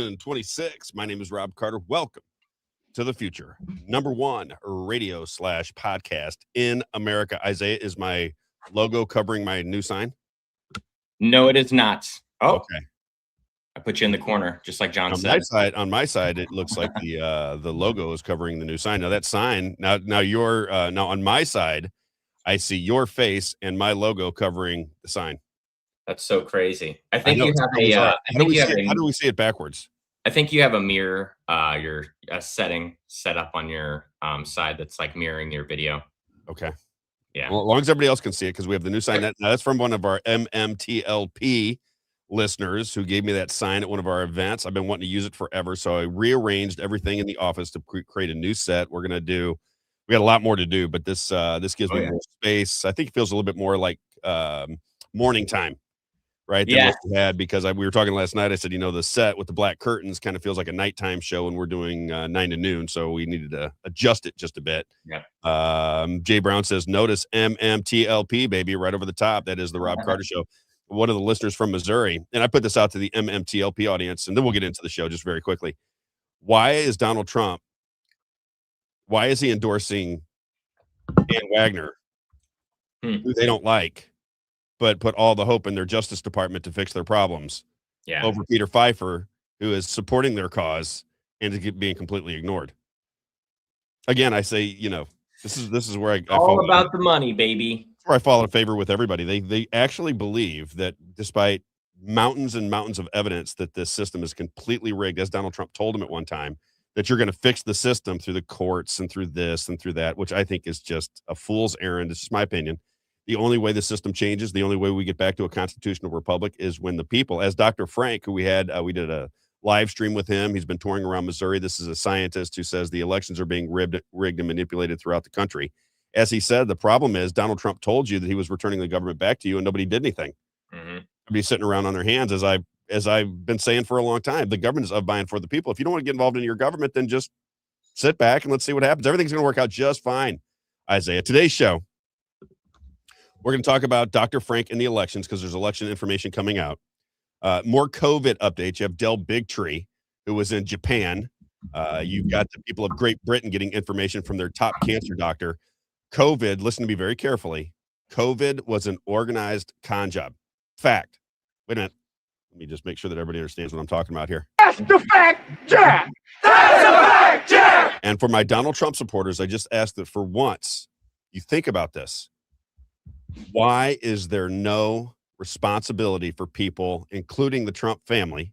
2026. My name is Rob Carter. Welcome to the future. Number one radio / podcast in America. Isaiah, is my logo covering my new sign? No, it is not. Oh, okay. I put you in the corner, just like John said. On my side, it looks like the logo is covering the new sign. Now that sign, now on my side, I see your face and my logo covering the sign. That's so crazy. I think you have how do we see it backwards? I think you have a mirror, your setting set up on your side that's like mirroring your video. Okay. Yeah. Well, as long as everybody else can see it, because we have the new sign. That's from one of our MMTLP listeners who gave me that sign at one of our events. I've been wanting to use it forever, so I rearranged everything in the office to create a new set. We got a lot more to do, but this gives me more space. I think it feels a little bit more like morning time, right? Than what we had, because we were talking last night. I said, the set with the black curtains kind of feels like a nighttime show, and we're doing 9 to noon, so we needed to adjust it just a bit. Yeah. Jay Brown says, notice MMTLP, baby, right over the top. That is the Rob Carter Show. One of the listeners from Missouri, and I put this out to the MMTLP audience, and then we'll get into the show just very quickly. Why is Donald Trump, why is he endorsing Dan Wagner, who they don't like, but put all the hope in their Justice Department to fix their problems, over Peter Pfeiffer, who is supporting their cause and being completely ignored? Again, I say, this is where I all about the money, baby. Where I fall in favor with everybody. They actually believe that, despite mountains and mountains of evidence that this system is completely rigged, as Donald Trump told him at one time, that you're going to fix the system through the courts and through this and through that, which I think is just a fool's errand. It's just my opinion. The only way the system changes, the only way we get back to a constitutional republic, is when the people, as Dr. Frank, who we did a live stream with him. He's been touring around Missouri. This is a scientist who says the elections are being rigged and manipulated throughout the country. As he said, the problem is Donald Trump told you that he was returning the government back to you, and nobody did anything. Everybody's sitting around on their hands, as I've been saying for a long time. The government is of by and for the people. If you don't want to get involved in your government, then just sit back and let's see what happens. Everything's going to work out just fine. Isaiah, today's show, we're going to talk about Dr. Frank and the elections, because there's election information coming out. More COVID updates. You have Del Bigtree, who was in Japan. You've got the people of Great Britain getting information from their top cancer doctor. COVID, listen to me very carefully. COVID was an organized con job. Fact. Wait a minute. Let me just make sure that everybody understands what I'm talking about here. That's the fact, Jack! That's the fact, Jack! And for my Donald Trump supporters, I just ask that for once you think about this. Why is there no responsibility for people, including the Trump family,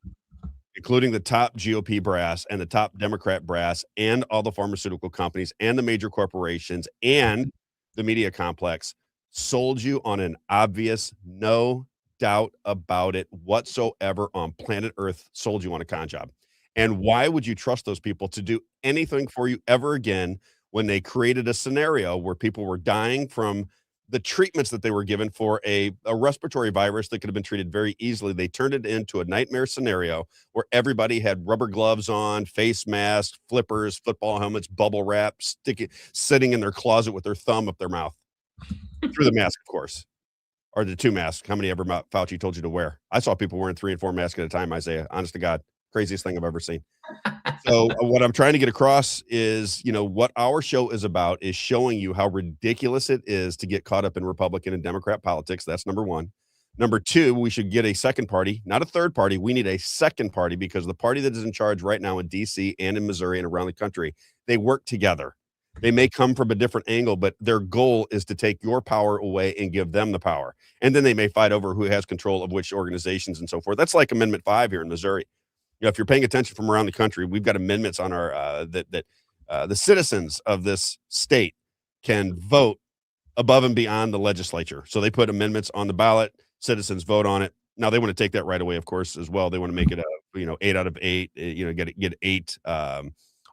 including the top GOP brass and the top Democrat brass and all the pharmaceutical companies and the major corporations and the media complex, sold you on an obvious, no doubt about it whatsoever on planet Earth, sold you on a con job? And why would you trust those people to do anything for you ever again when they created a scenario where people were dying from the treatments that they were given for a respiratory virus that could have been treated very easily? They turned it into a nightmare scenario where everybody had rubber gloves on, face masks, flippers, football helmets, bubble wrap, sitting in their closet with their thumb up their mouth. Through the mask, of course. Or the 2 masks. How many ever Fauci told you to wear? I saw people wearing 3 and 4 masks at a time, Isaiah. Honest to God. Craziest thing I've ever seen. So what I'm trying to get across is, what our show is about is showing you how ridiculous it is to get caught up in Republican and Democrat politics. That's number one. Number two, we should get a second party, not a third party. We need a second party, because the party that is in charge right now in DC and in Missouri and around the country, they work together. They may come from a different angle, but their goal is to take your power away and give them the power. And then they may fight over who has control of which organizations and so forth. That's like Amendment 5 here in Missouri. If you're paying attention from around the country, we've got amendments on our that the citizens of this state can vote above and beyond the legislature. So they put amendments on the ballot, citizens vote on it. Now they want to take that right away, of course, as well. They want to make it 8 out of 8. Get 8,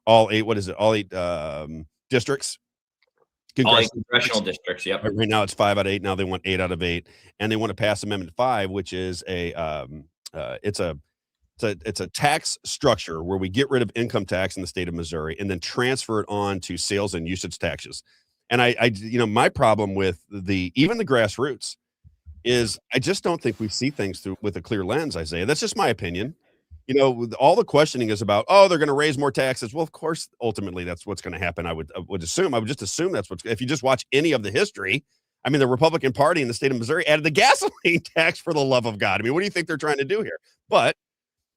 all 8. What is it? All 8 districts. Congressional districts. Yep. Right now it's 5 out of 8. Now they want 8 out of 8, and they want to pass Amendment 5, which is it's a tax structure where we get rid of income tax in the state of Missouri and then transfer it on to sales and usage taxes. And I my problem with even the grassroots is I just don't think we see things with a clear lens, Isaiah. That's just my opinion. with all the questioning is about, oh, they're going to raise more taxes. Well, of course, ultimately, that's what's going to happen. I would assume. I would just assume that's what's. If you just watch any of the history, I mean, the Republican Party in the state of Missouri added the gasoline tax for the love of God. I mean, what do you think they're trying to do here? But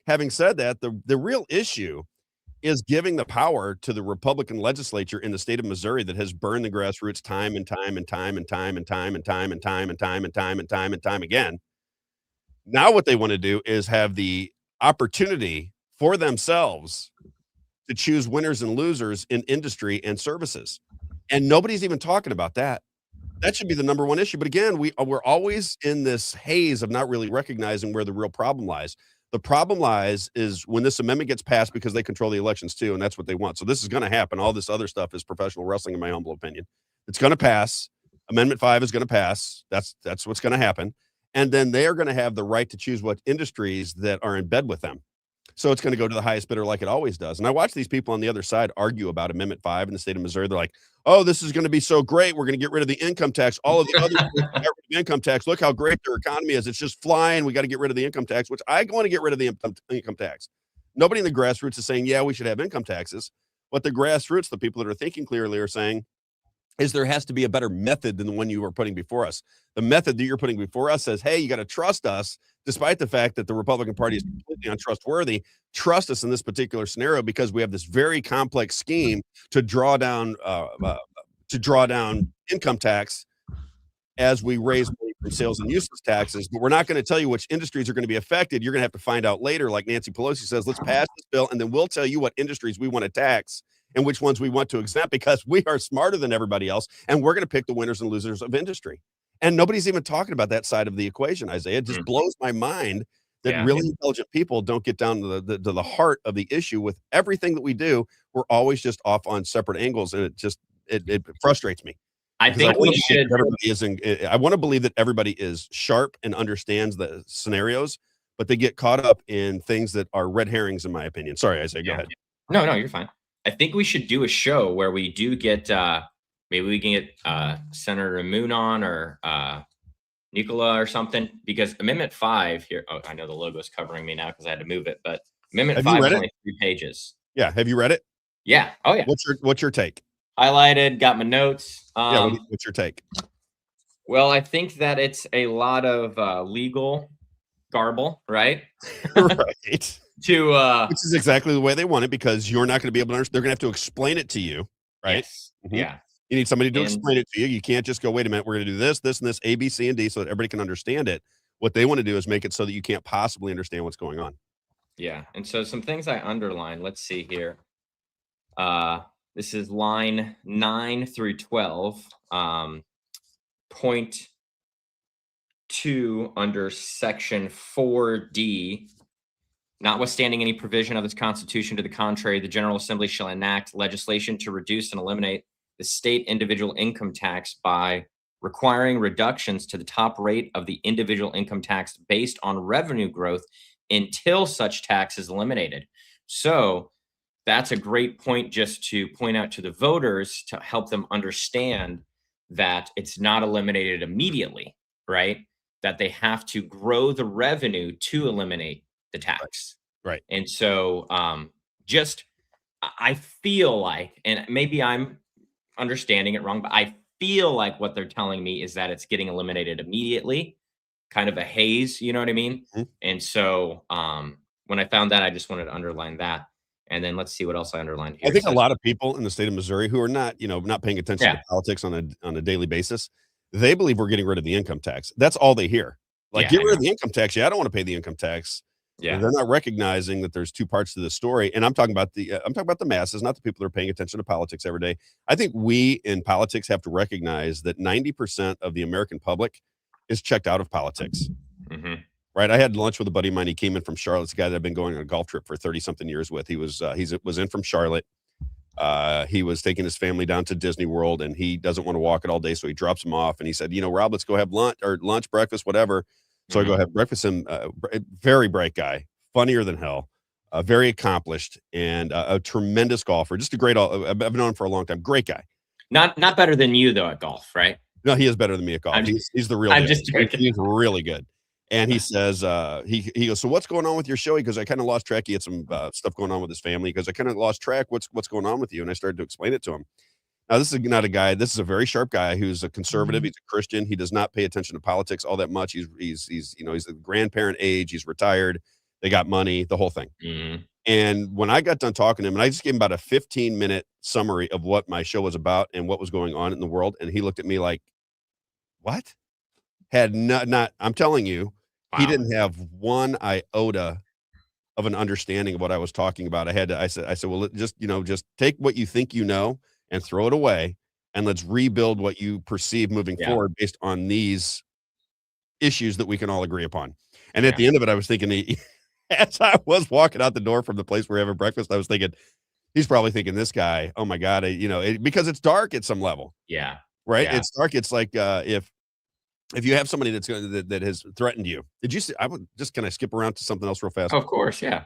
having said that, the real issue is giving the power to the Republican legislature in the state of Missouri that has burned the grassroots time and time and time and time and time and time and time and time and time and time and time again. Now what they want to do is have the opportunity for themselves to choose winners and losers in industry and services. And nobody's even talking about that. That should be the number one issue. But again, we're always in this haze of not really recognizing where the real problem lies. The problem lies is when this amendment gets passed because they control the elections too, and that's what they want. So this is going to happen. All this other stuff is professional wrestling, in my humble opinion. It's going to pass. Amendment 5 is going to pass. That's what's going to happen. And then they are going to have the right to choose what industries that are in bed with them. So it's going to go to the highest bidder like it always does. And I watch these people on the other side argue about Amendment 5 in the state of Missouri. They're like, oh, this is going to be so great. We're going to get rid of the income tax. All of the other states got rid of the income tax. Look how great their economy is. It's just flying. We got to get rid of the income tax, which I want to get rid of the income tax. Nobody in the grassroots is saying, yeah, we should have income taxes. But the grassroots, the people that are thinking clearly, are saying, is there has to be a better method than the one you were putting before us. The method that you're putting before us says, hey, you got to trust us, despite the fact that the Republican Party is completely untrustworthy. Trust us in this particular scenario because we have this very complex scheme to draw down income tax as we raise money from sales and useless taxes. But we're not going to tell you which industries are going to be affected. You're going to have to find out later, like Nancy Pelosi says, let's pass this bill, and then we'll tell you what industries we want to tax and which ones we want to exempt because we are smarter than everybody else, and we're going to pick the winners and losers of industry. And nobody's even talking about that side of the equation, Isaiah. It just blows my mind that really intelligent people don't get down to the heart of the issue with everything that we do. We're always just off on separate angles, and it frustrates me. I think we should. I want to believe that everybody is sharp and understands the scenarios, but they get caught up in things that are red herrings, in my opinion. Sorry, Isaiah, go ahead. No, you're fine. I think we should do a show where we do get maybe we can get Senator Moon on or Nicola or something, because Amendment 5 here. Oh, I know the logo's covering me now because I had to move it, but Amendment 5 is only 3 pages. Yeah, have you read it? Yeah. Oh yeah. What's your take? Highlighted, got my notes. What's your take? Well, I think that it's a lot of legal garble, right? Right. Which is exactly the way they want it, because you're not going to be able to understand. They're going to have to explain it to you, right? Yes. Mm-hmm. Yeah. You need somebody to explain it to you. You can't just go, wait a minute, we're going to do this, this, and this, A, B, C, and D, so that everybody can understand it. What they want to do is make it so that you can't possibly understand what's going on. Yeah. And so some things I underlined. Let's see here. This is line 9 through 12. Point 2 under section 4D. Notwithstanding any provision of this Constitution to the contrary, the General Assembly shall enact legislation to reduce and eliminate the state individual income tax by requiring reductions to the top rate of the individual income tax based on revenue growth until such tax is eliminated. So that's a great point just to point out to the voters to help them understand that it's not eliminated immediately, right? That they have to grow the revenue to eliminate the tax. Right. And so I feel like, and maybe I'm understanding it wrong, but I feel like what they're telling me is that it's getting eliminated immediately, kind of a haze, you know what I mean? Mm-hmm. And so when I found that, I just wanted to underline that. And then let's see what else I underlined here. I think a lot of people in the state of Missouri who are not paying attention to politics on a daily basis, they believe we're getting rid of the income tax. That's all they hear. Like, get rid of the income tax. Yeah, I don't want to pay the income tax. Yeah. They're not recognizing that there's two parts to the story. And I'm talking about the masses, not the people that are paying attention to politics every day. I think we in politics have to recognize that 90% of the American public is checked out of politics. Mm-hmm. Right. I had lunch with a buddy of mine. He came in from Charlotte. It's a guy that I've been going on a golf trip for 30 something years with. He was in from Charlotte. He was taking his family down to Disney World, and he doesn't want to walk it all day. So he drops him off, and he said, Rob, let's go have lunch, breakfast, whatever. So I go have breakfast. Very bright guy, funnier than hell, very accomplished, and a tremendous golfer. Just a great. I've known him for a long time. Great guy. Not better than you though at golf, right? No, he is better than me at golf. He's the real. I'm just joking. He's really good. And he says, he goes, so what's going on with your show? He goes, I kind of lost track. He had some stuff going on with his family. He goes, I kind of lost track. What's going on with you? And I started to explain it to him. Now, this is not a guy. This is a very sharp guy who's a conservative. He's a Christian. He does not pay attention to politics all that much. He's a grandparent age. He's retired. They got money, the whole thing. Mhm. And when I got done talking to him, and I just gave him about a 15-minute summary of what my show was about and what was going on in the world, and he looked at me like, "What?" Had not. I'm telling you, he Wow. didn't have one iota of an understanding of what I was talking about. I said, well, just take what you think you know and throw it away, and let's rebuild what you perceive moving Yeah. forward based on these issues that we can all agree upon. And Yeah. at the end of it, I was thinking, as I was walking out the door from the place we're having breakfast, I was thinking, he's probably thinking, this guy, oh my God, because it's dark at some level, Yeah. right? Yeah. It's dark. It's like if you have somebody that has threatened you. Did you see? Can I skip around to something else real fast? Of course. Yeah.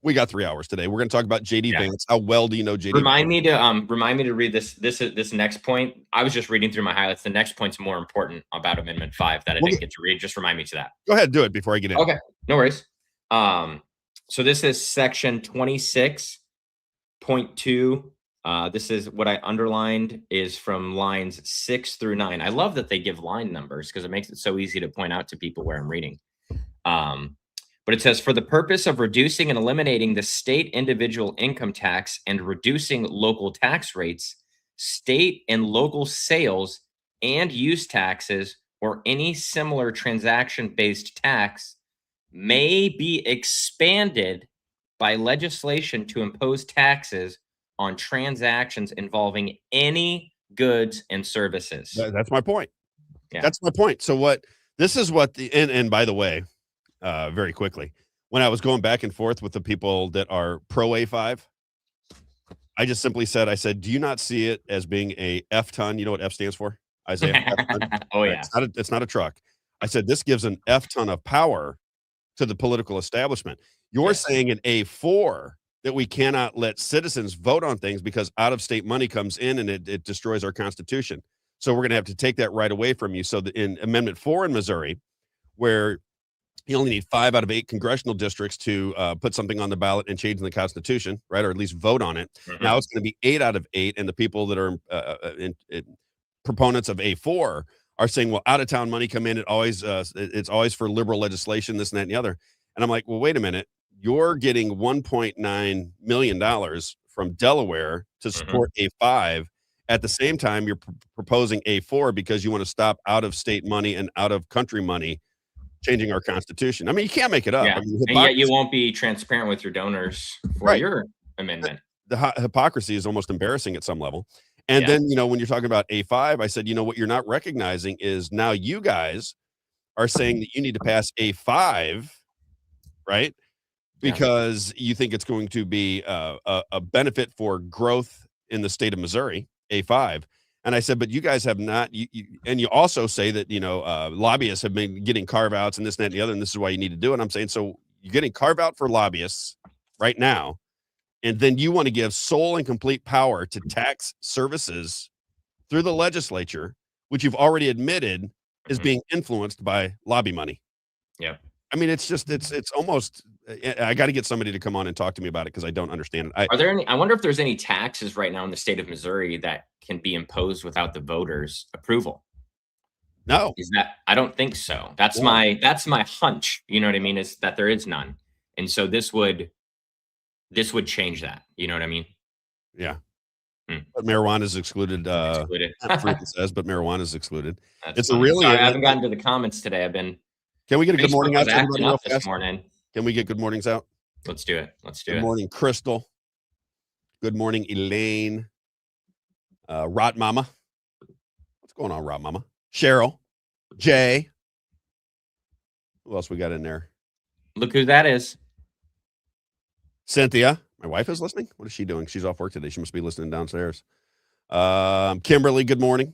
We got 3 hours today. We're going to talk about JD Yeah. Vance. How well do you know JD? Remind me to read this next point. I was just reading through my highlights. The next point's more important about Amendment 5 that I didn't get to read. Just remind me to that. Go ahead, do it before I get in. Okay, no worries. So this is section 26.2. This is what I underlined is from lines 6 through 9. I love that they give line numbers because it makes it so easy to point out to people where I'm reading. But it says, for the purpose of reducing and eliminating the state individual income tax and reducing local tax rates, state and local sales and use taxes or any similar transaction-based tax may be expanded by legislation to impose taxes on transactions involving any goods and services. That's my point. Yeah. That's my point. So this is what and by the way, very quickly, when I was going back and forth with the people that are pro A5, I just simply said, do you not see it as being a F ton? You know what F stands for? Isaiah. F ton? Oh, Right? yeah. It's not a truck. I said, this gives an F ton of power to the political establishment. You're Yes. saying an A4 that we cannot let citizens vote on things because out-of-state money comes in and it destroys our Constitution. So we're going to have to take that right away from you. So that in Amendment 4 in Missouri, where you only need 5 out of 8 congressional districts to put something on the ballot and change the Constitution, right, or at least vote on it. Mhm. Now it's going to be 8 out of 8, and the people that are proponents of A4 are saying, well, out-of-town money come in. It's always for liberal legislation, this and that and the other. And I'm like, well, wait a minute. You're getting $1.9 million from Delaware to support A5. At the same time, you're proposing A4 because you want to stop out-of-state money and out-of-country money changing our Constitution. I mean, you can't make it up. Yeah. I mean, And yet you won't be transparent with your donors for Right. your amendment. The hypocrisy is almost embarrassing at some level. And Yeah. then, when you're talking about A5, I said, what you're not recognizing is now you guys are saying that you need to pass A5, right? Yeah. Because you think it's going to be a benefit for growth in the state of Missouri, A5. And I said, but you guys have not, and you also say that, lobbyists have been getting carve-outs and this, and that, and the other, and this is why you need to do it. I'm saying, so you're getting carve-out for lobbyists right now, and then you want to give sole and complete power to tax services through the legislature, which you've already admitted is Mhm. being influenced by lobby money. Yeah. I mean, it's almost, I got to get somebody to come on and talk to me about it because I don't understand it. Are there any? I wonder if there's any taxes right now in the state of Missouri that can be imposed without the voters' approval. No. Is that? I don't think so. That's No. my hunch. You know what I mean? Is that there is none, and so this would change that. You know what I mean? Yeah. Hmm. But marijuana is excluded. Excluded. Fruit says, but marijuana is excluded. That's It's funny. a really. Sorry, I haven't gotten to the comments today. I've been. Can we get a good Facebook morning out was to everybody acting real up this fast? morning. Can we get good mornings out? Let's do it. Let's do Good it. morning, Crystal. Good morning, Elaine. Rot Mama. What's going on, Rot Mama? Cheryl. Jay. Who else we got in there? Look who that is. Cynthia. My wife is listening. What is she doing? She's off work today. She must be listening downstairs. Kimberly, good morning.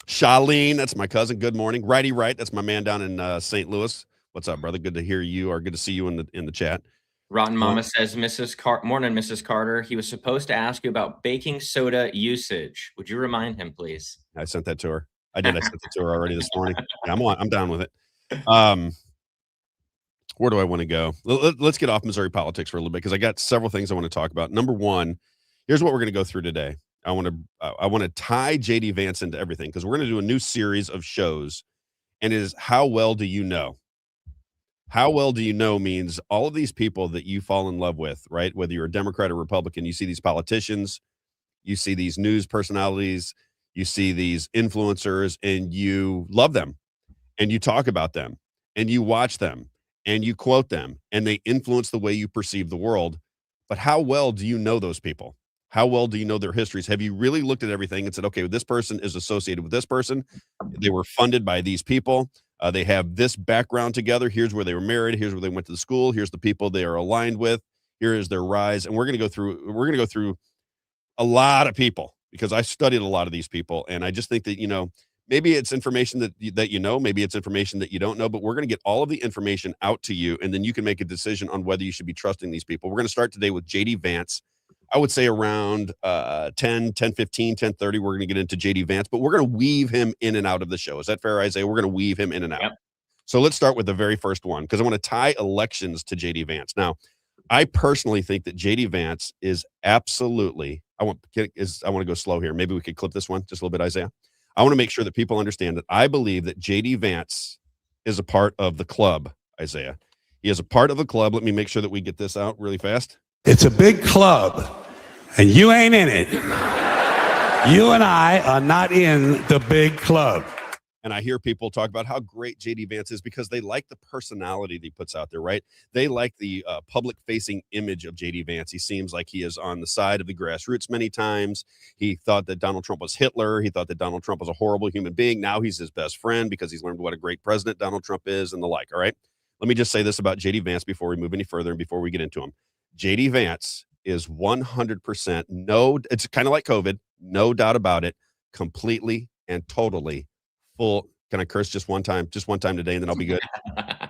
Charlene, that's my cousin. Good morning. Righty Right, that's my man down in St. Louis. What's up, brother? Good to hear you, or good to see you in the chat. Rotten Mama says, Morning, Mrs. Carter. He was supposed to ask you about baking soda usage. Would you remind him, please? I sent that to her. I sent it to her already this morning. Yeah, I'm down with it. where do I want to go? Let's get off Missouri politics for a little bit because I got several things I want to talk about. Number one, here's what we're going to go through today. I want to tie JD Vance into everything because we're going to do a new series of shows, and it is how well do you know? How well do you know means all of these people that you fall in love with, right? Whether you're a Democrat or Republican, you see these politicians, you see these news personalities, you see these influencers, and you love them and you talk about them and you watch them and you quote them and they influence the way you perceive the world. But how well do you know those people? How well do you know their histories? Have you really looked at everything and said, okay, this person is associated with this person? They were funded by these people. They have this background together. Here's where they were married. Here's where they went to the school. Here's the people they are aligned with. Here is their rise. And we're going to go through a lot of people because I studied a lot of these people. And I just think that, maybe it's information that you know, maybe it's information that you don't know, but we're going to get all of the information out to you. And then you can make a decision on whether you should be trusting these people. We're going to start today with JD Vance. I would say around 10, 15, 10:30, we're going to get into JD Vance, but we're going to weave him in and out of the show. Is that fair, Isaiah? We're going to weave him in and out. Yep. So let's start with the very first one because I want to tie elections to JD Vance. Now, I personally think that JD Vance is absolutely, I want to go slow here. Maybe we could clip this one just a little bit, Isaiah. I want to make sure that people understand that I believe that JD Vance is a part of the club, Isaiah. He is a part of the club. Let me make sure that we get this out really fast. It's a big club, and you ain't in it. You and I are not in the big club. And I hear people talk about how great JD Vance is because they like the personality that he puts out there, right? They like the public-facing image of JD Vance. He seems like he is on the side of the grassroots many times. He thought that Donald Trump was Hitler. He thought that Donald Trump was a horrible human being. Now he's his best friend because he's learned what a great president Donald Trump is and the like, all right? Let me just say this about JD Vance before we move any further and before we get into him. JD Vance is 100% it's kind of like COVID, no doubt about it, completely and totally full. Can I curse just one time today and then I'll be good?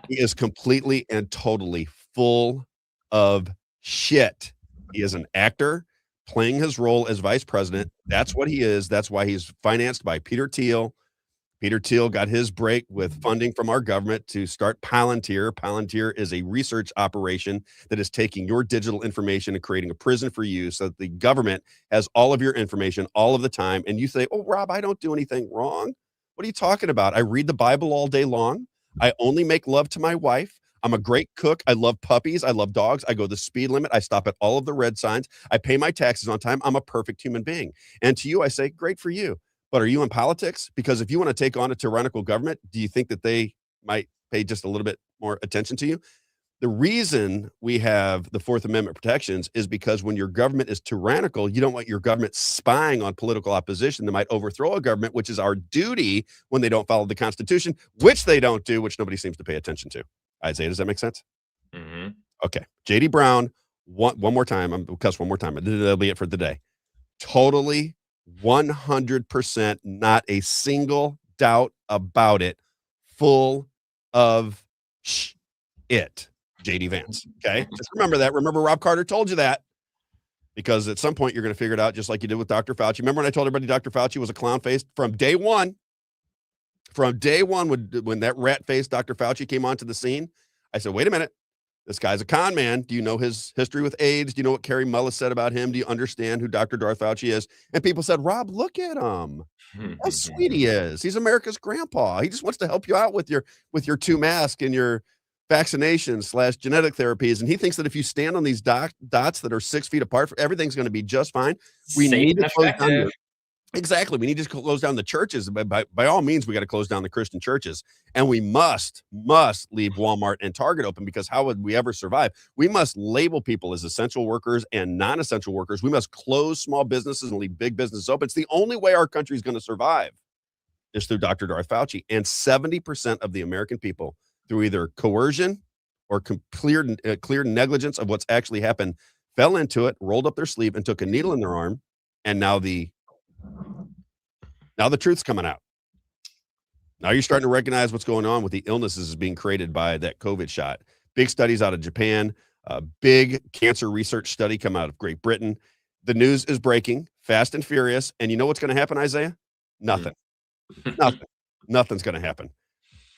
He is completely and totally full of shit. He is an actor playing his role as vice president. That's what he is. That's why he's financed by Peter Thiel. Peter Thiel got his break with funding from our government to start Palantir. Palantir is a research operation that is taking your digital information and creating a prison for you so that the government has all of your information all of the time. And you say, oh, Rob, I don't do anything wrong. What are you talking about? I read the Bible all day long. I only make love to my wife. I'm a great cook. I love puppies. I love dogs. I go the speed limit. I stop at all of the red signs. I pay my taxes on time. I'm a perfect human being. And to you, I say, great for you. But are you in politics? Because if you want to take on a tyrannical government, do you think that they might pay just a little bit more attention to you? The reason we have the Fourth Amendment protections is because when your government is tyrannical, you don't want your government spying on political opposition that might overthrow a government, which is our duty when they don't follow the Constitution, which they don't do, which nobody seems to pay attention to. Isaiah, does that make sense? Mm-hmm. Okay. JD Brown, one more time. I'm going to cuss one more time. That'll be it for today. Totally 100%, not a single doubt about it, full of it. JD Vance. Okay. Just remember that. Remember, Rob Carter told you that because at some point you're going to figure it out just like you did with Dr. Fauci. Remember when I told everybody Dr. Fauci was a clown face from day one? From day one, when that rat faced Dr. Fauci came onto the scene, I said, wait a minute. This guy's a con man. Do you know his history with AIDS? Do you know what Carrie Mullis said about him? Do you understand who Dr. Darth Fauci is? And people said, Rob, look at him. How sweet he is. He's America's grandpa. He just wants to help you out with your 2 masks and your vaccinations / genetic therapies. And he thinks that if you stand on these dots that are 6 feet apart, everything's going to be just fine. We need to close down exactly. We need to close down the churches. By all means, we got to close down the Christian churches. And we must leave Walmart and Target open because how would we ever survive? We must label people as essential workers and non-essential workers. We must close small businesses and leave big businesses open. It's the only way our country is going to survive is through Dr. Darth Fauci. And 70% of the American people, through either coercion or clear negligence of what's actually happened, fell into it, rolled up their sleeve, and took a needle in their arm. And now the truth's coming out. Now you're starting to recognize what's going on with the illnesses being created by that COVID shot. Big studies out of Japan, a big cancer research study come out of Great Britain. The news is breaking fast and furious. And you know what's going to happen, Isaiah? Nothing. Nothing. Nothing's going to happen.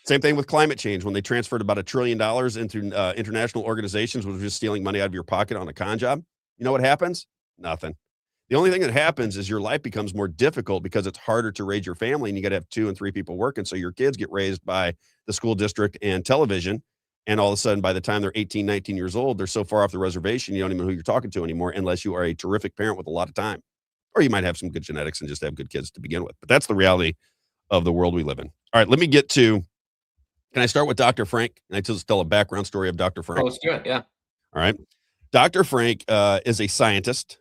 Same thing with climate change. When they transferred about $1 trillion into international organizations, which was just stealing money out of your pocket on a con job, you know what happens? Nothing. The only thing that happens is your life becomes more difficult because it's harder to raise your family, and you got to have 2 and 3 people working. So your kids get raised by the school district and television. And all of a sudden, by the time they're 18, 19 years old, they're so far off the reservation, you don't even know who you're talking to anymore, unless you are a terrific parent with a lot of time. Or you might have some good genetics and just have good kids to begin with. But that's the reality of the world we live in. All right, let me get to, can I start with Dr. Frank? And I just tell a background story of Dr. Frank? Oh, let's do it. Yeah. All right. Dr. Frank is a scientist.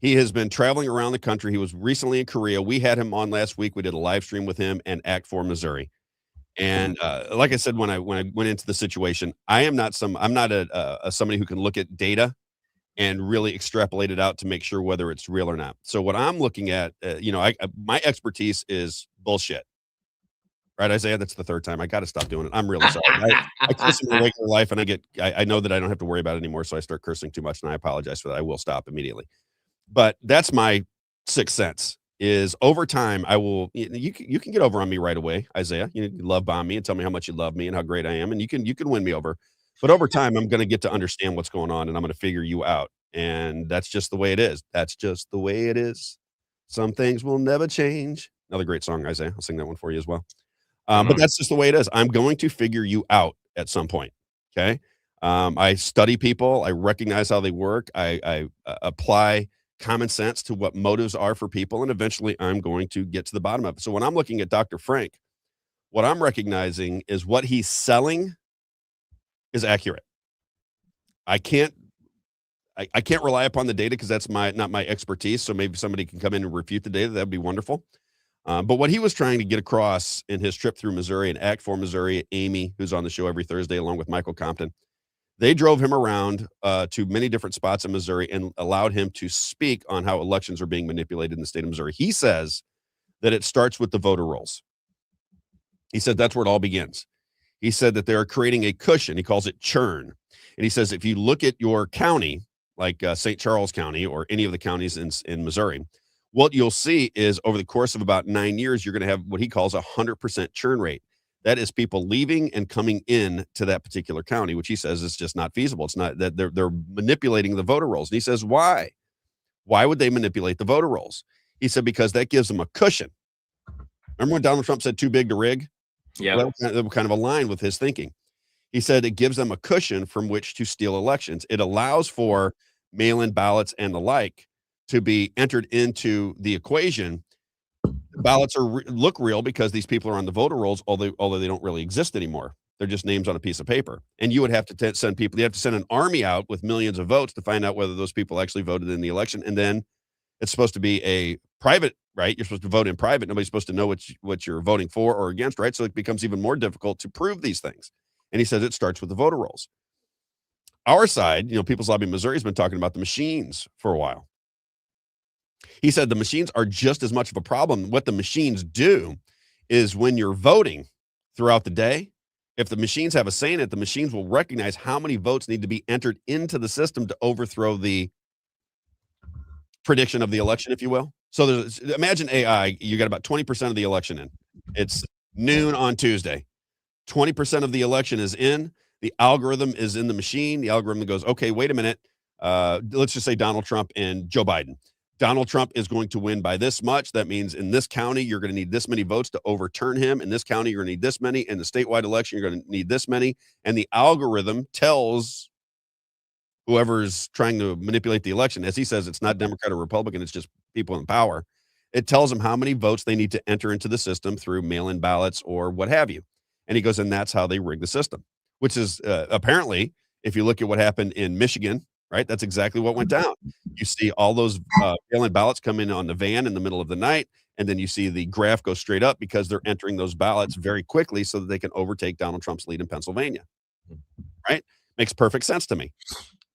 He has been traveling around the country. He was recently in Korea. We had him on last week. We did a live stream with him and Act 4 Missouri. And like I said, when I went into the situation, I'm not somebody who can look at data and really extrapolate it out to make sure whether it's real or not. So what I'm looking at, my expertise is bullshit. Right, Isaiah? That's the 3rd time. I got to stop doing it. I'm really sorry. I curse in my regular life, and I know that I don't have to worry about it anymore, so I start cursing too much, and I apologize for that. I will stop immediately. But that's my 6th sense, is over time, I will, you can get over on me right away, Isaiah. You love bomb me and tell me how much you love me and how great I am, and you can win me over. But over time, I'm going to get to understand what's going on, and I'm going to figure you out. And that's just the way it is. That's just the way it is. Some things will never change. Another great song, Isaiah. I'll sing that one for you as well. But that's just the way it is. I'm going to figure you out at some point. Okay. I study people. I recognize how they work. I apply common sense to what motives are for people. And eventually I'm going to get to the bottom of it. So when I'm looking at Dr. Frank, what I'm recognizing is what he's selling is accurate. I can't rely upon the data because that's not my expertise. So maybe somebody can come in and refute the data. That'd be wonderful. But what he was trying to get across in his trip through Missouri and Act 4 Missouri, Amy, who's on the show every Thursday, along with Michael Compton, they drove him around to many different spots in Missouri and allowed him to speak on how elections are being manipulated in the state of Missouri. He says that it starts with the voter rolls. He said that's where it all begins. He said that they're creating a cushion. He calls it churn. And he says if you look at your county, like St. Charles County or any of the counties in Missouri, what you'll see is over the course of about 9 years, you're going to have what he calls 100% churn rate. That is people leaving and coming in to that particular county, which he says is just not feasible. It's not that they're manipulating the voter rolls. And he says, why? Why would they manipulate the voter rolls? He said, because that gives them a cushion. Remember when Donald Trump said too big to rig? Yeah. Well, that kind of aligned with his thinking. He said it gives them a cushion from which to steal elections. It allows for mail-in ballots and the like to be entered into the equation. Ballots look real because these people are on the voter rolls, although they don't really exist anymore. They're just names on a piece of paper. And you would have to send people. You have to send an army out with millions of votes to find out whether those people actually voted in the election. And then it's supposed to be a private, right? You're supposed to vote in private. Nobody's supposed to know what you're voting for or against, right? So it becomes even more difficult to prove these things. And he says it starts with the voter rolls. Our side, People's Lobby Missouri has been talking about the machines for a while. He said the machines are just as much of a problem. What the machines do is when you're voting throughout the day, if the machines have a say in it, the machines will recognize how many votes need to be entered into the system to overthrow the prediction of the election, if you will. So imagine AI, you got about 20% of the election in. It's noon on Tuesday. 20% of the election is in. The algorithm is in the machine. The algorithm goes, okay, wait a minute. Let's just say Donald Trump and Joe Biden. Donald Trump is going to win by this much. That means in this county, you're going to need this many votes to overturn him. In this county, you're going to need this many. In the statewide election, you're going to need this many. And the algorithm tells whoever's trying to manipulate the election, as he says, it's not Democrat or Republican, it's just people in power. It tells them how many votes they need to enter into the system through mail-in ballots or what have you. And he goes, and that's how they rig the system, which is apparently, if you look at what happened in Michigan, right? That's exactly what went down. You see all those mail-in ballots come in on the van in the middle of the night, and then you see the graph go straight up because they're entering those ballots very quickly so that they can overtake Donald Trump's lead in Pennsylvania, right? Makes perfect sense to me.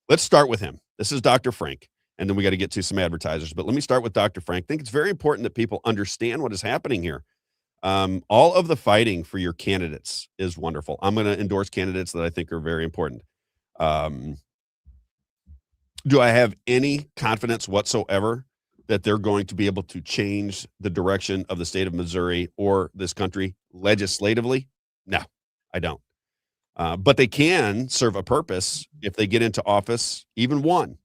Let's start with him. This is Dr. Frank, and then we got to get to some advertisers. But let me start with Dr. Frank. I think it's very important that people understand what is happening here. All of the fighting for your candidates is wonderful. I'm going to endorse candidates that I think are very important. Do I have any confidence whatsoever that they're going to be able to change the direction of the state of Missouri or this country legislatively? No, I don't. But they can serve a purpose if they get into office, even one,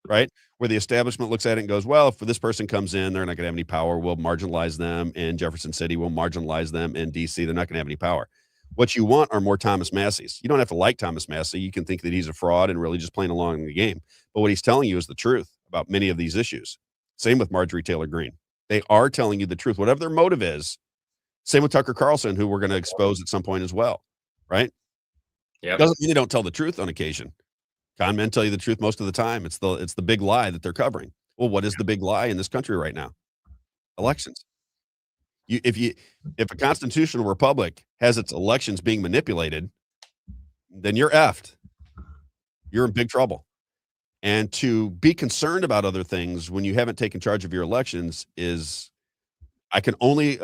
right? Where the establishment looks at it and goes, well, if this person comes in, they're not going to have any power. We'll marginalize them in Jefferson City. We'll marginalize them in DC. They're not going to have any power. What you want are more Thomas Masseys. You don't have to like Thomas Massey. You can think that he's a fraud and really just playing along in the game. But what he's telling you is the truth about many of these issues. Same with Marjorie Taylor Greene. They are telling you the truth, whatever their motive is. Same with Tucker Carlson, who we're going to expose at some point as well, right? Yep. Doesn't mean they don't tell the truth on occasion. Con men tell you the truth most of the time. It's the big lie that they're covering. Well, what is the big lie in this country right now? Elections. If a constitutional republic has its elections being manipulated, then you're effed. You're in big trouble. And to be concerned about other things when you haven't taken charge of your elections is, I can only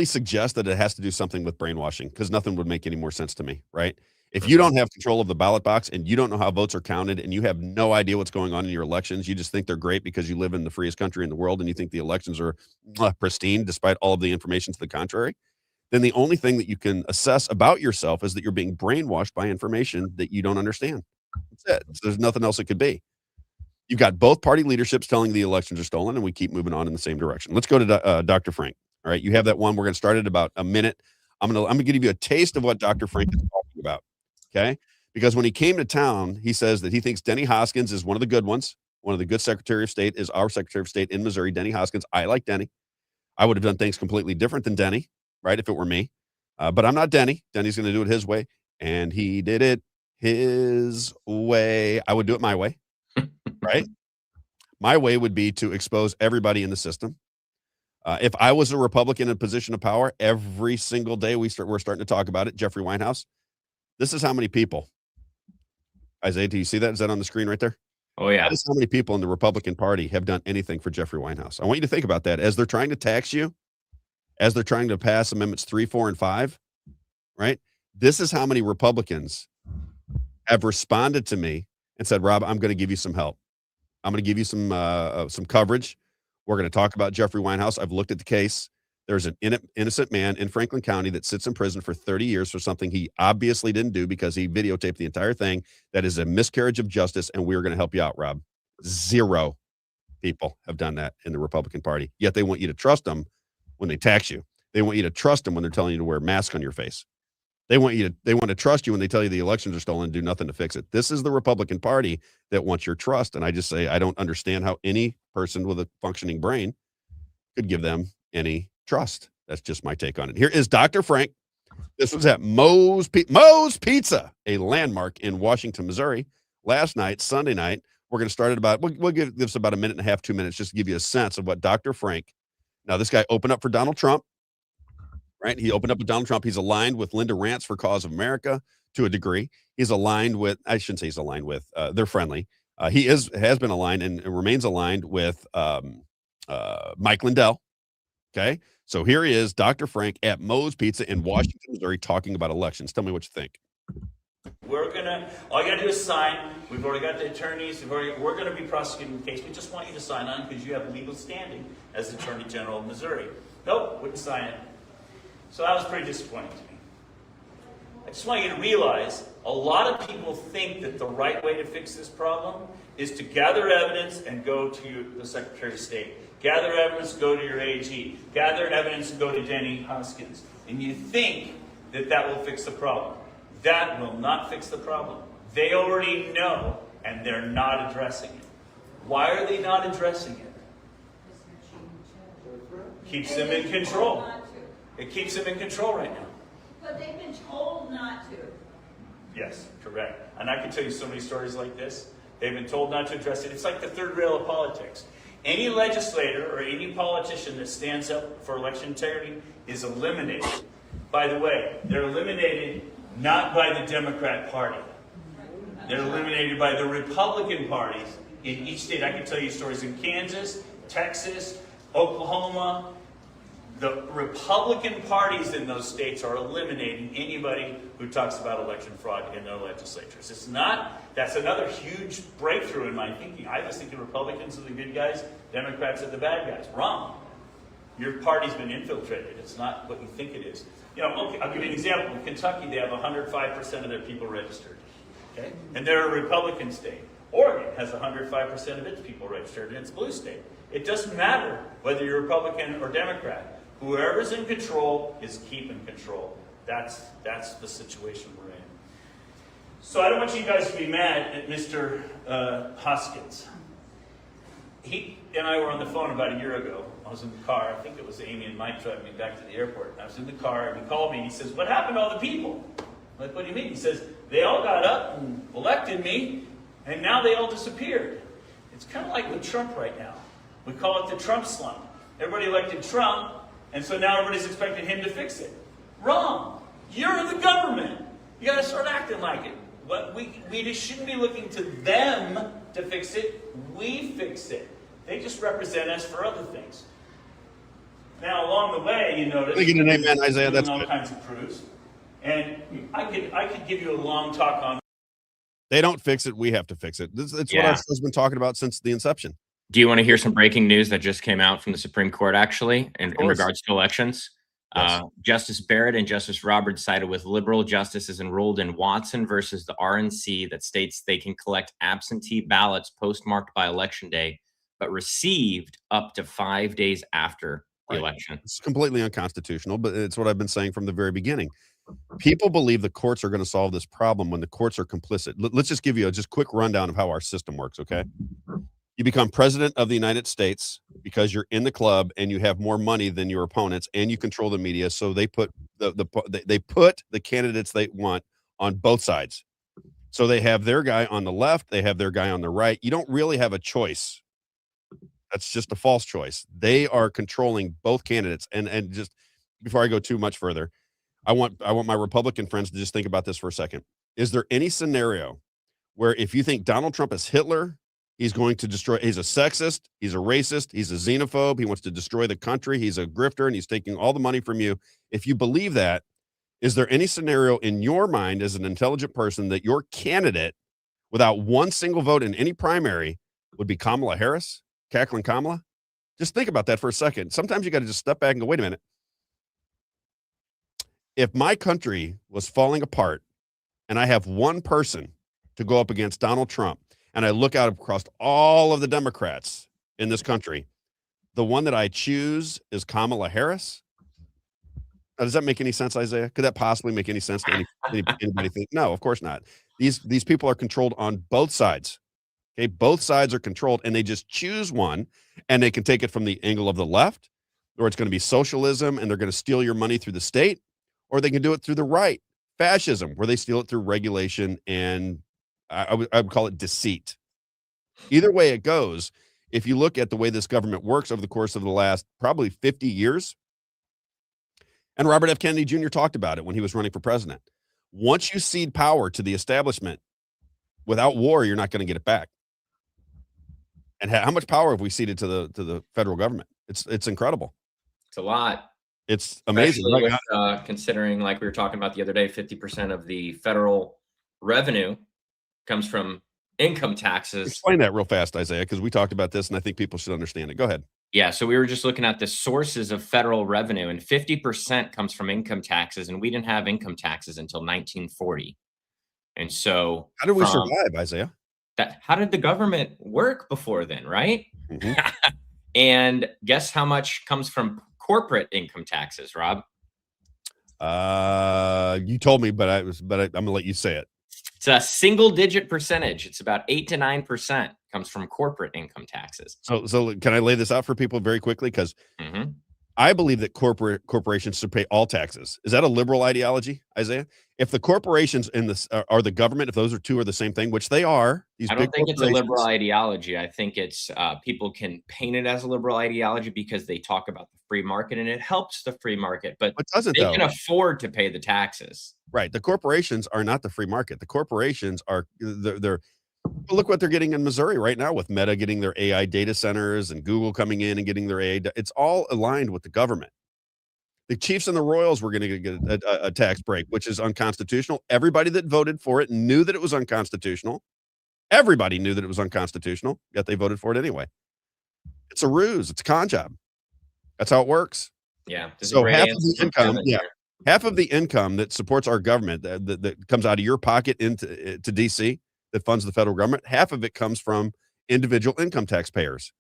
suggest that it has to do something with brainwashing, because nothing would make any more sense to me, right? If you don't have control of the ballot box and you don't know how votes are counted and you have no idea what's going on in your elections, you just think they're great because you live in the freest country in the world and you think the elections are pristine despite all of the information to the contrary, then the only thing that you can assess about yourself is that you're being brainwashed by information that you don't understand. That's it. So there's nothing else it could be. You've got both party leaderships telling the elections are stolen, and we keep moving on in the same direction. Let's go to Dr. Frank. All right, you have that one. We're going to start at about a minute. I'm going to give you a taste of what Dr. Frank is talking about. Okay, because when he came to town, he says that he thinks Denny Hoskins is one of the good ones. One of the good Secretary of State is our Secretary of State in Missouri, Denny Hoskins. I like Denny. I would have done things completely different than Denny, right, if it were me. But I'm not Denny. Denny's going to do it his way, and he did it his way. I would do it my way, right? My way would be to expose everybody in the system. If I was a Republican in a position of power, every single day we're starting to talk about it. Jeffrey Winehouse. This is how many people. Isaiah, do you see that? Is that on the screen right there? Oh, yeah. That is how many people in the Republican Party have done anything for Jeffrey Winehouse. I want you to think about that. As they're trying to tax you, as they're trying to pass Amendments 3, 4, and 5, right? This is how many Republicans have responded to me and said, Rob, I'm going to give you some help. I'm going to give you some coverage. We're going to talk about Jeffrey Winehouse. I've looked at the case. There's an innocent man in Franklin County that sits in prison for 30 years for something he obviously didn't do because he videotaped the entire thing. That is a miscarriage of justice, and we're going to help you out, Rob. 0 people have done that in the Republican Party, yet they want you to trust them when they tax you. They want you to trust them when they're telling you to wear a mask on your face. They want to trust you when they tell you the elections are stolen and do nothing to fix it. This is the Republican Party that wants your trust. And I just say, I don't understand how any person with a functioning brain could give them any trust. That's just my take on it. Here is Dr. Frank. This was at Moe's Pizza, a landmark in Washington, Missouri. Last night, Sunday night, we're going to start at about, we'll give this about a minute and a half, 2 minutes, just to give you a sense of what Dr. Frank. Now, this guy opened up for Donald Trump. Right? He opened up with Donald Trump. He's aligned with Linda Rance for Cause of America to a degree. He's aligned with, I shouldn't say he's aligned with, they're friendly. He has been aligned and remains aligned with Mike Lindell. Okay. So here he is, Dr. Frank at Moe's Pizza in Washington, Missouri, talking about elections. Tell me what you think. All you gotta do is sign. We've already got the attorneys. We're gonna be prosecuting the case. We just want you to sign on because you have legal standing as Attorney General of Missouri. Nope, wouldn't sign it. So that was pretty disappointing to me. I just want you to realize a lot of people think that the right way to fix this problem is to gather evidence and go to the Secretary of State. Gather evidence, go to your AG. Gather evidence and go to Denny Hoskins. And you think that that will fix the problem. That will not fix the problem. They already know, and they're not addressing it. Why are they not addressing it? Keeps them in control. It keeps them in control right now. But they've been told not to. Yes, correct. And I can tell you so many stories like this. They've been told not to address it. It's like the third rail of politics. Any legislator or any politician that stands up for election integrity is eliminated. By the way, they're eliminated not by the Democrat Party. They're eliminated by the Republican parties in each state. I can tell you stories in Kansas, Texas, Oklahoma. The Republican parties in those states are eliminating anybody who talks about election fraud in their legislatures. That's another huge breakthrough in my thinking. I was thinking Republicans are the good guys, Democrats are the bad guys. Wrong. Your party's been infiltrated. It's not what you think it is. You know, okay, I'll give you an example. In Kentucky, they have 105% of their people registered. Okay? And they're a Republican state. Oregon has 105% of its people registered, and it's a blue state. It doesn't matter whether you're Republican or Democrat. Whoever's in control is keeping control. That's the situation we're in. So I don't want you guys to be mad at Mr. Hoskins. He and I were on the phone about a year ago. I was in the car. I think it was Amy and Mike driving me back to the airport. I was in the car, and he called me, and he says, "What happened to all the people?" I'm like, "What do you mean?" He says, "They all got up and elected me, and now they all disappeared." It's kind of like with Trump right now. We call it the Trump slump. Everybody elected Trump, and so now everybody's expecting him to fix it. Wrong. You're the government. You got to start acting like it. We just shouldn't be looking to them to fix it. We fix it. They just represent us for other things. Now, along the way, you notice amen, Isaiah. That's all good. kinds of proofs, and I could give you a long talk on. They don't fix it. We have to fix it. It's what our show's been talking about since the inception. Do you want to hear some breaking news that just came out from the Supreme Court, actually, in regards to elections? Yes. Justice Barrett and Justice Roberts sided with liberal justices enrolled in Watson versus the RNC that states they can collect absentee ballots postmarked by Election Day, but received up to 5 days after the election. It's completely unconstitutional, but it's what I've been saying from the very beginning. People believe the courts are going to solve this problem when the courts are complicit. Let's just give you a quick rundown of how our system works, okay? You become president of the United States because you're in the club and you have more money than your opponents and you control the media. So they put they put the candidates they want on both sides. So they have their guy on the left, they have their guy on the right. You don't really have a choice. That's just a false choice. They are controlling both candidates. And just before I go too much further, I want my Republican friends to just think about this for a second. Is there any scenario where if you think Donald Trump is Hitler, he's going to destroy, he's a sexist, he's a racist, he's a xenophobe, he wants to destroy the country, he's a grifter, and he's taking all the money from you. If you believe that, is there any scenario in your mind as an intelligent person that your candidate, without one single vote in any primary, would be Kamala Harris? Cackling Kamala? Just think about that for a second. Sometimes you got to just step back and go, wait a minute. If my country was falling apart and I have one person to go up against Donald Trump, and I look out across all of the Democrats in this country, the one that I choose is Kamala Harris. Now, does that make any sense, Isaiah? Could that possibly make any sense to anybody? Think? No, of course not. These people are controlled on both sides. Okay, both sides are controlled, and they just choose one, and they can take it from the angle of the left, or it's going to be socialism, and they're going to steal your money through the state, or they can do it through the right, fascism, where they steal it through regulation and I would call it deceit. Either way it goes, if you look at the way this government works over the course of the last probably 50 years, and Robert F. Kennedy Jr. talked about it when he was running for president. Once you cede power to the establishment, without war, you're not going to get it back. And how much power have we ceded to the federal government? It's incredible. It's a lot. It's amazing. Especially with, considering, like we were talking about the other day, 50% of the federal revenue comes from income taxes. Explain that real fast, Isaiah, because we talked about this and I think people should understand it. Go ahead. Yeah, so we were just looking at the sources of federal revenue, and 50% comes from income taxes, and we didn't have income taxes until 1940. And so how did we survive, Isaiah? How did the government work before then, right? Mm-hmm. And guess how much comes from corporate income taxes, Rob? You told me, but I'm gonna let you say it. It's a single-digit percentage. It's about 8 to 9% comes from corporate income taxes. So can I lay this out for people very quickly? Because I believe that corporations should pay all taxes. Is that a liberal ideology, Isaiah? If the corporations in this are the government, if those two are the same thing, which they are, I don't think it's a liberal ideology. I think it's people can paint it as a liberal ideology because they talk about the free market and it helps the free market, but they can afford to pay the taxes. Right. The corporations are not the free market. The corporations are they're look what they're getting in Missouri right now with Meta getting their AI data centers and Google coming in and getting their AI. It's all aligned with the government. The Chiefs and the Royals were going to get a tax break, which is unconstitutional. Everybody that voted for it knew that it was unconstitutional. Everybody knew that it was unconstitutional, yet they voted for it anyway. It's a ruse. It's a con job. That's how it works. Yeah. There's a So great half of answer the from income, Kevin yeah, here. half of the income that supports our government that comes out of your pocket into to DC that funds the federal government, half of it comes from individual income taxpayers.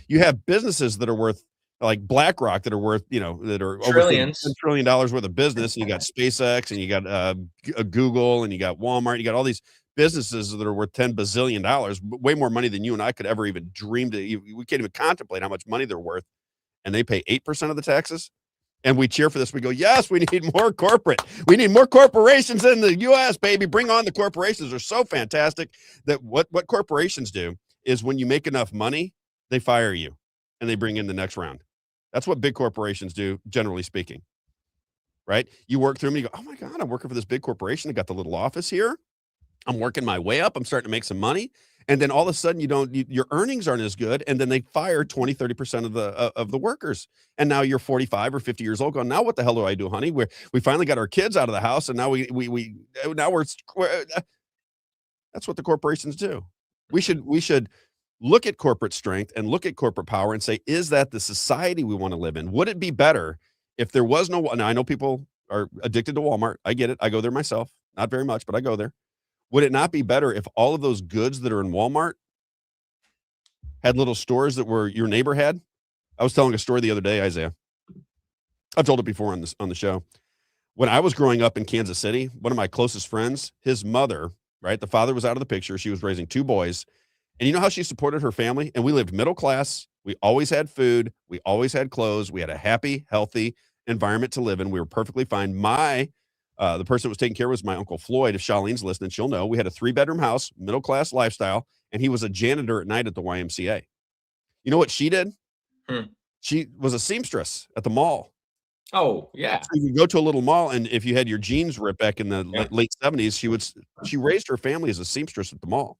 You have businesses that are worth like BlackRock that are worth, that are over Trillions. $10 trillion worth of business. And you got SpaceX and you got Google and you got Walmart. You got all these businesses that are worth $10 bazillion, way more money than you and I could ever even dream to. We can't even contemplate how much money they're worth. And they pay 8% of the taxes. And we cheer for this. We go, yes, we need more corporate. We need more corporations in the U.S., baby. Bring on the corporations. They're so fantastic that what corporations do is when you make enough money, they fire you and they bring in the next round. That's what big corporations do, generally speaking, right? You work through them and you go, oh my God, I'm working for this big corporation. I got the little office here. I'm working my way up. I'm starting to make some money. And then all of a sudden your earnings aren't as good. And then they fire 20, 30% of the workers. And now you're 45 or 50 years old going, now what the hell do I do, honey? We finally got our kids out of the house. And now that's what the corporations do. We should look at corporate strength and look at corporate power and say, is that the society we want to live in? Would it be better if there was no, now I know people are addicted to Walmart. I get it. I go there myself, not very much, but I go there. Would it not be better if all of those goods that are in Walmart had little stores that were your neighbor had? I was telling a story the other day, Isaiah. I've told it before on the show. When I was growing up in Kansas City, one of my closest friends, his mother, right? The father was out of the picture. She was raising two boys. And you know how she supported her family? And we lived middle class. We always had food. We always had clothes. We had a happy, healthy environment to live in. We were perfectly fine. The person that was taking care of was my Uncle Floyd. If Charlene's listening, she'll know. We had a 3-bedroom house, middle-class lifestyle, and he was a janitor at night at the YMCA. You know what she did? She was a seamstress at the mall. Oh, yeah. So you go to a little mall, and if you had your jeans ripped back in the late 70s, she raised her family as a seamstress at the mall.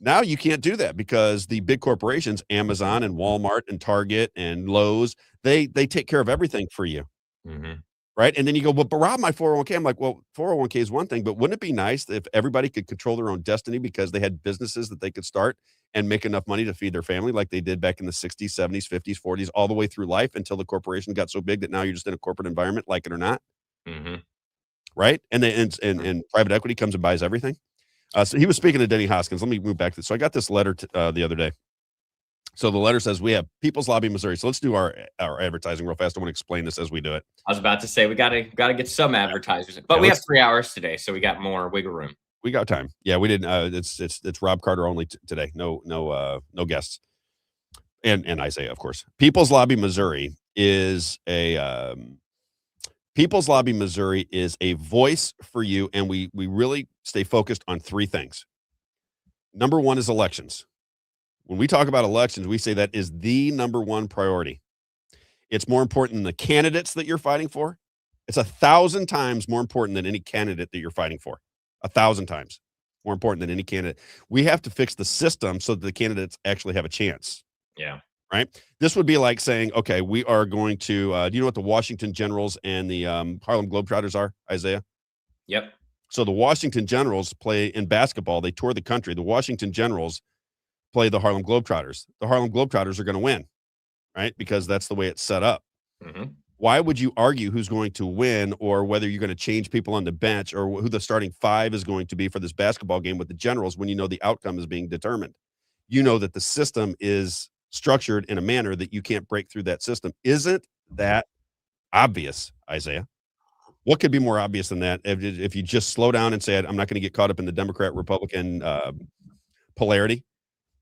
Now you can't do that because the big corporations, Amazon and Walmart and Target and Lowe's, they take care of everything for you. Mm-hmm. Right. And then you go, well, but Rob, my 401k. I'm like, well, 401k is one thing, but wouldn't it be nice if everybody could control their own destiny because they had businesses that they could start and make enough money to feed their family like they did back in the 60s, 70s, 50s, 40s, all the way through life until the corporation got so big that now you're just in a corporate environment, like it or not. Mm-hmm. Right. And and private equity comes and buys everything. So he was speaking to Denny Hoskins. Let me move back to this. So I got this letter the other day. So the letter says we have People's Lobby, Missouri. So let's do our advertising real fast. I want to explain this as we do it. I was about to say we gotta get some advertisers, but we have 3 hours today, so we got more wiggle room. We got time. Yeah, we didn't. It's Rob Carter only today. No guests. And Isaiah, of course. People's Lobby, Missouri is a People's Lobby, Missouri is a voice for you, and we really stay focused on 3 things. Number 1 is elections. When we talk about elections, we say that is the number 1 priority. It's more important than the candidates that you're fighting for. It's 1,000 times more important than any candidate that you're fighting for. 1,000 times more important than any candidate. We have to fix the system so that the candidates actually have a chance. Yeah. Right. This would be like saying, okay, we are going to, do you know what the Washington Generals and the Harlem Globetrotters are, Isaiah? Yep. So the Washington Generals play in basketball. They tour the country. The Washington Generals play the Harlem Globetrotters. The Harlem Globetrotters are going to win, right? Because that's the way it's set up. Mm-hmm. Why would you argue who's going to win or whether you're going to change people on the bench or who the starting 5 is going to be for this basketball game with the Generals when you know the outcome is being determined? You know that the system is structured in a manner that you can't break through that system. Isn't that obvious, Isaiah? What could be more obvious than that if you just slow down and say, I'm not going to get caught up in the Democrat-Republican polarity?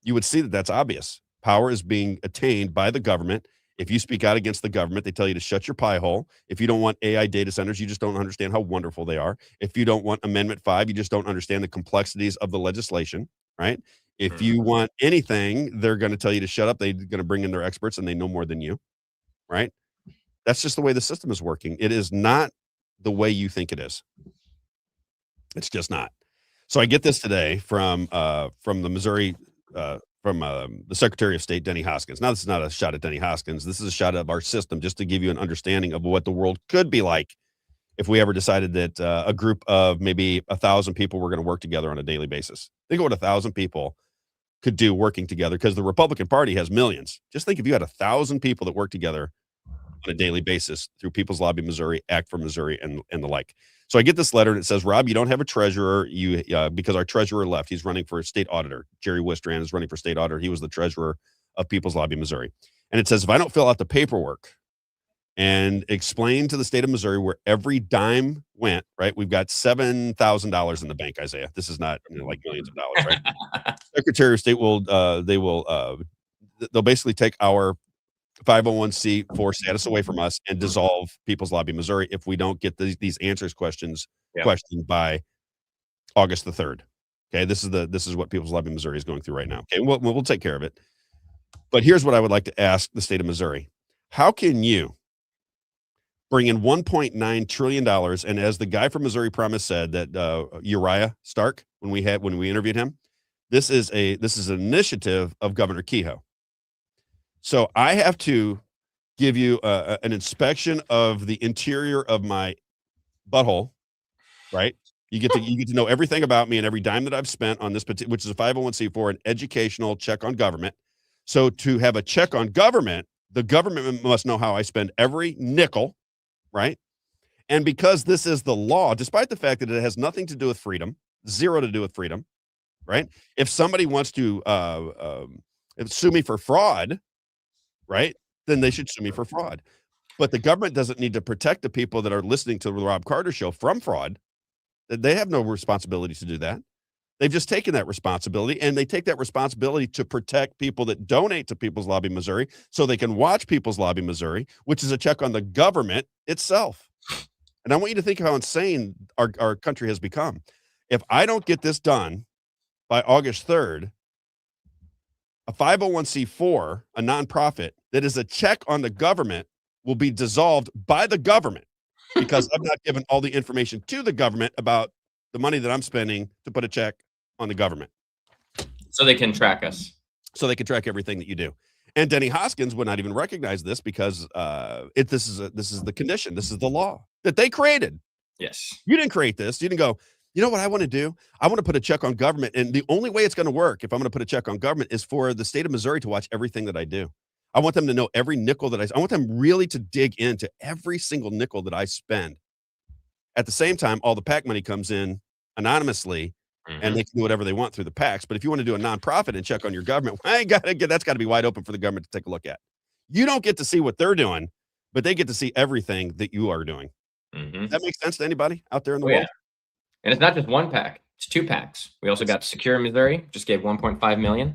You would see that that's obvious. Power is being attained by the government. If you speak out against the government, they tell you to shut your pie hole. If you don't want AI data centers, you just don't understand how wonderful they are. If you don't want Amendment 5, you just don't understand the complexities of the legislation, right? If you want anything, they're going to tell you to shut up. They're going to bring in their experts and they know more than you, right? That's just the way the system is working. It is not the way you think it is. It's just not. So I get this today from the Missouri, from the Secretary of State, Denny Hoskins. Now, this is not a shot at Denny Hoskins. This is a shot at our system just to give you an understanding of what the world could be like if we ever decided that a group of maybe 1,000 people were going to work together on a daily basis. Think of what 1,000 people could do working together because the Republican Party has millions. Just think if you had 1,000 people that work together on a daily basis through People's Lobby Missouri, Act for Missouri, and the like. So I get this letter, and it says, Rob, you don't have a treasurer. Because our treasurer left. He's running for state auditor. Jerry Wistran is running for state auditor. He was the treasurer of People's Lobby Missouri. And it says, if I don't fill out the paperwork and explain to the state of Missouri where every dime went, right? We've got $7,000 in the bank, Isaiah. This is not like millions of dollars, right? Secretary of State they'll basically take our 501c4 status away from us and dissolve People's Lobby Missouri if we don't get these answers questioned by August the 3rd. Okay, this is what People's Lobby Missouri is going through right now. Okay, we'll take care of it. But here's what I would like to ask the state of Missouri. How can you bring in $1.9 trillion? And as the guy from Missouri Promise said, that Uriah Stark, when we interviewed him, this is an initiative of Governor Kehoe. So I have to give you an inspection of the interior of my butthole, right? You get to know everything about me and every dime that I've spent on this, which is a 501c4, an educational check on government. So to have a check on government, the government must know how I spend every nickel, right? And because this is the law, despite the fact that it has nothing to do with freedom, zero to do with freedom, right? If somebody wants to sue me for fraud, right, then they should sue me for fraud. But the government doesn't need to protect the people that are listening to the Rob Carter Show from fraud. They have no responsibility to do that. They've just taken that responsibility, and they take that responsibility to protect people that donate to People's Lobby Missouri so they can watch People's Lobby Missouri, which is a check on the government itself. And I want you to think how insane our country has become. If I don't get this done by August 3rd, a 501c4, a nonprofit that is a check on the government, will be dissolved by the government because I've not given all the information to the government about the money that I'm spending to put a check on the government. So they can track us. So they can track everything that you do. And Denny Hoskins would not even recognize this because this is the condition. This is the law that they created. Yes. You didn't create this. You didn't go, you know what I want to do? I want to put a check on government. And the only way it's going to work if I'm going to put a check on government is for the state of Missouri to watch everything that I do. I want them to know every nickel that I want them really to dig into every single nickel that I spend. At the same time, all the PAC money comes in anonymously and they can do whatever they want through the PACs. But if you want to do a nonprofit and check on your government, that's got to be wide open for the government to take a look at. You don't get to see what they're doing, but they get to see everything that you are doing. Does that make sense to anybody out there in the world? And it's not just one PAC; it's two PACs. We also got Secure Missouri, just gave 1.5 million.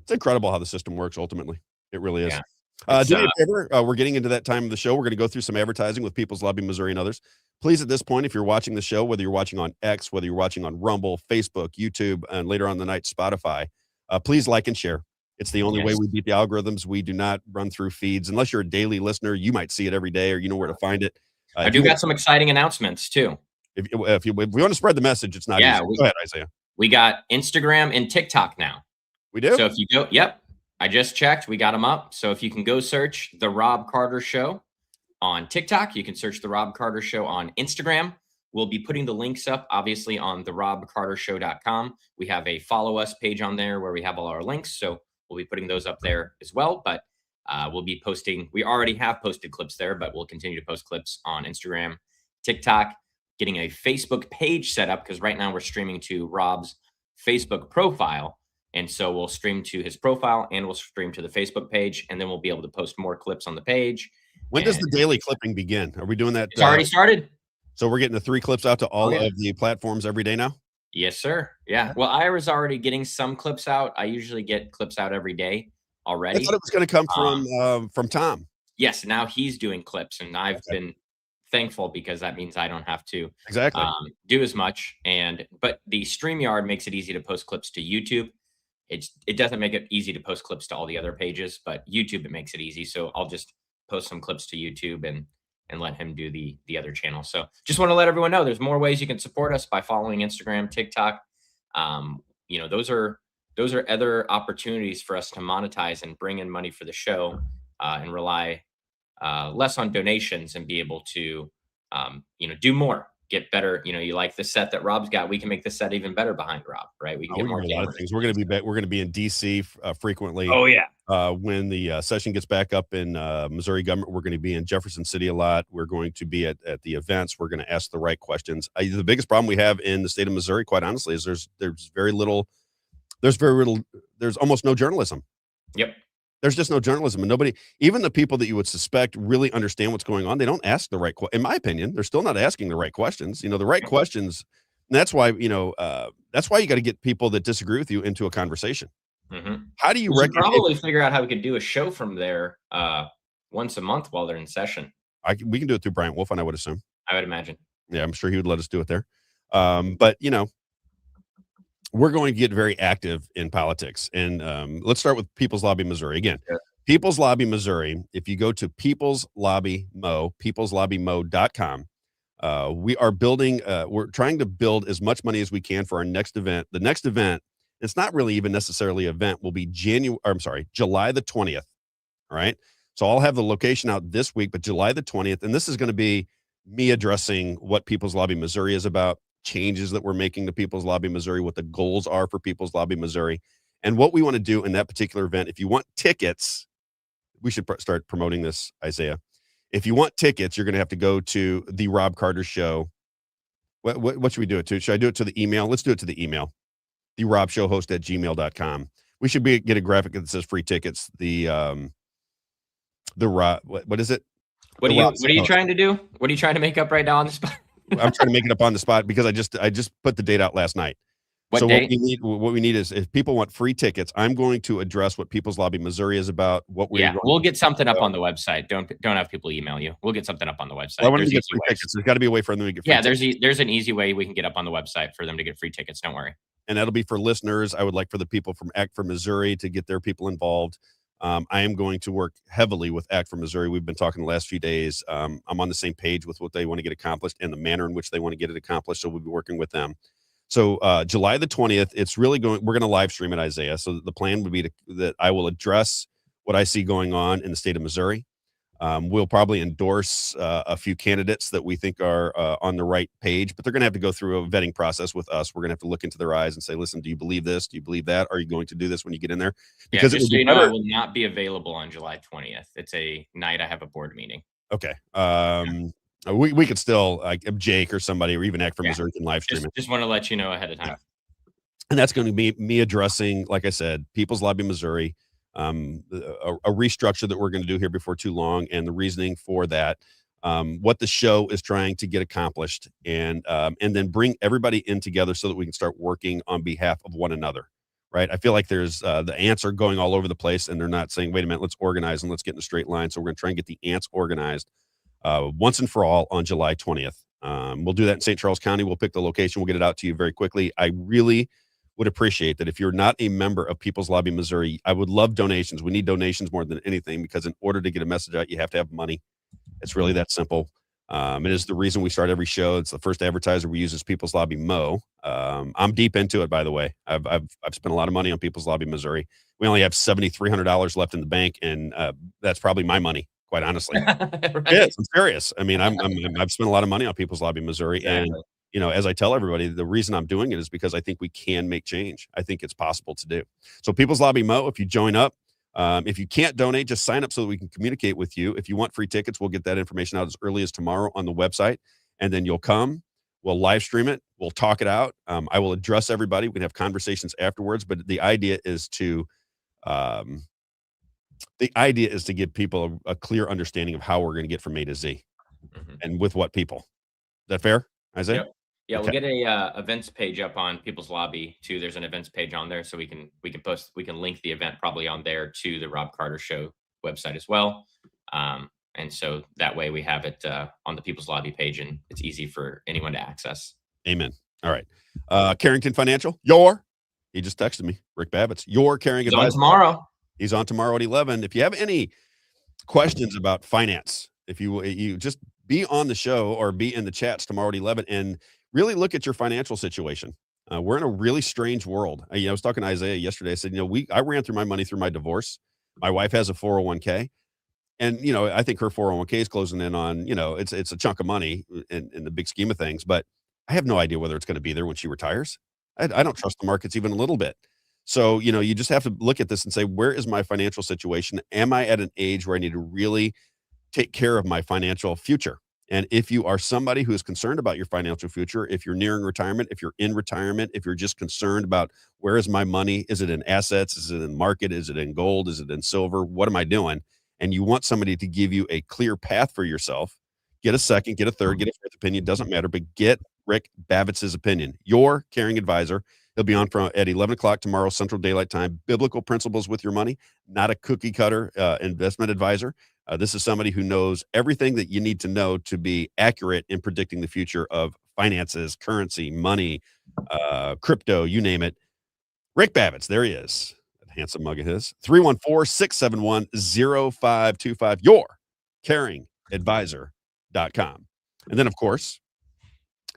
It's incredible how the system works. Ultimately, it really is. Do me a favor. We're getting into that time of the show. We're going to go through some advertising with People's Lobby Missouri and others. Please, at this point, if you're watching the show, whether you're watching on X, whether you're watching on Rumble, Facebook, YouTube, and later on the night, Spotify, please like and share. It's the only way we beat the algorithms. We do not run through feeds. Unless you're a daily listener, you might see it every day or you know where to find it. I do got some exciting announcements, too. If we want to spread the message, it's not easy. Go ahead, Isaiah. We got Instagram and TikTok now. We do? So if you go, I just checked. We got them up. So if you can go search The Rob Carter Show on TikTok, you can search The Rob Carter Show on Instagram. We'll be putting the links up, obviously, on therobcartershow.com. We have a follow us page on there where we have all our links. So we'll be putting those up there as well. But we'll be posting. We already have posted clips there, but we'll continue to post clips on Instagram, TikTok, getting a Facebook page set up because right now we're streaming to Rob's Facebook profile. And so we'll stream to his profile and we'll stream to the Facebook page. And then we'll be able to post more clips on the page. When does the daily clipping begin? Are we doing that? It's already started. So we're getting the 3 clips out to all of the platforms every day now? Yes, sir. Yeah. Well, I was already getting some clips out. I usually get clips out every day already. I thought it was going to come from Tom. Yes. Now he's doing clips and I've been thankful because that means I don't have to do as much. But the StreamYard makes it easy to post clips to YouTube. It doesn't make it easy to post clips to all the other pages, but YouTube, it makes it easy. So I'll just post some clips to YouTube and let him do the other channel. So just want to let everyone know there's more ways you can support us by following Instagram, TikTok. Those are other opportunities for us to monetize and bring in money for the show and rely less on donations and be able to, do more, get better. You like the set that Rob's got. We can make the set even better behind Rob, right? We can get more a lot of things. We're going to be in DC frequently. Oh yeah. When the session gets back up in Missouri government, we're going to be in Jefferson City a lot. We're going to be at the events. We're going to ask the right questions. The biggest problem we have in the state of Missouri, quite honestly, is there's almost no journalism. Yep. There's just no journalism, and nobody, even the people that you would suspect really understand what's going on, they don't ask the right in my opinion, they're still not asking the right questions. The right questions. And that's why, that's why you got to get people that disagree with you into a conversation. How do you We should probably figure out how we could do a show from there once a month while they're in session? We can do it through Bryant Wolf, and I would assume. I would imagine. Yeah, I'm sure he would let us do it there. But we're going to get very active in politics. And let's start with People's Lobby Missouri. Again, People's Lobby Missouri, if you go to peopleslobbymo.com, we are building, we're trying to build as much money as we can for our next event. The next event, it's not really even necessarily an event, will be July the 20th. All right. So I'll have the location out this week, but July the 20th. And this is going to be me addressing what People's Lobby Missouri is about, changes that we're making to People's Lobby Missouri, what the goals are for People's Lobby Missouri, and what we want to do in that particular event. If you want tickets, we should start promoting this, Isaiah. If you want tickets, you're going to have to go to the Robb Carter Show. What should we do it to? Should I do it to the email? Let's do it to the email. The Robb Show host at gmail.com. We should get a graphic that says free tickets. The Robb, what is it? What are you trying to do? What are you trying to make up right now on the spot? I'm trying to make it up on the spot because I just put the date out last night. What date? What we need is, if people want free tickets, I'm going to address what People's Lobby Missouri is about. We'll get something up on the website. Don't have people email you. We'll get something up on the website. Well, I want to get free tickets. There's got to be a way for them to get free tickets. There's an easy way we can get up on the website for them to get free tickets. Don't worry. And that'll be for listeners. I would like for the people from Act for Missouri to get their people involved. I am going to work heavily with Act for Missouri. We've been talking the last few days. I'm on the same page with what they want to get accomplished and the manner in which they want to get it accomplished. So we'll be working with them. So July the 20th, we're going to live stream it, Isaiah. So the plan would be that I will address what I see going on in the state of Missouri. We'll probably endorse a few candidates that we think are on the right page, but they're going to have to go through a vetting process with us. We're going to have to look into their eyes and say, listen, do you believe this? Do you believe that? Are you going to do this when you get in there? Because I will not be available on July 20th. It's a night I have a board meeting. Okay. We could still, like, Jake or somebody, or even Act for Missouri can live stream it. Just want to let you know ahead of time. Yeah. And that's going to be me addressing, like I said, People's Lobby Missouri, a restructure that we're going to do here before too long, and the reasoning for that, what the show is trying to get accomplished, and then bring everybody in together so that we can start working on behalf of one another. Right. I feel like there's the ants are going all over the place, and they're not saying, wait a minute, let's organize and let's get in a straight line. So we're going to try and get the ants organized once and for all on July 20th. We'll do that in St. Charles County. We'll pick the location. We'll get it out to you very quickly. I really would appreciate that if you're not a member of People's Lobby Missouri. I would love donations. We need donations more than anything, because in order to get a message out, you have to have money. It's really that simple. It is the reason we start every show. It's the first advertiser we use is People's Lobby Mo. I'm deep into it, by the way. I've spent a lot of money on People's Lobby Missouri. We only have $7,300 left in the bank, and that's probably my money, quite honestly. Right? Yes, I'm serious. I mean, I've spent a lot of money on People's Lobby Missouri, Exactly. and as I tell everybody, the reason I'm doing it is because I think we can make change. I think it's possible to do. So People's Lobby Mo, if you join up, if you can't donate, just sign up so that we can communicate with you. If you want free tickets, we'll get that information out as early as tomorrow on the website, and then you'll come. We'll live stream it. We'll talk it out. I will address everybody. We can have conversations afterwards, but the idea is to give people a clear understanding of how we're going to get from A to Z, and with what people. Is that fair, Isaiah? Yep. Yeah, Okay. we'll get a events page up on People's Lobby too. There's an events page on there, so we can link the event probably on there to the Robb Carter Show website as well. And so that way we have it on the People's Lobby page, and it's easy for anyone to access. Amen. All right. Carrington Financial, he just texted me, Rick Babbitt's, your caring He's on advisor. tomorrow. He's on tomorrow at 11. If you have any questions about finance, if you just be on the show or be in the chats tomorrow at 11 and really look at your financial situation. We're in a really strange world. I was talking to Isaiah yesterday. I said, I ran through my money through my divorce. My wife has a 401k, and I think her 401k is closing in on, it's a chunk of money in the big scheme of things, but I have no idea whether it's going to be there when she retires. I don't trust the markets even a little bit. So, you just have to look at this and say, where is my financial situation? Am I at an age where I need to really take care of my financial future? And if you are somebody who is concerned about your financial future, if you're nearing retirement, if you're in retirement, if you're just concerned about where is my money? Is it in assets? Is it in market? Is it in gold? Is it in silver? What am I doing? And you want somebody to give you a clear path for yourself, get a second, get a third, get a fourth opinion, doesn't matter, but get Rick Bavitz's opinion, your caring advisor. He'll be on at 11 o'clock tomorrow, Central Daylight Time. Biblical principles with your money, not a cookie cutter investment advisor. This is somebody who knows everything that you need to know to be accurate in predicting the future of finances, currency, money, crypto, you name it. Rick Bavitz, there he is. That handsome mug of his. 314-671-0525, yourcaringadvisor.com. And then, of course,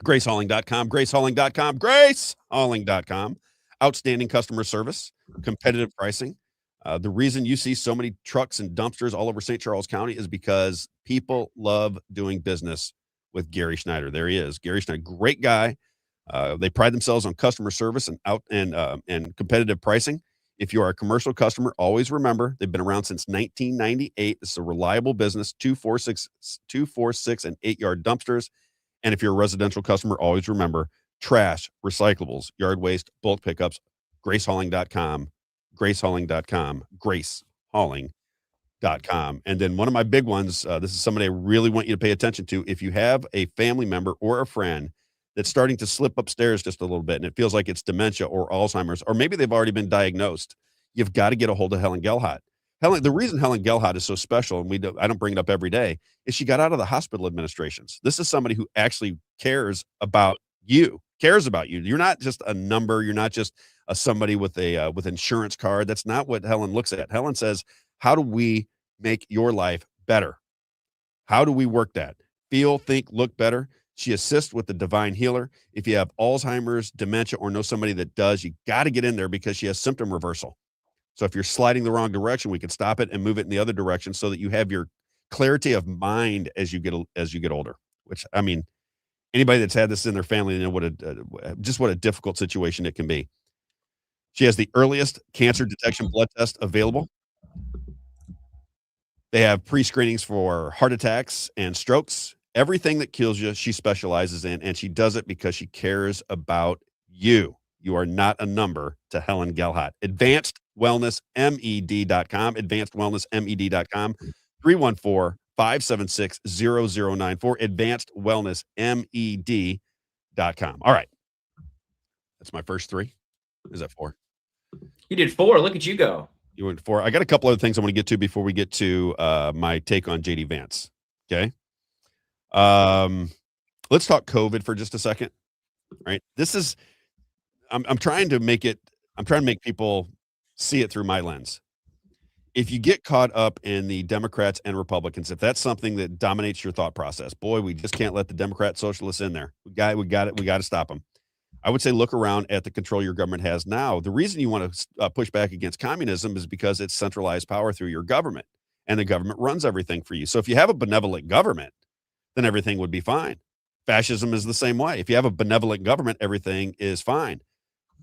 gracehalling.com, gracehalling.com, gracehalling.com. Outstanding customer service, competitive pricing. The reason you see so many trucks and dumpsters all over St. Charles County is because people love doing business with Gary Schneider. There he is. Gary Schneider, great guy. They pride themselves on customer service and competitive pricing. If you are a commercial customer, always remember they've been around since 1998. It's a reliable business, 246 and 8-yard dumpsters. And if you're a residential customer, always remember trash, recyclables, yard waste, bulk pickups, gracehalling.com, gracehalling.com, gracehalling.com. And then one of my big ones, this is somebody I really want you to pay attention to. If you have a family member or a friend that's starting to slip upstairs just a little bit and it feels like it's dementia or Alzheimer's, or maybe they've already been diagnosed, you've got to get a hold of Helen Gelhot. The reason Helen Gelhot is so special, and I don't bring it up every day, is she got out of the hospital administrations. This is somebody who actually cares about you. You're not just a number. You're not just somebody with insurance card. That's not what Helen looks at. Helen says, how do we make your life better? How do we work that? Feel, think, look better. She assists with the divine healer. If you have Alzheimer's, dementia, or know somebody that does, you got to get in there because she has symptom reversal. So if you're sliding the wrong direction, we can stop it and move it in the other direction so that you have your clarity of mind as you get older. Which, I mean, anybody that's had this in their family know what a difficult situation it can be. She has the earliest cancer detection blood test available. They have pre-screenings for heart attacks and strokes. Everything that kills you, she specializes in, and she does it because she cares about you. You are not a number to Helen Gelhot. AdvancedWellnessMed.com, AdvancedWellnessMed.com, 314-576-0094, AdvancedWellnessMed.com. All right. That's my first three. Is that four? You did four. Look at you go. You went four. I got a couple other things I want to get to before we get to my take on JD Vance. Okay. Let's talk COVID for just a second. All right. I'm trying to make people see it through my lens. If you get caught up in the Democrats and Republicans, if that's something that dominates your thought process, boy, we just can't let the Democrat socialists in there. We got to stop them. I would say look around at the control your government has now. The reason you want to push back against communism is because it's centralized power through your government, and the government runs everything for you. So if you have a benevolent government, then everything would be fine. Fascism is the same way. If you have a benevolent government, everything is fine.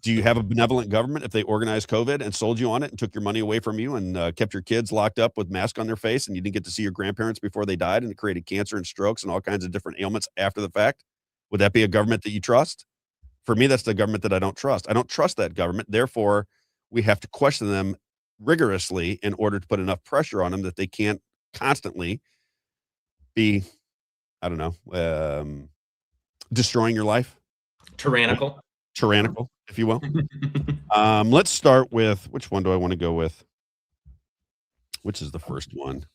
Do you have a benevolent government if they organized COVID and sold you on it and took your money away from you and kept your kids locked up with masks on their face and you didn't get to see your grandparents before they died and it created cancer and strokes and all kinds of different ailments after the fact? Would that be a government that you trust? For me, that's the government that I don't trust. I don't trust that government. Therefore, we have to question them rigorously in order to put enough pressure on them that they can't constantly be, I don't know, destroying your life. Tyrannical, if you will. Let's start with, which one do I want to go with? Which is the first one?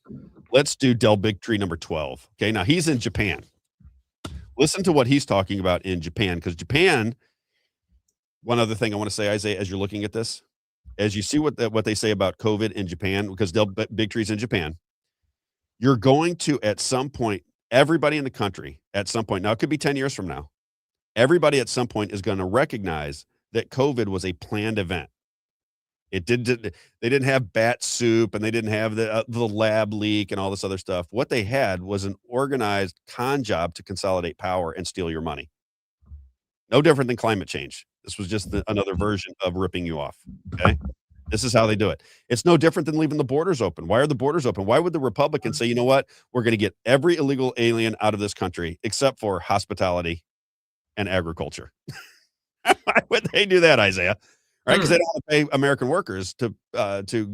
Let's do Del Bigtree number 12. Okay, now he's in Japan. Listen to what he's talking about in Japan, because Japan, one other thing I want to say, Isaiah, as you're looking at this, as you see what they say about COVID in Japan, because Del Bigtree's in Japan, you're going to, at some point, everybody in the country, at some point, now it could be 10 years from now, everybody at some point is going to recognize that COVID was a planned event. They didn't have bat soup and they didn't have the lab leak and all this other stuff. What they had was an organized con job to consolidate power and steal your money. No different than climate change. This was just another version of ripping you off. Okay. This is how they do it. It's no different than leaving the borders open. Why are the borders open? Why would the Republicans say, you know what? We're going to get every illegal alien out of this country except for hospitality and agriculture. Why would they do that, Isaiah? Right? Because they don't want to pay American workers to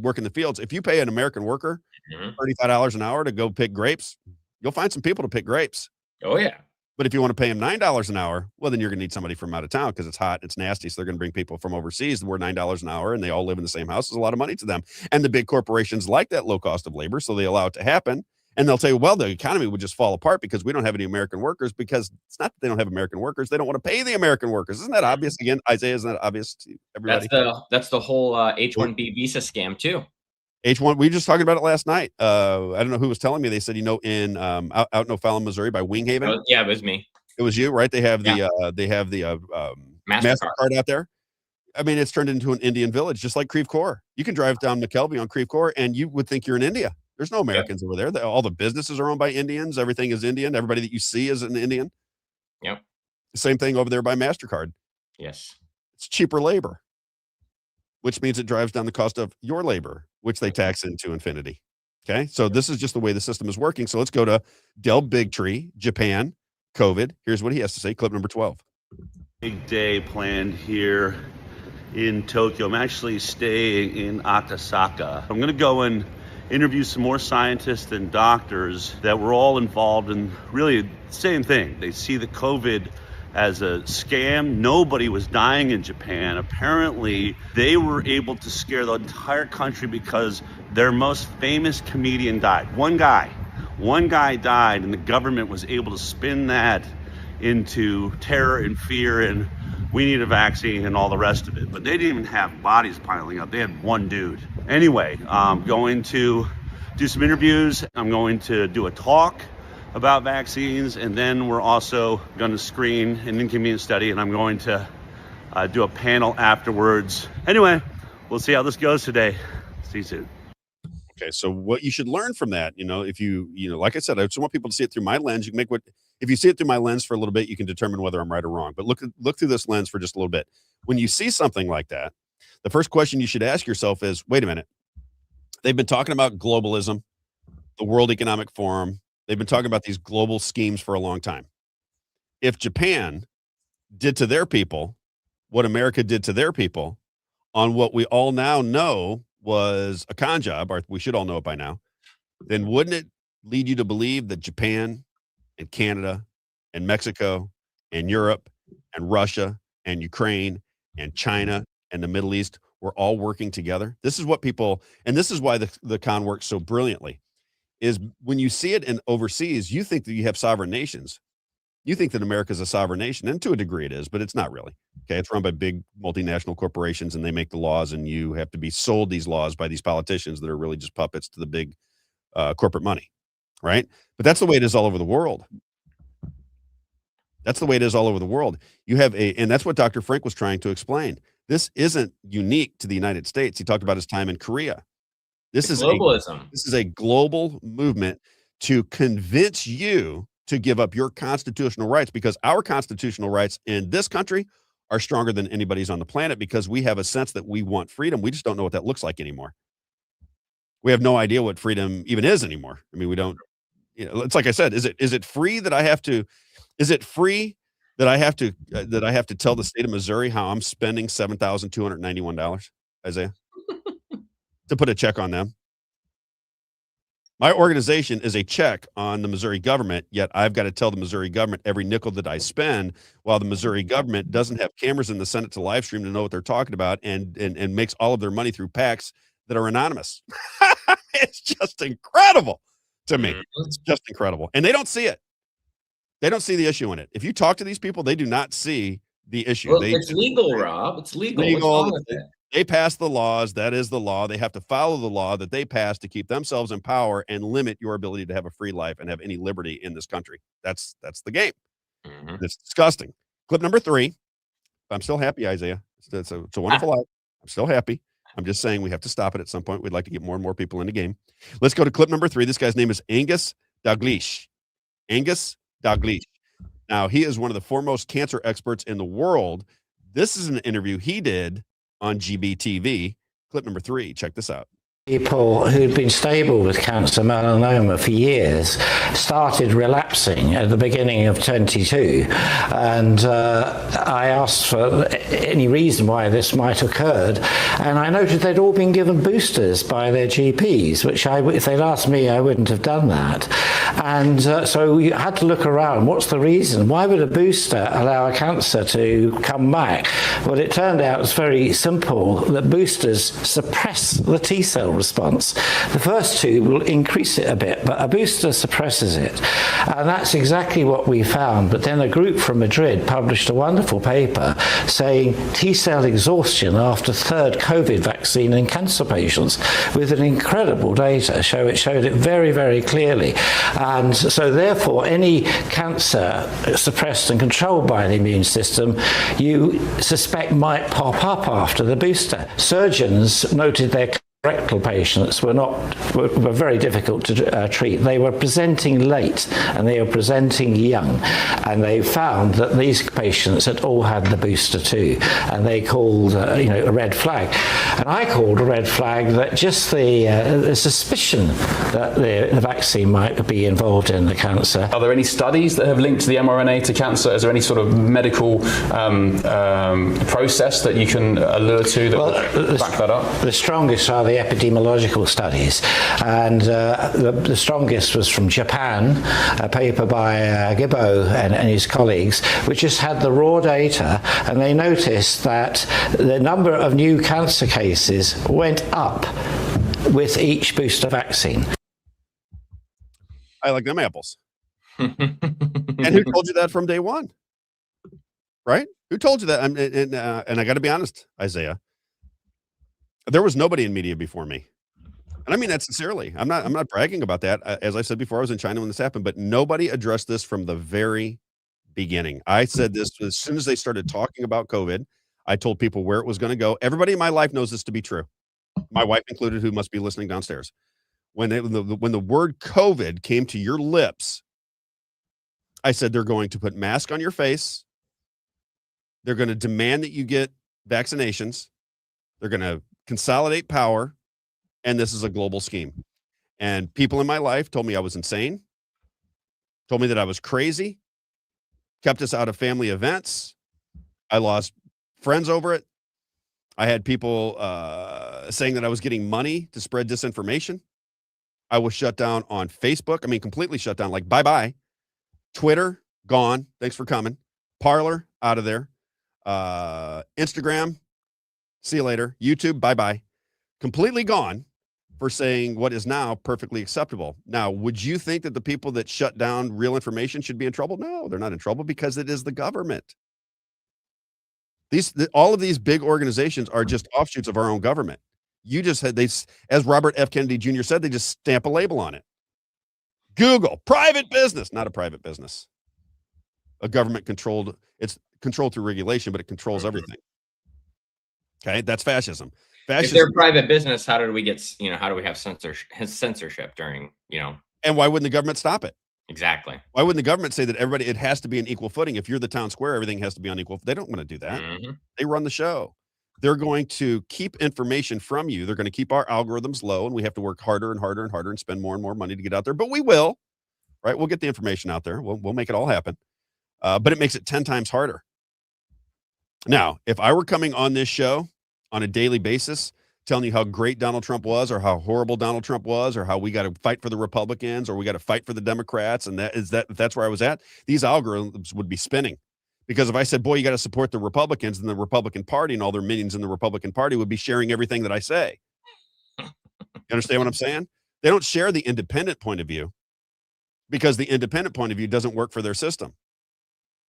work in the fields. If you pay an American worker $35 an hour to go pick grapes, you'll find some people to pick grapes. Oh, yeah. But if you want to pay them $9 an hour, well, then you're going to need somebody from out of town because it's hot, it's nasty. So they're going to bring people from overseas that were $9 an hour and they all live in the same house. It's a lot of money to them. And the big corporations like that low cost of labor. So they allow it to happen. And they'll say, well, the economy would just fall apart because we don't have any American workers, because it's not that they don't have American workers. They don't want to pay the American workers. Isn't that obvious? Again, Isaiah, isn't that obvious to everybody? That's the whole H-1B visa scam too. H1, we were just talking about it last night. I don't know who was telling me. They said, in out in O'Fallon, Missouri by Winghaven. Yeah, it was me. It was you, right? They have the MasterCard out there. I mean, it's turned into an Indian village, just like Creve Coeur. You can drive down McKelvey on Creve Coeur, and you would think you're in India. There's no Americans over there. All the businesses are owned by Indians. Everything is Indian. Everybody that you see is an Indian. Yep. Same thing over there by MasterCard. Yes. It's cheaper labor, which means it drives down the cost of your labor, which they tax into infinity. Okay. So this is just the way the system is working. So let's go to Del Bigtree, Japan, COVID. Here's what he has to say. Clip number 12. Big day planned here in Tokyo. I'm actually staying in Akasaka. I'm going to go and interview some more scientists and doctors that were all involved in really the same thing. They see the COVID as a scam. Nobody was dying in Japan. Apparently, they were able to scare the entire country because their most famous comedian died. One guy died, and the government was able to spin that into terror and fear and we need a vaccine and all the rest of it. But they didn't even have bodies piling up. They had one dude. Anyway, I'm going to do some interviews. I'm going to do a talk about vaccines, and then we're also going to screen an inconvenient study, and I'm going to do a panel afterwards. Anyway, we'll see how this goes today. See you soon. Okay, so what you should learn from that, if you like I said, I just want people to see it through my lens. You can if you see it through my lens for a little bit, you can determine whether I'm right or wrong. But look through this lens for just a little bit. When you see something like that, the first question you should ask yourself is, wait a minute. They've been talking about globalism, the World Economic Forum. They've been talking about these global schemes for a long time. If Japan did to their people what America did to their people on what we all now know was a con job, or we should all know it by now, then wouldn't it lead you to believe that Japan and Canada and Mexico and Europe and Russia and Ukraine and China and the Middle East were all working together? This is what people, and this is why the con works so brilliantly, is when you see it in overseas, you think that you have sovereign nations. You think that America is a sovereign nation, and to a degree it is, but it's not really. Okay, it's run by big multinational corporations, and they make the laws, and you have to be sold these laws by these politicians that are really just puppets to the big corporate money, right? But that's the way it is all over the world. That's the way it is all over the world. You have and that's what Dr. Frank was trying to explain. This isn't unique to the United States. He talked about his time in Korea. This is globalism. This is a global movement to convince you to give up your constitutional rights, because our constitutional rights in this country are stronger than anybody's on the planet, because we have a sense that we want freedom. We just don't know what that looks like anymore. We have no idea what freedom even is anymore. I mean, we don't, it's like I said, is it free that I have to, tell the state of Missouri how I'm spending $7,291, Isaiah, to put a check on them? My organization is a check on the Missouri government, yet I've got to tell the Missouri government every nickel that I spend, while the Missouri government doesn't have cameras in the Senate to live stream to know what they're talking about, and makes all of their money through PACs that are anonymous. It's just incredible to me. It's just incredible. And they don't see it. They don't see the issue in it. If you talk to these people, they do not see the issue. Well, it's legal, Rob. It's legal. What's wrong with it? They pass the laws. That is the law. They have to follow the law that they pass to keep themselves in power and limit your ability to have a free life and have any liberty in this country. That's the game. Mm-hmm. It's disgusting. Clip number 3. I'm still happy, Isaiah. It's a wonderful life. I'm still happy. I'm just saying we have to stop it at some point. We'd like to get more and more people in the game. Let's go to clip number 3. This guy's name is Angus Dalglish. Angus Dalglish. Now, he is one of the foremost cancer experts in the world. This is an interview he did on GBTV. Clip number 3. Check this out. People who'd been stable with cancer, melanoma, for years started relapsing at the beginning of 22, and I asked for any reason why this might have occurred, and I noted they'd all been given boosters by their GPs, which if they'd asked me, I wouldn't have done that. And so we had to look around. What's the reason? Why would a booster allow a cancer to come back? Well, it turned out it's very simple, that boosters suppress the T cell response. The first two will increase it a bit, but a booster suppresses it. And that's exactly what we found. But then a group from Madrid published a wonderful paper saying T-cell exhaustion after third COVID vaccine in cancer patients, with an incredible data. It showed it very, very clearly. And so therefore, any cancer suppressed and controlled by the immune system, you suspect might pop up after the booster. Surgeons noted their rectal patients were very difficult to treat. They were presenting late and they were presenting young, and they found that these patients had all had the booster too, and they called a red flag. And I called a red flag that just the suspicion that the vaccine might be involved in the cancer. Are there any studies that have linked the mRNA to cancer? Is there any sort of medical process that you can allude to that would back that up? The strongest are the epidemiological studies, and the strongest was from Japan, a paper by Gibbo and his colleagues, which just had the raw data, and they noticed that the number of new cancer cases went up with each booster vaccine. I like them apples. And who told you that from day one? Right? Who told you that? And I got to be honest, Isaiah, there was nobody in media before me. And I mean that sincerely. I'm not bragging about that. As I said before, I was in China when this happened, but nobody addressed this from the very beginning. I said this as soon as they started talking about COVID. I told people where it was going to go. Everybody in my life knows this to be true. My wife included, who must be listening downstairs. When the word COVID came to your lips, I said they're going to put masks on your face. They're going to demand that you get vaccinations. They're going to consolidate power, and this is a global scheme. And people in my life told me I was insane, told me that I was crazy, kept us out of family events. I lost friends over it. I had people saying that I was getting money to spread disinformation. I was shut down on Facebook. I mean, completely shut down, like bye-bye. Twitter, gone. Thanks for coming. Parler, out of there. Instagram, see you later. YouTube, bye-bye. Completely gone for saying what is now perfectly acceptable. Now, would you think that the people that shut down real information should be in trouble? No, they're not in trouble because it is the government. All of these big organizations are just offshoots of our own government. You just had, as Robert F. Kennedy Jr. said, they just stamp a label on it. Google, private business, not a private business. A government controlled, it's controlled through regulation, but it controls everything. Okay, that's fascism. If they're private business, how do we have censorship during, And why wouldn't the government stop it? Exactly. Why wouldn't the government say that it has to be an equal footing? If you're the town square, everything has to be on equal. They don't want to do that. Mm-hmm. They run the show. They're going to keep information from you. They're going to keep our algorithms low, and we have to work harder and harder and harder and spend more and more money to get out there. But we will, right? We'll get the information out there. We'll make it all happen. But it makes it 10 times harder. Now, if I were coming on this show on a daily basis, telling you how great Donald Trump was, or how horrible Donald Trump was, or how we got to fight for the Republicans, or we got to fight for the Democrats, and if that's where I was at, these algorithms would be spinning. Because if I said, boy, you got to support the Republicans, then the Republican Party and all their minions in the Republican Party would be sharing everything that I say. You understand what I'm saying? They don't share the independent point of view because the independent point of view doesn't work for their system.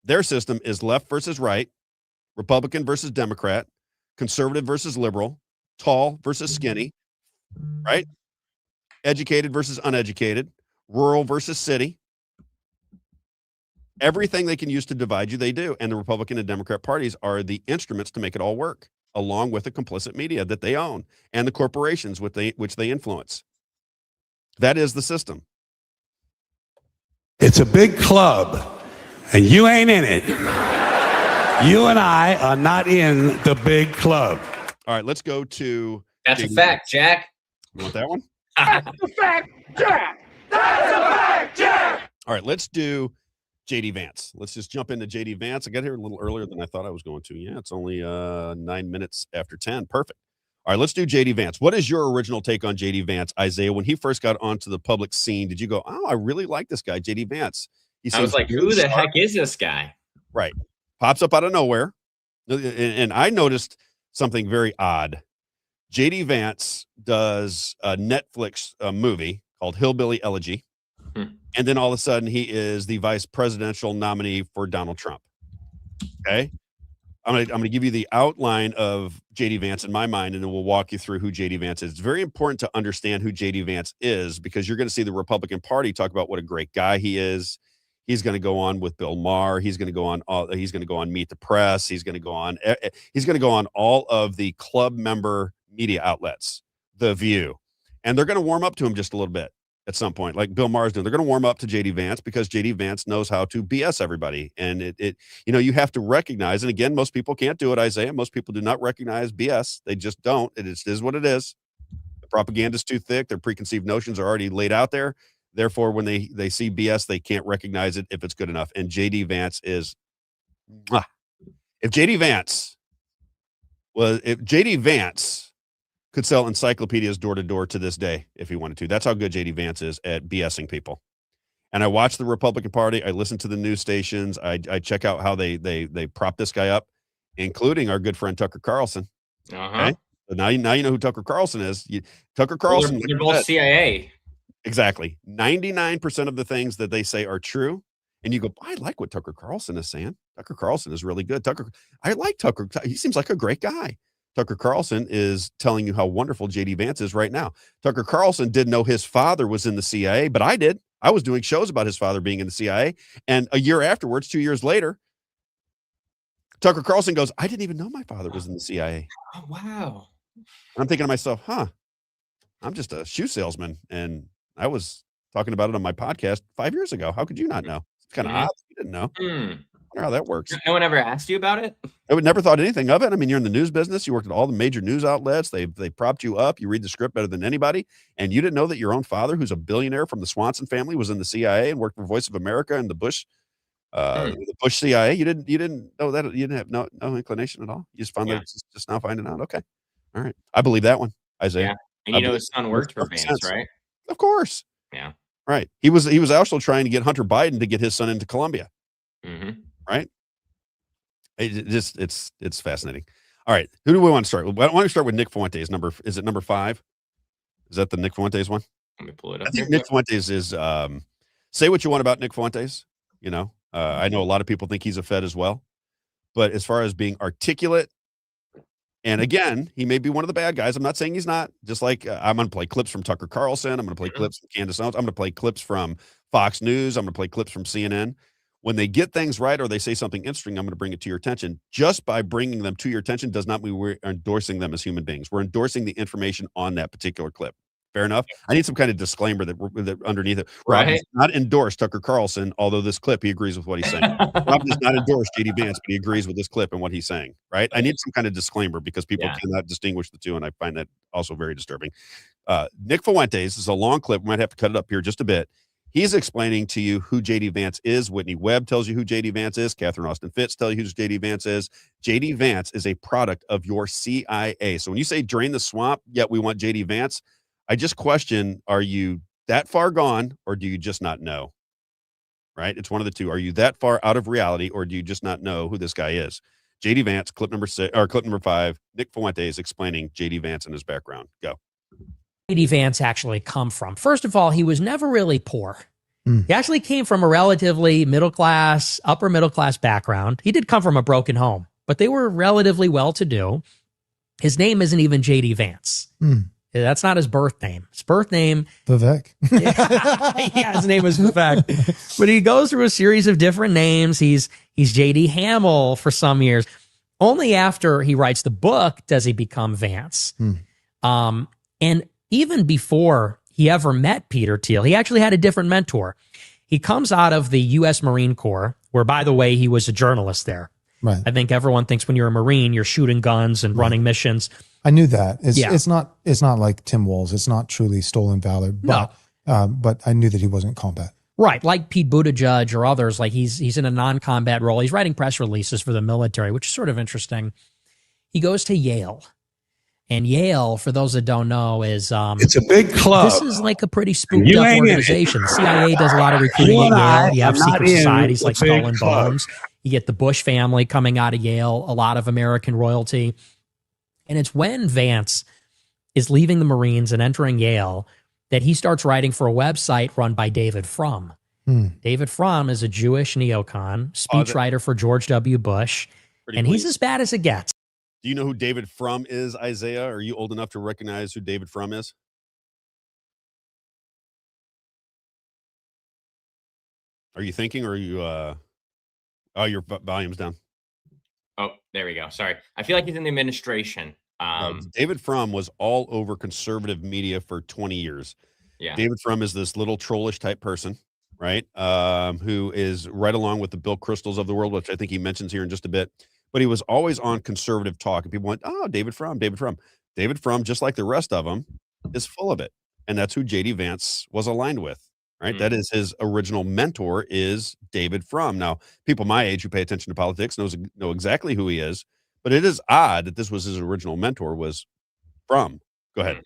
Their system is left versus right, Republican versus Democrat, conservative versus liberal, tall versus skinny, right? Educated versus uneducated, rural versus city. Everything they can use to divide you, they do. And the Republican and Democrat parties are the instruments to make it all work, along with the complicit media that they own and the corporations which they influence. That is the system. It's a big club, and you ain't in it. You and I are not in the big club. All right, let's go to. That's a fact, Jack. You want that one? That's a fact, Jack. That's a fact, Jack. All right, let's do JD Vance. Let's just jump into JD Vance. I got here a little earlier than I thought I was going to. Yeah, it's only 9 minutes after 10. Perfect. All right, let's do JD Vance. What is your original take on JD Vance, Isaiah? When he first got onto the public scene, did you go, "Oh, I really like this guy, JD Vance"? I was like, "Who the heck is this guy?" Right, pops up out of nowhere, and I noticed something very odd. JD Vance does a Netflix movie called Hillbilly Elegy. And then all of a sudden, he is the vice presidential nominee for Donald Trump. Okay. I'm gonna give you the outline of JD Vance in my mind, and then we'll walk you through who JD Vance is. It's very important to understand who JD Vance is, because you're going to see the Republican Party talk about what a great guy he is. He's going to go on with Bill Maher. He's going to go on. He's going to go on Meet the Press. He's going to go on. He's going to go on all of the club member media outlets, The View, and they're going to warm up to him just a little bit at some point, like Bill Maher's doing. They're going to warm up to JD Vance because JD Vance knows how to BS everybody. And you have to recognize, and again, most people can't do it, Isaiah. Most people do not recognize BS. They just don't. It is what it is. The propaganda is too thick. Their preconceived notions are already laid out there. Therefore, when they see BS, they can't recognize it if it's good enough. And JD Vance is, if JD Vance could sell encyclopedias door to door to this day if he wanted to. That's how good JD Vance is at BSing people. And I watch the Republican Party. I listen to the news stations. I check out how they prop this guy up, including our good friend Tucker Carlson. Okay, so now you know who Tucker Carlson is. Tucker Carlson. They're both CIA. Exactly. 99% of the things that they say are true. And you go, I like what Tucker Carlson is saying. Tucker Carlson is really good. I like Tucker. He seems like a great guy. Tucker Carlson is telling you how wonderful JD Vance is right now. Tucker Carlson didn't know his father was in the CIA, but I did. I was doing shows about his father being in the CIA. And a year afterwards, 2 years later, Tucker Carlson goes, I didn't even know my father was in the CIA. Oh, wow. And I'm thinking to myself, I'm just a shoe salesman. And I was talking about it on my podcast 5 years ago. How could you not know? It's kind of odd. You didn't know. I wonder how that works. No one ever asked you about it? I would never thought anything of it. I mean, you're in the news business. You worked at all the major news outlets. They propped you up. You read the script better than anybody. And you didn't know that your own father, who's a billionaire from the Swanson family, was in the CIA and worked for Voice of America and the Bush CIA. You didn't know that. You didn't have no inclination at all. You just found that just now finding out. Okay. All right. I believe that one, Isaiah. Yeah. And his son worked for Vance, right? Of course. Yeah. Right. He was also trying to get Hunter Biden to get his son into Columbia. Right. It's fascinating. All right. Who do we want to start with? Why don't we start with Nick Fuentes? Is it number 5? Is that the Nick Fuentes one? Let me pull it up. I think Nick Fuentes is, say what you want about Nick Fuentes. I know a lot of people think he's a Fed as well, but as far as being articulate, and again, he may be one of the bad guys. I'm not saying he's not. Just like I'm going to play clips from Tucker Carlson. I'm going to play clips from Candace Owens. I'm going to play clips from Fox News. I'm going to play clips from CNN. When they get things right or they say something interesting, I'm going to bring it to your attention. Just by bringing them to your attention does not mean we're endorsing them as human beings. We're endorsing the information on that particular clip. Fair enough. I need some kind of disclaimer that underneath it. Rob does not endorse Tucker Carlson, although this clip, he agrees with what he's saying. Rob does not endorse JD Vance, but he agrees with this clip and what he's saying, right? I need some kind of disclaimer because people cannot distinguish the two, and I find that also very disturbing. Nick Fuentes is a long clip. We might have to cut it up here just a bit. He's explaining to you who JD Vance is. Whitney Webb tells you who JD Vance is. Catherine Austin Fitts tells you who JD Vance is. JD Vance is a product of your CIA. So when you say drain the swamp, yet we want JD Vance, I just question, are you that far gone or do you just not know? Right? It's one of the two. Are you that far out of reality or do you just not know who this guy is? JD Vance, clip number 5, Nick Fuentes explaining JD Vance and his background. Go. JD Vance actually come from? First of all, he was never really poor. He actually came from a relatively upper middle class background. He did come from a broken home, but they were relatively well-to-do. His name isn't even JD Vance. That's not his birth name. His birth name, Vivek. Yeah, his name is Vivek. But he goes through a series of different names. He's JD Hamill for some years. Only after he writes the book does he become Vance. And even before he ever met Peter Thiel, he actually had a different mentor. He comes out of the U.S. Marine Corps, where, by the way, he was a journalist there. Right. I think everyone thinks when you're a Marine, you're shooting guns and running missions. I knew that. Yeah. It's not like Tim Walz. It's not truly stolen valor. But I knew that he wasn't combat. Right, like Pete Buttigieg or others, like he's in a non-combat role. He's writing press releases for the military, which is sort of interesting. He goes to Yale, and Yale, for those that don't know, is it's a big club. This is like a pretty spooked up organization. The CIA does a lot of recruiting at Yale. You have secret societies like Skull and Bones. You get the Bush family coming out of Yale, a lot of American royalty, and it's when Vance is leaving the Marines and entering Yale that he starts writing for a website run by David Frum. David Frum is a Jewish neocon, speechwriter for George W. Bush, and he's as bad as it gets. Do you know who David Frum is, Isaiah? Are you old enough to recognize who David Frum is? Are you thinking, or are you, oh, your volume's down. Oh, there we go. Sorry. I feel like he's in the administration. David Frum was all over conservative media for 20 years. Yeah. David Frum is this little trollish type person, right? Who is right along with the Bill Kristols of the world, which I think he mentions here in just a bit. But he was always on conservative talk, and people went, "Oh, David Frum, David Frum." David Frum, just like the rest of them, is full of it, and that's who J.D. Vance was aligned with, right? That is his original mentor, is David Frum. Now, people my age who pay attention to politics know exactly who he is. But it is odd that this was his original mentor, was Frum. Go ahead.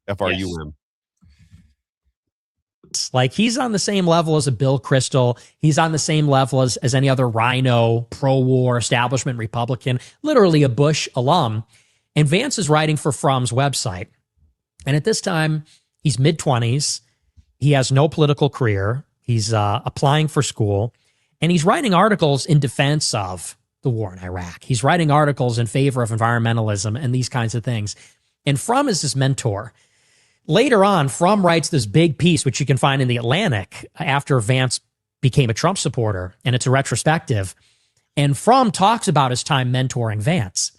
F-R-U-M. Like, he's on the same level as a Bill Kristol. He's on the same level as any other rhino, pro-war, establishment Republican, literally a Bush alum. And Vance is writing for Frum's website. And at this time, he's mid-20s. He has no political career. He's applying for school. And he's writing articles in defense of the war in Iraq. He's writing articles in favor of environmentalism and these kinds of things. And Frum is his mentor. Later on, Frum writes this big piece, which you can find in The Atlantic, after Vance became a Trump supporter, and it's a retrospective. And Frum talks about his time mentoring Vance.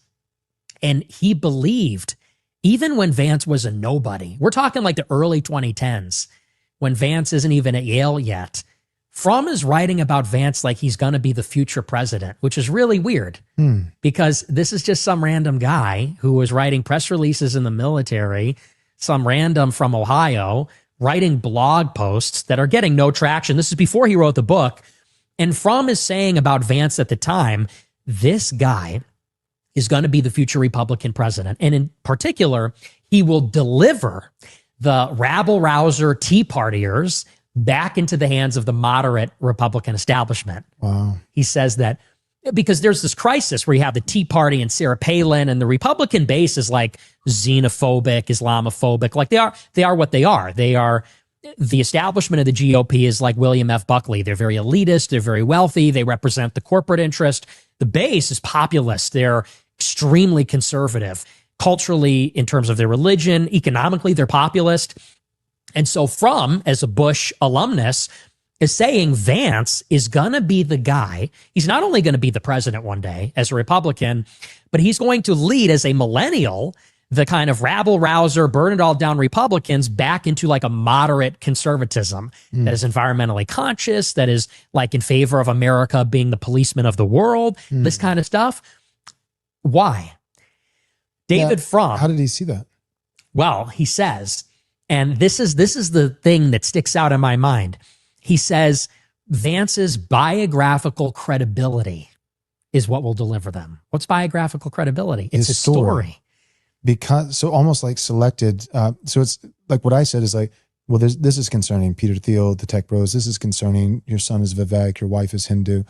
And he believed, even when Vance was a nobody, we're talking like the early 2010s, when Vance isn't even at Yale yet, Frum is writing about Vance like he's going to be the future president, which is really weird because this is just some random guy who was writing press releases in the military, some random from Ohio, writing blog posts that are getting no traction. This is before he wrote the book. And Frum is saying about Vance at the time, this guy is going to be the future Republican president. And in particular, he will deliver the rabble-rouser Tea Partiers back into the hands of the moderate Republican establishment. Wow. He says that because there's this crisis where you have the Tea Party and Sarah Palin, and the Republican base is like xenophobic, Islamophobic. Like they are what they are. They are, the establishment of the GOP is like William F. Buckley. They're very elitist. They're very wealthy. They represent the corporate interest. The base is populist. They're extremely conservative. Culturally, in terms of their religion, economically, they're populist. And so Frum, as a Bush alumnus, is saying Vance is going to be the guy. He's not only going to be the president one day as a Republican, but he's going to lead as a millennial the kind of rabble-rouser, burn-it-all-down Republicans back into like a moderate conservatism that is environmentally conscious, that is like in favor of America being the policeman of the world, this kind of stuff. Why? David Frum. How did he see that? Well, he says, and this is the thing that sticks out in my mind. He says Vance's biographical credibility is what will deliver them. What's biographical credibility? It's his story. Because so almost like selected. So it's like what I said is like, well, this is concerning Peter Thiel, the tech bros. This is concerning your son is Vivek, your wife is Hindu.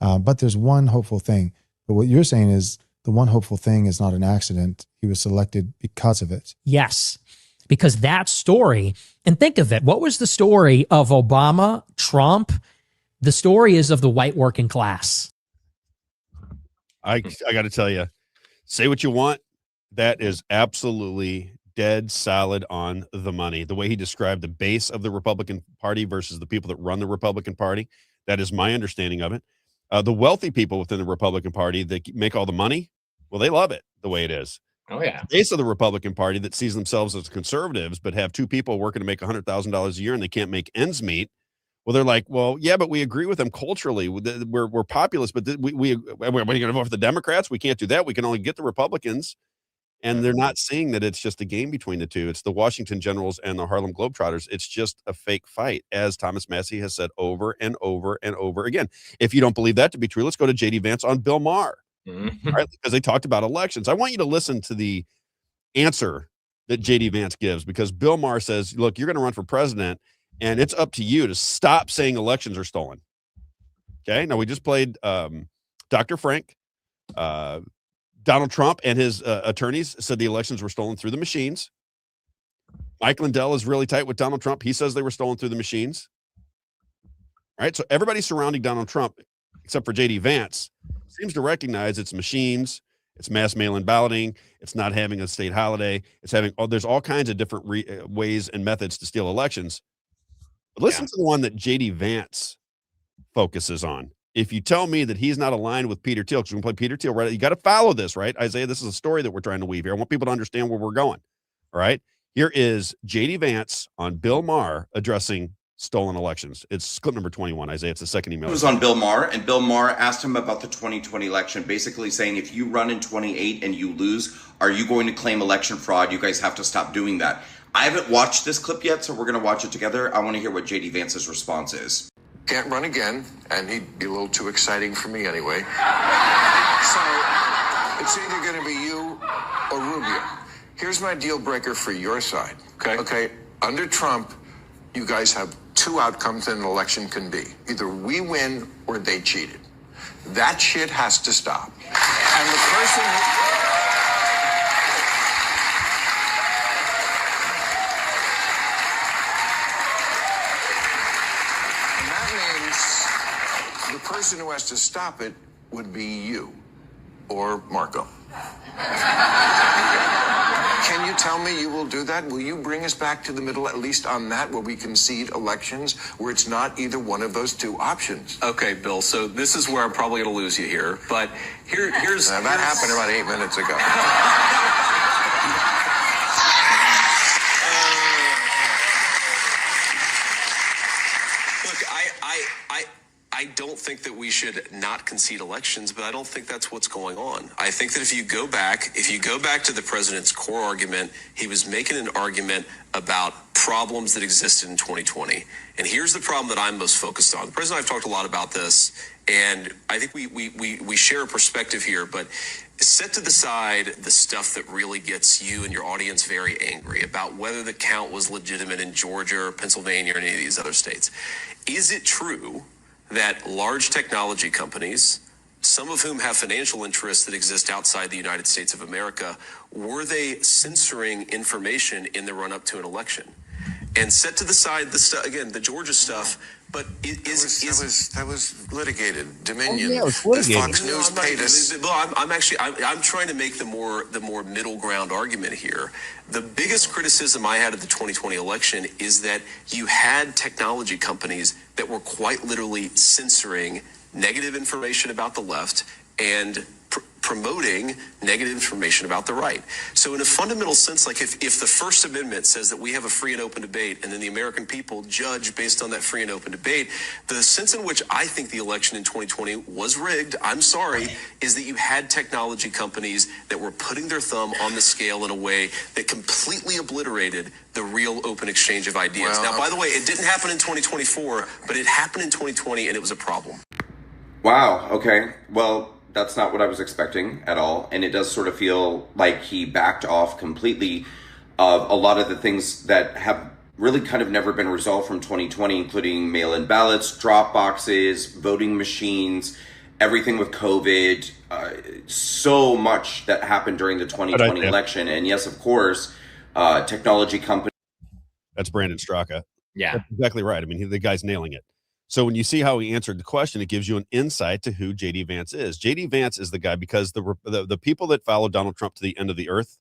But there's one hopeful thing. But what you're saying is the one hopeful thing is not an accident. He was selected because of it. Yes. Because that story, and think of it, what was the story of Obama, Trump? The story is of the white working class. I got to tell you, say what you want. That is absolutely dead solid on the money. The way he described the base of the Republican Party versus the people that run the Republican Party, that is my understanding of it. The wealthy people within the Republican Party that make all the money, well, they love it the way it is. Oh, yeah. The base of the Republican Party that sees themselves as conservatives but have two people working to make $100,000 a year and they can't make ends meet, Well, they're like, well, yeah, but we agree with them culturally. We're populist, but we are you going to vote for the Democrats? We can't do that. We can only get the Republicans. And they're not seeing that it's just a game between the two. It's the Washington Generals and the Harlem Globetrotters. It's just a fake fight, as Thomas Massey has said over and over and over again. If you don't believe that to be true, let's go to J.D. Vance on Bill Maher, right? Because they talked about elections. I want you to listen to the answer that J.D. Vance gives, because Bill Maher says, look, you're going to run for president, and it's up to you to stop saying elections are stolen. Okay? Now, we just played Dr. Frank. Donald Trump and his attorneys said the elections were stolen through the machines. Mike Lindell is really tight with Donald Trump. He says they were stolen through the machines. All right, so everybody surrounding Donald Trump, except for J.D. Vance, seems to recognize it's machines, it's mass mail-in balloting, it's not having a state holiday, it's having there's all kinds of different ways and methods to steal elections. But listen to the one that J.D. Vance focuses on. If you tell me that he's not aligned with Peter Thiel, because we can play Peter Thiel, right? You got to follow this, right? Isaiah, this is a story that we're trying to weave here. I want people to understand where we're going. All right. Here is J.D. Vance on Bill Maher addressing stolen elections. It's clip number 21, Isaiah. It's the second email. It was on Bill Maher, and Bill Maher asked him about the 2020 election, basically saying, if you run in 28 and you lose, are you going to claim election fraud? You guys have to stop doing that. I haven't watched this clip yet, so we're going to watch it together. I want to hear what J.D. Vance's response is. Can't run again, and he'd be a little too exciting for me anyway. So it's either going to be you or Rubio. Here's my deal breaker for your side. Okay. Under Trump, you guys have two outcomes that an election can be. Either we win or they cheated. That shit has to stop. And the person The person who has to stop it would be you or Marco. Can you tell me you will do that? Will you bring us back to the middle, at least on that, where we concede elections, where it's not either one of those two options? Okay, Bill, so this is where I'm probably going to lose you here, but here's... That happened about 8 minutes ago. I don't think that we should not concede elections, but I don't think that's what's going on. I think that if you go back to the president's core argument, he was making an argument about problems that existed in 2020. And here's the problem that I'm most focused on. The president and I've talked a lot about this, and I think we share a perspective here, but set to the side the stuff that really gets you and your audience very angry about whether the count was legitimate in Georgia or Pennsylvania or any of these other states. Is it true that large technology companies, some of whom have financial interests that exist outside the United States of America, were they censoring information in the run-up to an election? And set to the side the stuff, again, the Georgia stuff, but that was litigated. Dominion. Oh, yeah, it was litigated. Fox News paid us. I'm trying to make the more middle ground argument here. The biggest criticism I had of the 2020 election is that you had technology companies that were quite literally censoring negative information about the left and promoting negative information about the right. So in a fundamental sense, like if the First Amendment says that we have a free and open debate, and then the American people judge based on that free and open debate, the sense in which I think the election in 2020 was rigged, I'm sorry, is that you had technology companies that were putting their thumb on the scale in a way that completely obliterated the real open exchange of ideas. Now, by the way, it didn't happen in 2024, but it happened in 2020, and it was a problem. Wow, okay. Well, that's not what I was expecting at all. And it does sort of feel like he backed off completely of a lot of the things that have really kind of never been resolved from 2020, including mail-in ballots, drop boxes, voting machines, everything with COVID, so much that happened during the 2020 election. And yes, of course, technology companies. That's Brandon Straka. Yeah. That's exactly right. I mean, the guy's nailing it. So when you see how he answered the question, it gives you an insight to who J.D. Vance is. J.D. Vance is the guy because the people that follow Donald Trump to the end of the earth,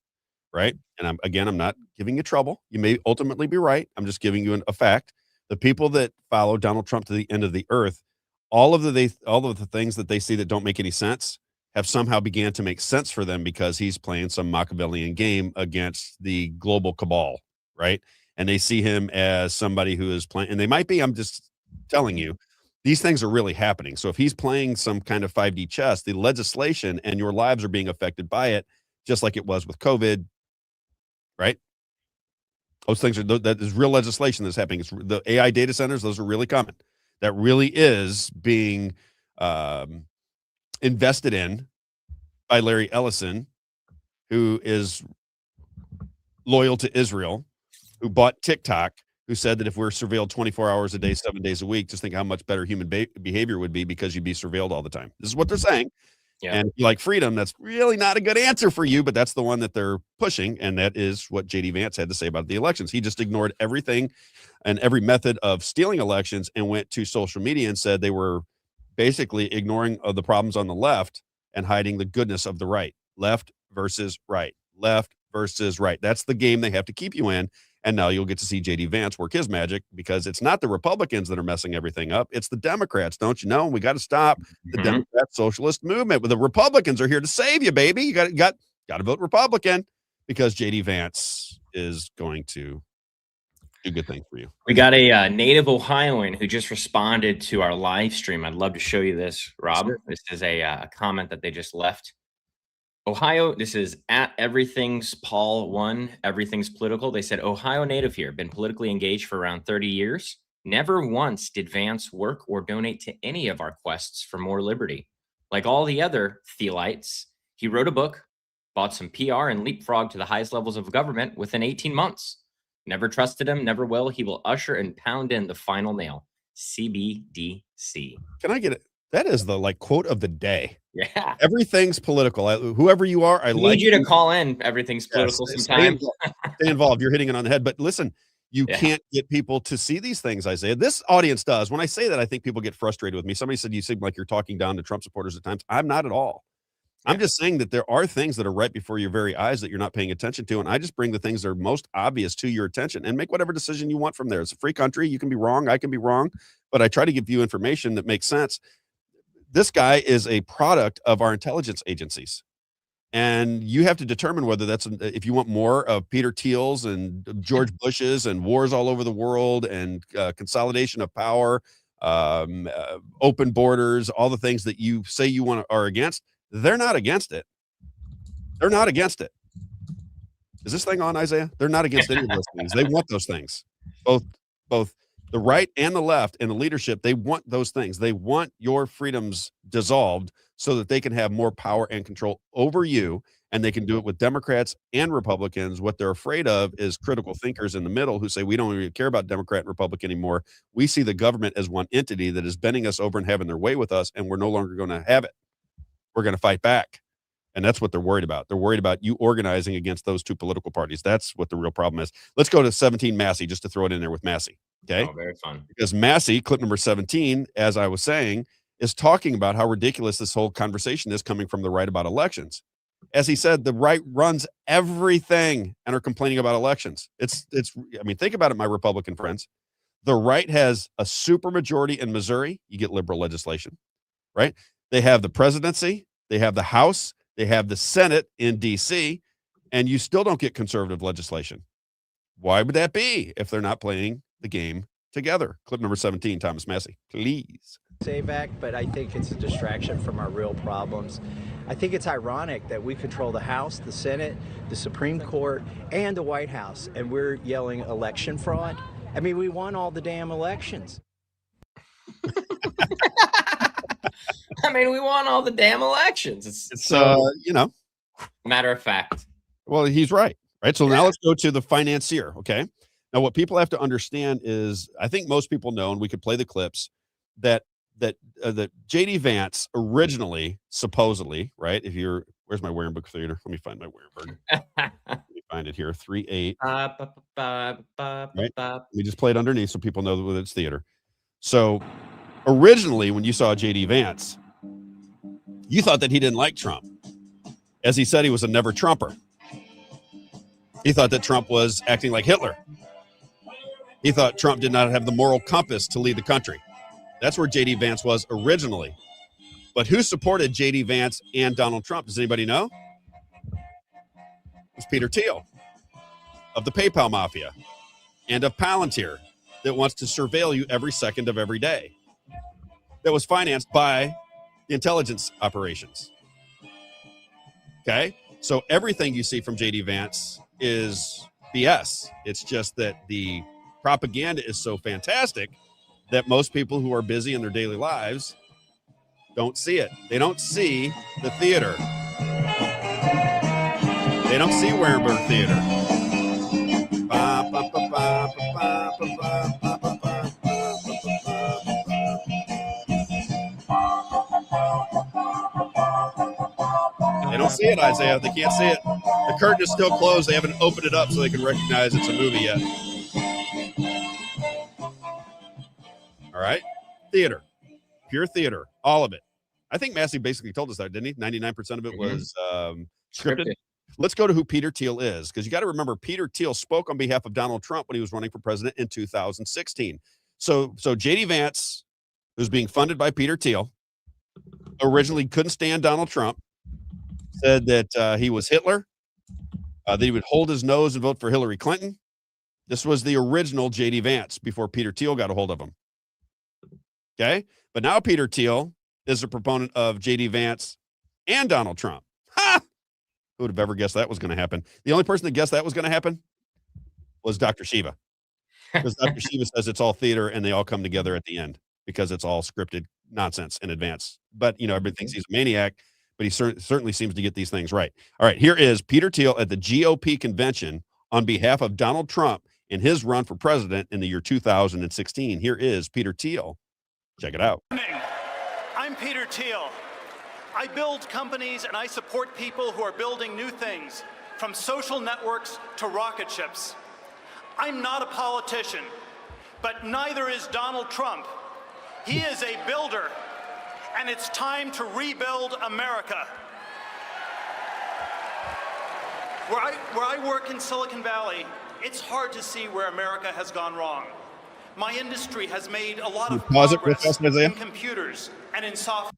right? And I'm not giving you trouble. You may ultimately be right. I'm just giving you a fact. The people that follow Donald Trump to the end of the earth, all of the things that they see that don't make any sense have somehow began to make sense for them because he's playing some Machiavellian game against the global cabal, right? And they see him as somebody who is playing, and they might be, I'm just telling you, these things are really happening. So if he's playing some kind of 5D chess, the legislation and your lives are being affected by it, just like it was with COVID, right? Those things are, that is real legislation that's happening. It's the AI data centers, those are really coming. That really is being invested in by Larry Ellison, who is loyal to Israel, who bought TikTok, who said that if we're surveilled 24 hours a day, 7 days a week, just think how much better human behavior would be because you'd be surveilled all the time. This is what they're saying. Yeah. And if you like freedom, that's really not a good answer for you, but that's the one that they're pushing. And that is what JD Vance had to say about the elections. He just ignored everything and every method of stealing elections and went to social media and said they were basically ignoring the problems on the left and hiding the goodness of the right. Left versus right. Left versus right. That's the game they have to keep you in. And now you'll get to see JD Vance work his magic, because it's not the Republicans that are messing everything up. It's the Democrats. Don't you know? We got to stop the Democrat socialist movement. But the Republicans are here to save you, baby. You got to vote Republican, because JD Vance is going to do good things for you. We got a native Ohioan who just responded to our live stream. I'd love to show you this, Rob. Sure. This is a comment that they just left. Ohio, this is at Everything's Paul 1, Everything's Political. They said, Ohio native here, been politically engaged for around 30 years. Never once did Vance work or donate to any of our quests for more liberty. Like all the other Theolites, he wrote a book, bought some PR, and leapfrogged to the highest levels of government within 18 months. Never trusted him, never will. He will usher and pound in the final nail. CBDC. Can I get it? That is the quote of the day. Yeah. Everything's political. Whoever you are, I need you to call in. Everything's political sometimes. Stay involved. You're hitting it on the head. But listen, you can't get people to see these things, Isaiah. This audience does. When I say that, I think people get frustrated with me. Somebody said you seem like you're talking down to Trump supporters at times. I'm not at all. I'm just saying that there are things that are right before your very eyes that you're not paying attention to. And I just bring the things that are most obvious to your attention and make whatever decision you want from there. It's a free country. You can be wrong. I can be wrong. But I try to give you information that makes sense. This guy is a product of our intelligence agencies. And you have to determine whether that's, if you want more of Peter Thiel's and George Bush's and wars all over the world and consolidation of power, open borders, all the things that you say you are against. They're not against it. They're not against it. Is this thing on, Isaiah? They're not against any of those things. They want those things. Both the right and the left and the leadership, they want those things. They want your freedoms dissolved so that they can have more power and control over you, and they can do it with Democrats and Republicans. What they're afraid of is critical thinkers in the middle who say, we don't really care about Democrat and Republican anymore. We see the government as one entity that is bending us over and having their way with us, and we're no longer going to have it. We're going to fight back. And that's what they're worried about. They're worried about you organizing against those two political parties. That's what the real problem is. Let's go to 17 Massey, just to throw it in there with Massey. Okay. Oh, very fun. Because Massey, clip number 17, as I was saying, is talking about how ridiculous this whole conversation is coming from the right about elections. As he said, the right runs everything and are complaining about elections. I mean, think about it, my Republican friends. The right has a supermajority in Missouri. You get liberal legislation, right? They have the presidency, they have the House, they have the Senate in DC, and you still don't get conservative legislation. Why would that be if they're not playing the game together? Clip number 17, Thomas Massey, please. SAVE Act, but I think it's a distraction from our real problems. I think it's ironic that we control the House, the Senate, the Supreme Court, and the White House, and we're yelling election fraud. I mean, we won all the damn elections. I mean, we won all the damn elections. It's matter of fact. Well, he's right. So now let's go to the financier. Okay. Now, what people have to understand is, I think most people know, and we could play the clips, that JD Vance originally, supposedly, right? Where's my Wearing Book Theater? Let me find my Wearing Book. Let me find it here. 3-8. Right? Let me just play it underneath so people know that it's theater. So originally, when you saw JD Vance, you thought that he didn't like Trump. As he said, he was a never Trumper. He thought that Trump was acting like Hitler. He thought Trump did not have the moral compass to lead the country. That's where JD Vance was originally. But who supported JD Vance and Donald Trump? Does anybody know? It was Peter Thiel of the PayPal Mafia and of Palantir that wants to surveil you every second of every day, that was financed by the intelligence operations. Okay? So everything you see from J.D. Vance is BS. It's just that the propaganda is so fantastic that most people who are busy in their daily lives don't see it. They don't see the theater. They don't see Warenberg Theater. They don't see it, Isaiah. They can't see it. The curtain is still closed. They haven't opened it up so they can recognize it's a movie yet. All right? Theater. Pure theater. All of it. I think Massey basically told us that, didn't he? 99% of it was scripted. Let's go to who Peter Thiel is, because you got to remember Peter Thiel spoke on behalf of Donald Trump when he was running for president in 2016. So J.D. Vance, who's being funded by Peter Thiel, originally couldn't stand Donald Trump, said that he was Hitler, that he would hold his nose and vote for Hillary Clinton. This was the original J.D. Vance before Peter Thiel got a hold of him. Okay? But now Peter Thiel is a proponent of J.D. Vance and Donald Trump. Ha! Who would have ever guessed that was going to happen? The only person that guessed that was going to happen was Dr. Shiva. Because Dr. Shiva says it's all theater and they all come together at the end because it's all scripted nonsense in advance. But, you know, everybody thinks he's a maniac, but he certainly seems to get these things right. All right, here is Peter Thiel at the GOP convention on behalf of Donald Trump in his run for president in the year 2016. Here is Peter Thiel. Check it out. I'm Peter Thiel. I build companies and I support people who are building new things, from social networks to rocket ships. I'm not a politician, but neither is Donald Trump. He is a builder, and it's time to rebuild America. Where I work in Silicon Valley, it's hard to see where America has gone wrong. My industry has made a lot of progress in computers and in software.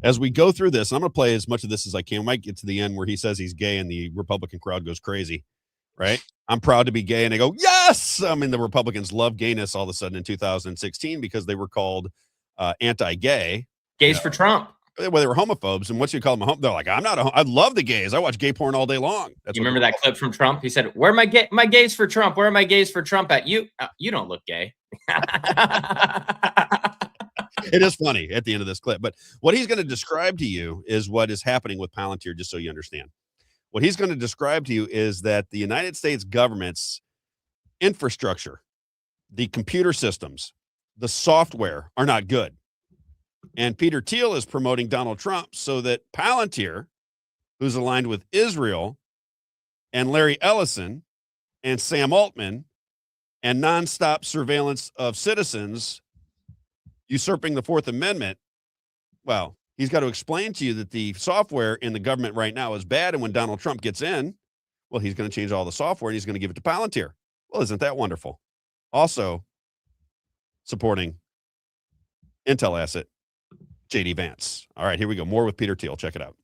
As we go through this, I'm going to play as much of this as I can. We might get to the end where he says he's gay and the Republican crowd goes crazy, right? I'm proud to be gay. And they go, yes! I mean, the Republicans love gayness all of a sudden in 2016 because they were called anti-gay. Gays for Trump. Well, they were homophobes. And once you call them they're like, I'm not I love the gays. I watch gay porn all day long. That's you remember that clip from Trump? He said, where are my gays for Trump? Where are my gays for Trump at? You don't look gay. It is funny at the end of this clip, but what he's going to describe to you is what is happening with Palantir, just so you understand. What he's going to describe to you is that the United States government's infrastructure, the computer systems, the software are not good. And Peter Thiel is promoting Donald Trump so that Palantir, who's aligned with Israel and Larry Ellison and Sam Altman and nonstop surveillance of citizens usurping the Fourth Amendment, well, he's got to explain to you that the software in the government right now is bad. And when Donald Trump gets in, well, he's going to change all the software and he's going to give it to Palantir. Well, isn't that wonderful? Also supporting Intel asset, J.D. Vance. All right, here we go. More with Peter Thiel. Check it out.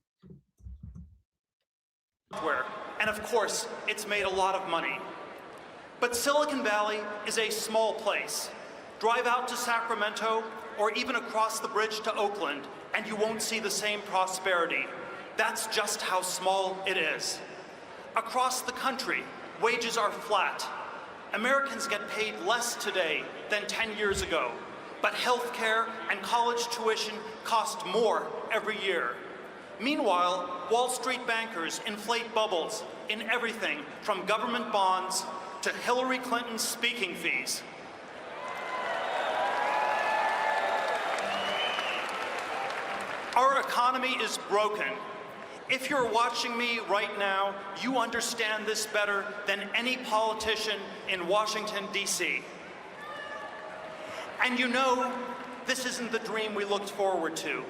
And of course, it's made a lot of money. But Silicon Valley is a small place. Drive out to Sacramento or even across the bridge to Oakland, and you won't see the same prosperity. That's just how small it is. Across the country, wages are flat. Americans get paid less today than 10 years ago, but healthcare and college tuition cost more every year. Meanwhile, Wall Street bankers inflate bubbles in everything from government bonds to Hillary Clinton's speaking fees. Our economy is broken. If you're watching me right now, you understand this better than any politician in Washington, D.C. And you know, this isn't the dream we looked forward to.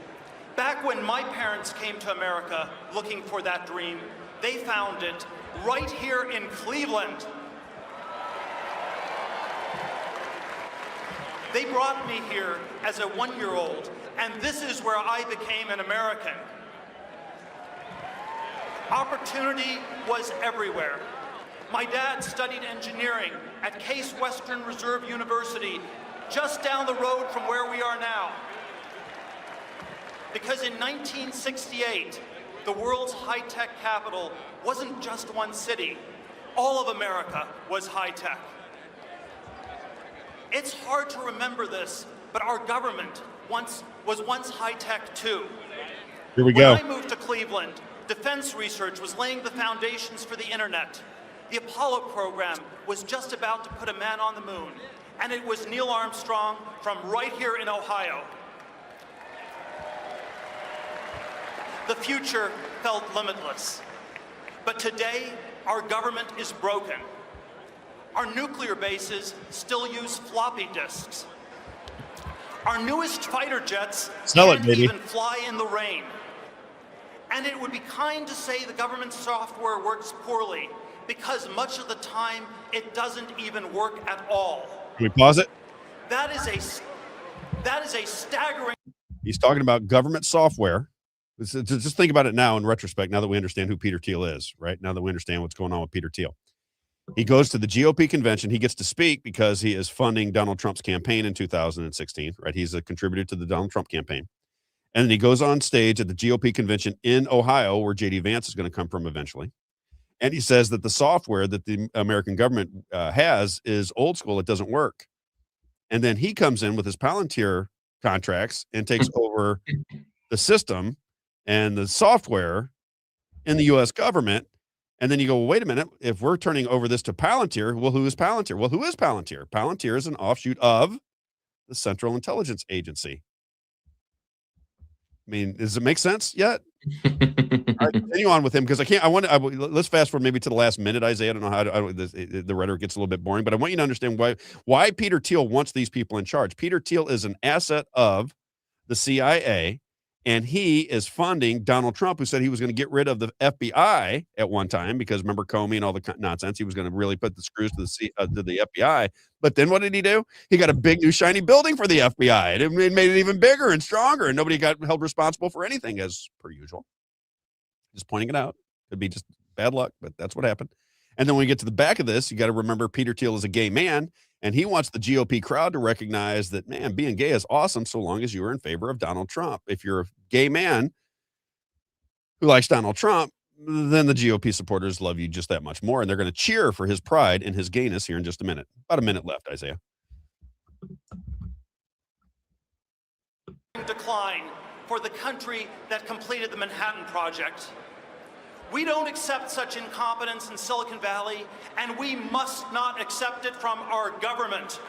Back when my parents came to America looking for that dream, they found it right here in Cleveland. They brought me here as a one-year-old, and this is where I became an American. Opportunity was everywhere. My dad studied engineering at Case Western Reserve University, just down the road from where we are now. Because in 1968, the world's high-tech capital wasn't just one city. All of America was high-tech. It's hard to remember this, but our government was once high-tech too. Here we go. When I moved to Cleveland, defense research was laying the foundations for the internet. The Apollo program was just about to put a man on the moon, and it was Neil Armstrong from right here in Ohio. The future felt limitless. But today, our government is broken. Our nuclear bases still use floppy disks. Our newest fighter jets can't even fly in the rain. And it would be kind to say the government software works poorly, because much of the time it doesn't even work at all. Can we pause it? That is a staggering. He's talking about government software. Just think about it now in retrospect, now that we understand who Peter Thiel is, right? Now that we understand what's going on with Peter Thiel. He goes to the GOP convention. He gets to speak because he is funding Donald Trump's campaign in 2016, right? He's a contributor to the Donald Trump campaign. And then he goes on stage at the GOP convention in Ohio, where J.D. Vance is going to come from eventually. And he says that the software that the American government has is old school. It doesn't work. And then he comes in with his Palantir contracts and takes over the system and the software in the U.S. government. And then you go, well, wait a minute. If we're turning over this to Palantir, well, who is Palantir? Well, who is Palantir? Palantir is an offshoot of the Central Intelligence Agency. I mean, does it make sense yet? I continue on with him because let's fast forward maybe to the last minute, Isaiah. I don't know how the rhetoric gets a little bit boring, but I want you to understand why Peter Thiel wants these people in charge. Peter Thiel is an asset of the CIA, and he is funding Donald Trump, who said he was going to get rid of the FBI at one time because remember Comey and all the nonsense. He was going to really put the screws to the FBI. But then what did he do? He got a big new shiny building for the FBI. And it made it even bigger and stronger, and nobody got held responsible for anything, as per usual. Just pointing it out. Could be just bad luck, but that's what happened. And then when we get to the back of this, you got to remember Peter Thiel is a gay man, and he wants the GOP crowd to recognize that, man, being gay is awesome so long as you are in favor of Donald Trump. If you're a gay man who likes Donald Trump, then the GOP supporters love you just that much more, and they're going to cheer for his pride and his gayness here in just a minute. About a minute left, Isaiah. Decline for the country that completed the Manhattan Project. We don't accept such incompetence in Silicon Valley, and we must not accept it from our government.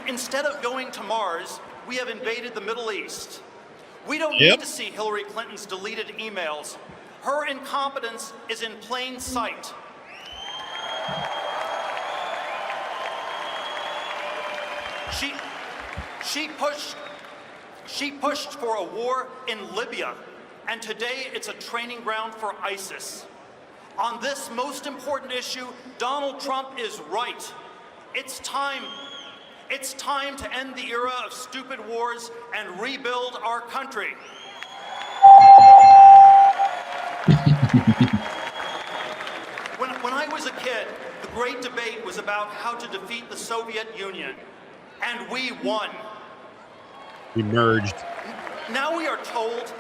Instead of going to Mars, we have invaded the Middle East. We don't need to see Hillary Clinton's deleted emails. Her incompetence is in plain sight. She pushed for a war in Libya, and today it's a training ground for ISIS. On this most important issue, Donald Trump is right. It's time to end the era of stupid wars and rebuild our country. When I was a kid, the great debate was about how to defeat the Soviet Union, and we won. We merged. Now we are told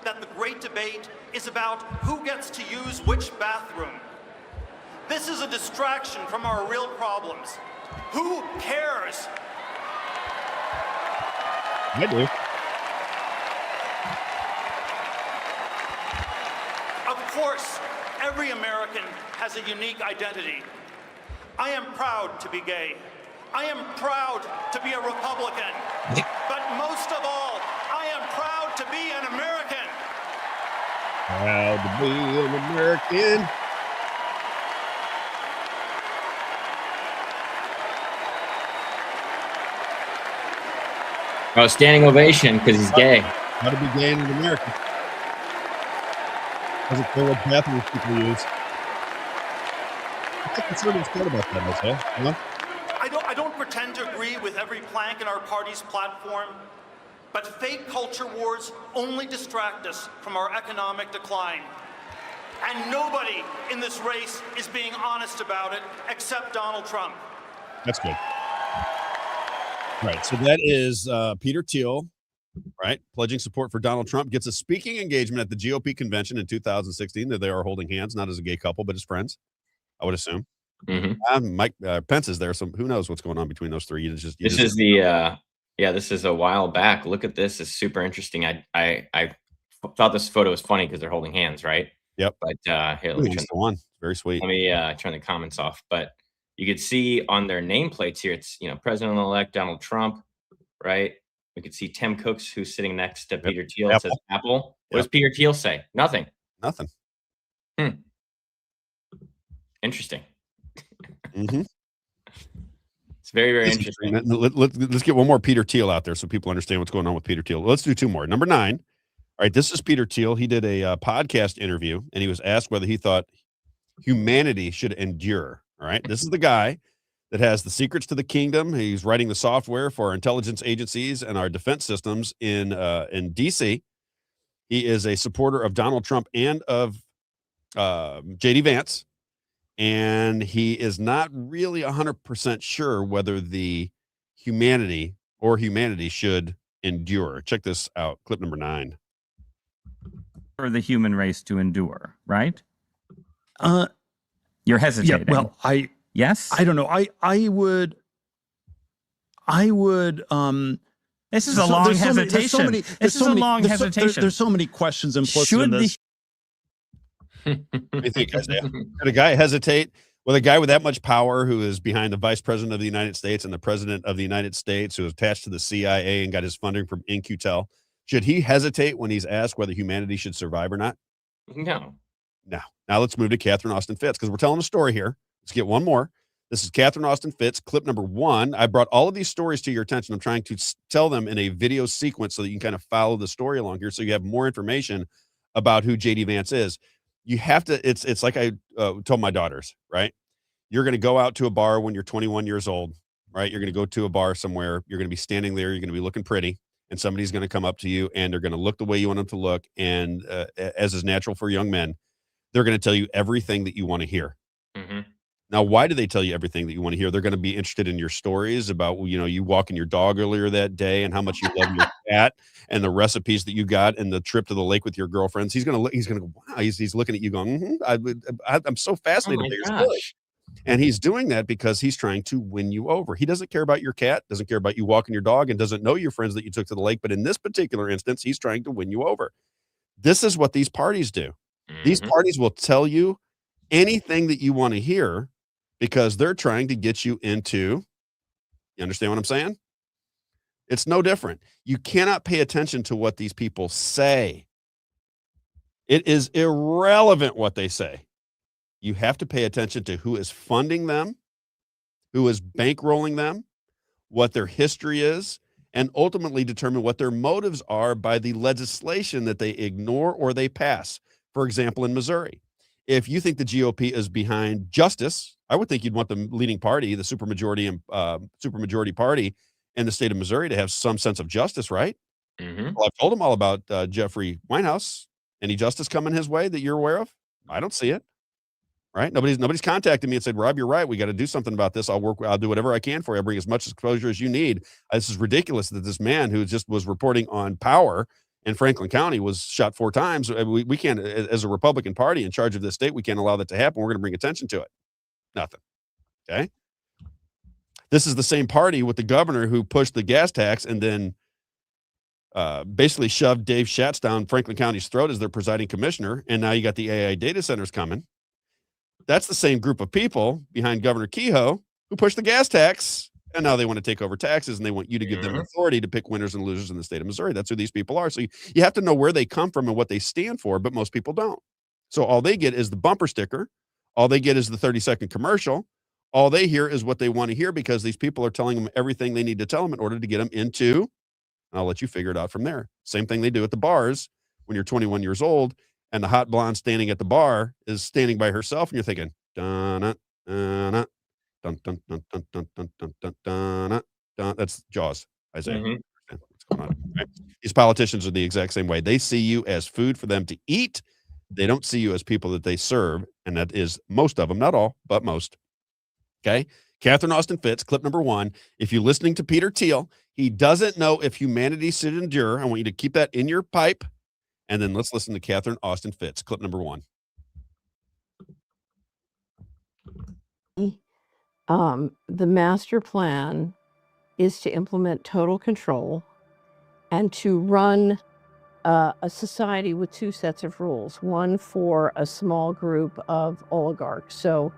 that the great debate is about who gets to use which bathroom. This is a distraction from our real problems. Who cares? I do. Of course, every American has a unique identity. I am proud to be gay. I am proud to be a Republican. But most of all, I am proud to be an American. Proud to be an American. Oh, standing ovation because he's gay. How to be gay in America. Doesn't care what bathrooms people use. I think conservatives care about that, Isaiah. You know? I don't pretend to agree with every plank in our party's platform, But fake culture wars only distract us from our economic decline. And nobody in this race is being honest about it except Donald Trump. That's good. Right. So that is Peter Thiel, right? Pledging support for Donald Trump, gets a speaking engagement at the GOP convention in 2016 that they are holding hands, not as a gay couple, but as friends, I would assume. Mike Pence is there, so who knows what's going on between those three. This is a while back. Look at this. It's super interesting. I thought this photo was funny because they're holding hands, right? Yep. But here, let me That's the one. Very sweet. Let me turn the comments off. But you could see on their nameplates here, it's President-elect Donald Trump, right? We could see Tim Cooks, who's sitting next to Peter Thiel. It says Apple. What does Peter Thiel say? Nothing. Nothing. Interesting. Mm-hmm. It's very, very interesting. Let's get one more Peter Thiel out there so people understand what's going on with Peter Thiel. Let's do two more. Number 9. All right, this is Peter Thiel. He did a podcast interview, and he was asked whether he thought humanity should endure. All right, this is the guy that has the secrets to the kingdom. He's writing the software for our intelligence agencies and our defense systems in D.C. He is a supporter of Donald Trump and of J.D. Vance, and he is not really 100% sure whether the humanity should endure. Check this out, clip number 9. For the human race to endure, right? You're hesitating. Yeah, well, yes. I don't know. I would. This is a long hesitation. This is a long hesitation. There's so many questions implicit in this. What do you think, Isaiah? Should a guy hesitate? Well, a guy with that much power, who is behind the vice president of the United States and the president of the United States, who is attached to the CIA and got his funding from In-Q-Tel, should he hesitate when he's asked whether humanity should survive or not? No. Now let's move to Catherine Austin Fitts, because we're telling a story here. Let's get one more. This is Catherine Austin Fitts, clip number 1. I brought all of these stories to your attention. I'm trying to tell them in a video sequence so that you can kind of follow the story along here, so you have more information about who J.D. Vance is. You have to, it's like I told my daughters, right? You're going to go out to a bar when you're 21 years old, right? You're going to go to a bar somewhere. You're going to be standing there. You're going to be looking pretty, and somebody's going to come up to you, and they're going to look the way you want them to look. And as is natural for young men, they're going to tell you everything that you want to hear. Now, why do they tell you everything that you want to hear? They're going to be interested in your stories about, you walking your dog earlier that day and how much you love your cat and the recipes that you got and the trip to the lake with your girlfriends. He's going to go, wow, he's looking at you going, I'm so fascinated by your story. And he's doing that because he's trying to win you over. He doesn't care about your cat, doesn't care about you walking your dog, and doesn't know your friends that you took to the lake. But in this particular instance, he's trying to win you over. This is what these parties do. These parties will tell you anything that you want to hear because they're trying to get you into, you understand what I'm saying? It's no different. You cannot pay attention to what these people say. It is irrelevant what they say. You have to pay attention to who is funding them, who is bankrolling them, what their history is, and ultimately determine what their motives are by the legislation that they ignore or they pass. For example, in Missouri, if you think the GOP is behind justice, I would think you'd want the leading party, the supermajority party in the state of Missouri, to have some sense of justice, right? Well, I've told them all about Jeffrey Winehouse. Any justice coming his way that you're aware of? I don't see it. Right? Nobody's contacted me and said, Rob, you're right. We got to do something about this. I'll do whatever I can for you. I'll bring as much exposure as you need. This is ridiculous that this man who just was reporting on power in Franklin County was shot 4 times. We can't, as a Republican Party in charge of this state, we can't allow that to happen. We're going to bring attention to it. Nothing. Okay. This is the same party with the governor who pushed the gas tax and then basically shoved Dave Schatz down Franklin County's throat as their presiding commissioner. And now you got the AI data centers coming. That's the same group of people behind Governor Kehoe who pushed the gas tax, and now they want to take over taxes, and they want you to give them authority to pick winners and losers in the state of Missouri. That's who these people are. So you have to know where they come from and what they stand for, but most people don't. So all they get is the bumper sticker. All they get is the 30-second commercial. All they hear is what they want to hear because these people are telling them everything they need to tell them in order to get them into, and I'll let you figure it out from there. Same thing they do at the bars when you're 21 years old. And the hot blonde standing at the bar is standing by herself, and you're thinking, dun dun dun dun dun dun dun dun dun dun dun. That's Jaws, Isaiah. What's going on. Right? These politicians are the exact same way. They see you as food for them to eat. They don't see you as people that they serve, and that is most of them, not all, but most. Okay? Catherine Austin Fitts, clip number 1. If you're listening to Peter Thiel, he doesn't know if humanity should endure. I want you to keep that in your pipe. And then let's listen to Catherine Austin Fitts, clip number 1. The master plan is to implement total control and to run a society with 2 sets of rules, one for a small group of oligarchs. So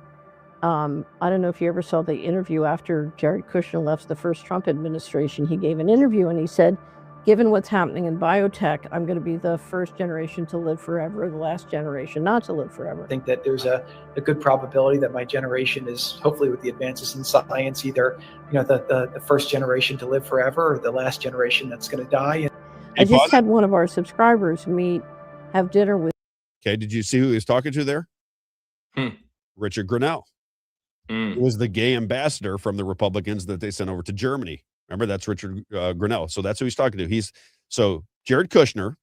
I don't know if you ever saw the interview after Jared Kushner left the first Trump administration. He gave an interview and he said, given what's happening in biotech, I'm going to be the first generation to live forever, the last generation not to live forever. I think that there's a good probability that my generation is, hopefully with the advances in science, either the first generation to live forever or the last generation that's going to die. I just had one of our subscribers have dinner with. Okay, did you see who he was talking to there? Richard Grenell. He was the gay ambassador from the Republicans that they sent over to Germany. Remember, that's Richard Grenell. So that's who he's talking to. So Jared Kushner,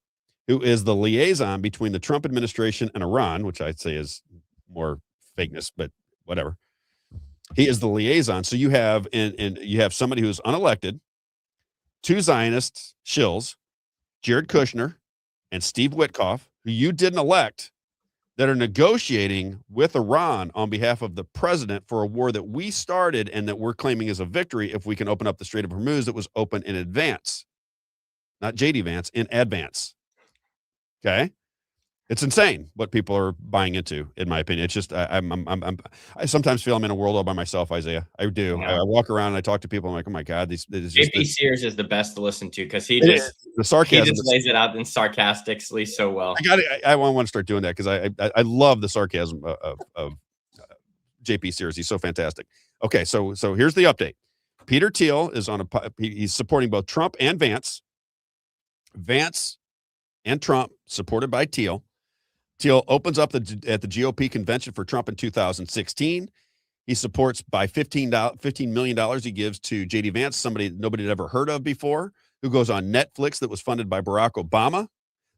who is the liaison between the Trump administration and Iran, which I'd say is more fakeness, but whatever. He is the liaison. So you have you have somebody who's unelected, 2 Zionists, shills, Jared Kushner and Steve Witkoff, who you didn't elect, that are negotiating with Iran on behalf of the president for a war that we started and that we're claiming is a victory if we can open up the Strait of Hormuz that was open in advance. Not JD Vance, in advance. Okay? It's insane what people are buying into, in my opinion. It's just I sometimes feel I'm in a world all by myself, Isaiah. I do. Yeah. I walk around and I talk to people. I'm like, oh my God, JP Sears is the best to listen to because the sarcasm. He just lays it out in sarcastically so well. I want to start doing that because I love the sarcasm of JP Sears. He's so fantastic. Okay, so here's the update. Peter Thiel is he's supporting both Trump and Vance. Vance and Trump, supported by Thiel. Thiel opens up at the GOP convention for Trump in 2016. He supports by $15 million he gives to J.D. Vance, somebody nobody had ever heard of before, who goes on Netflix that was funded by Barack Obama.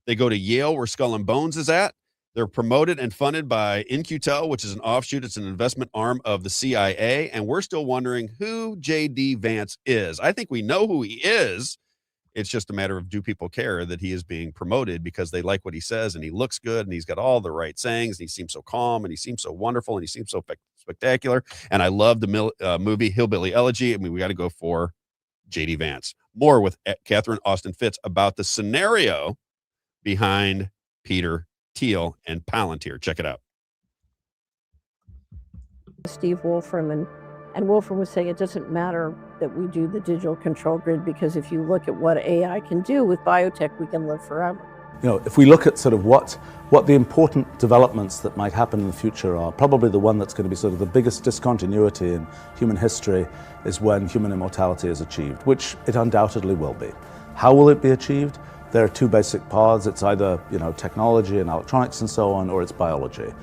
They go to Yale, where Skull and Bones is at. They're promoted and funded by In-Q-Tel, which is an offshoot. It's an investment arm of the CIA. And we're still wondering who J.D. Vance is. I think we know who he is. It's just a matter of, do people care that he is being promoted because they like what he says and he looks good and he's got all the right sayings and he seems so calm and he seems so wonderful and he seems so spectacular. And I love the movie Hillbilly Elegy. I mean, we got to go for J.D. Vance. More with Catherine Austin Fitts about the scenario behind Peter Thiel and Palantir. Check it out. Steve Wolfram and Wolfram was saying it doesn't matter that we do the digital control grid because if you look at what AI can do with biotech, we can live forever. If we look at sort of what the important developments that might happen in the future are, probably the one that's going to be sort of the biggest discontinuity in human history is when human immortality is achieved, which it undoubtedly will be. How will it be achieved? There are 2 basic paths. It's either, technology and electronics and so on, or it's biology.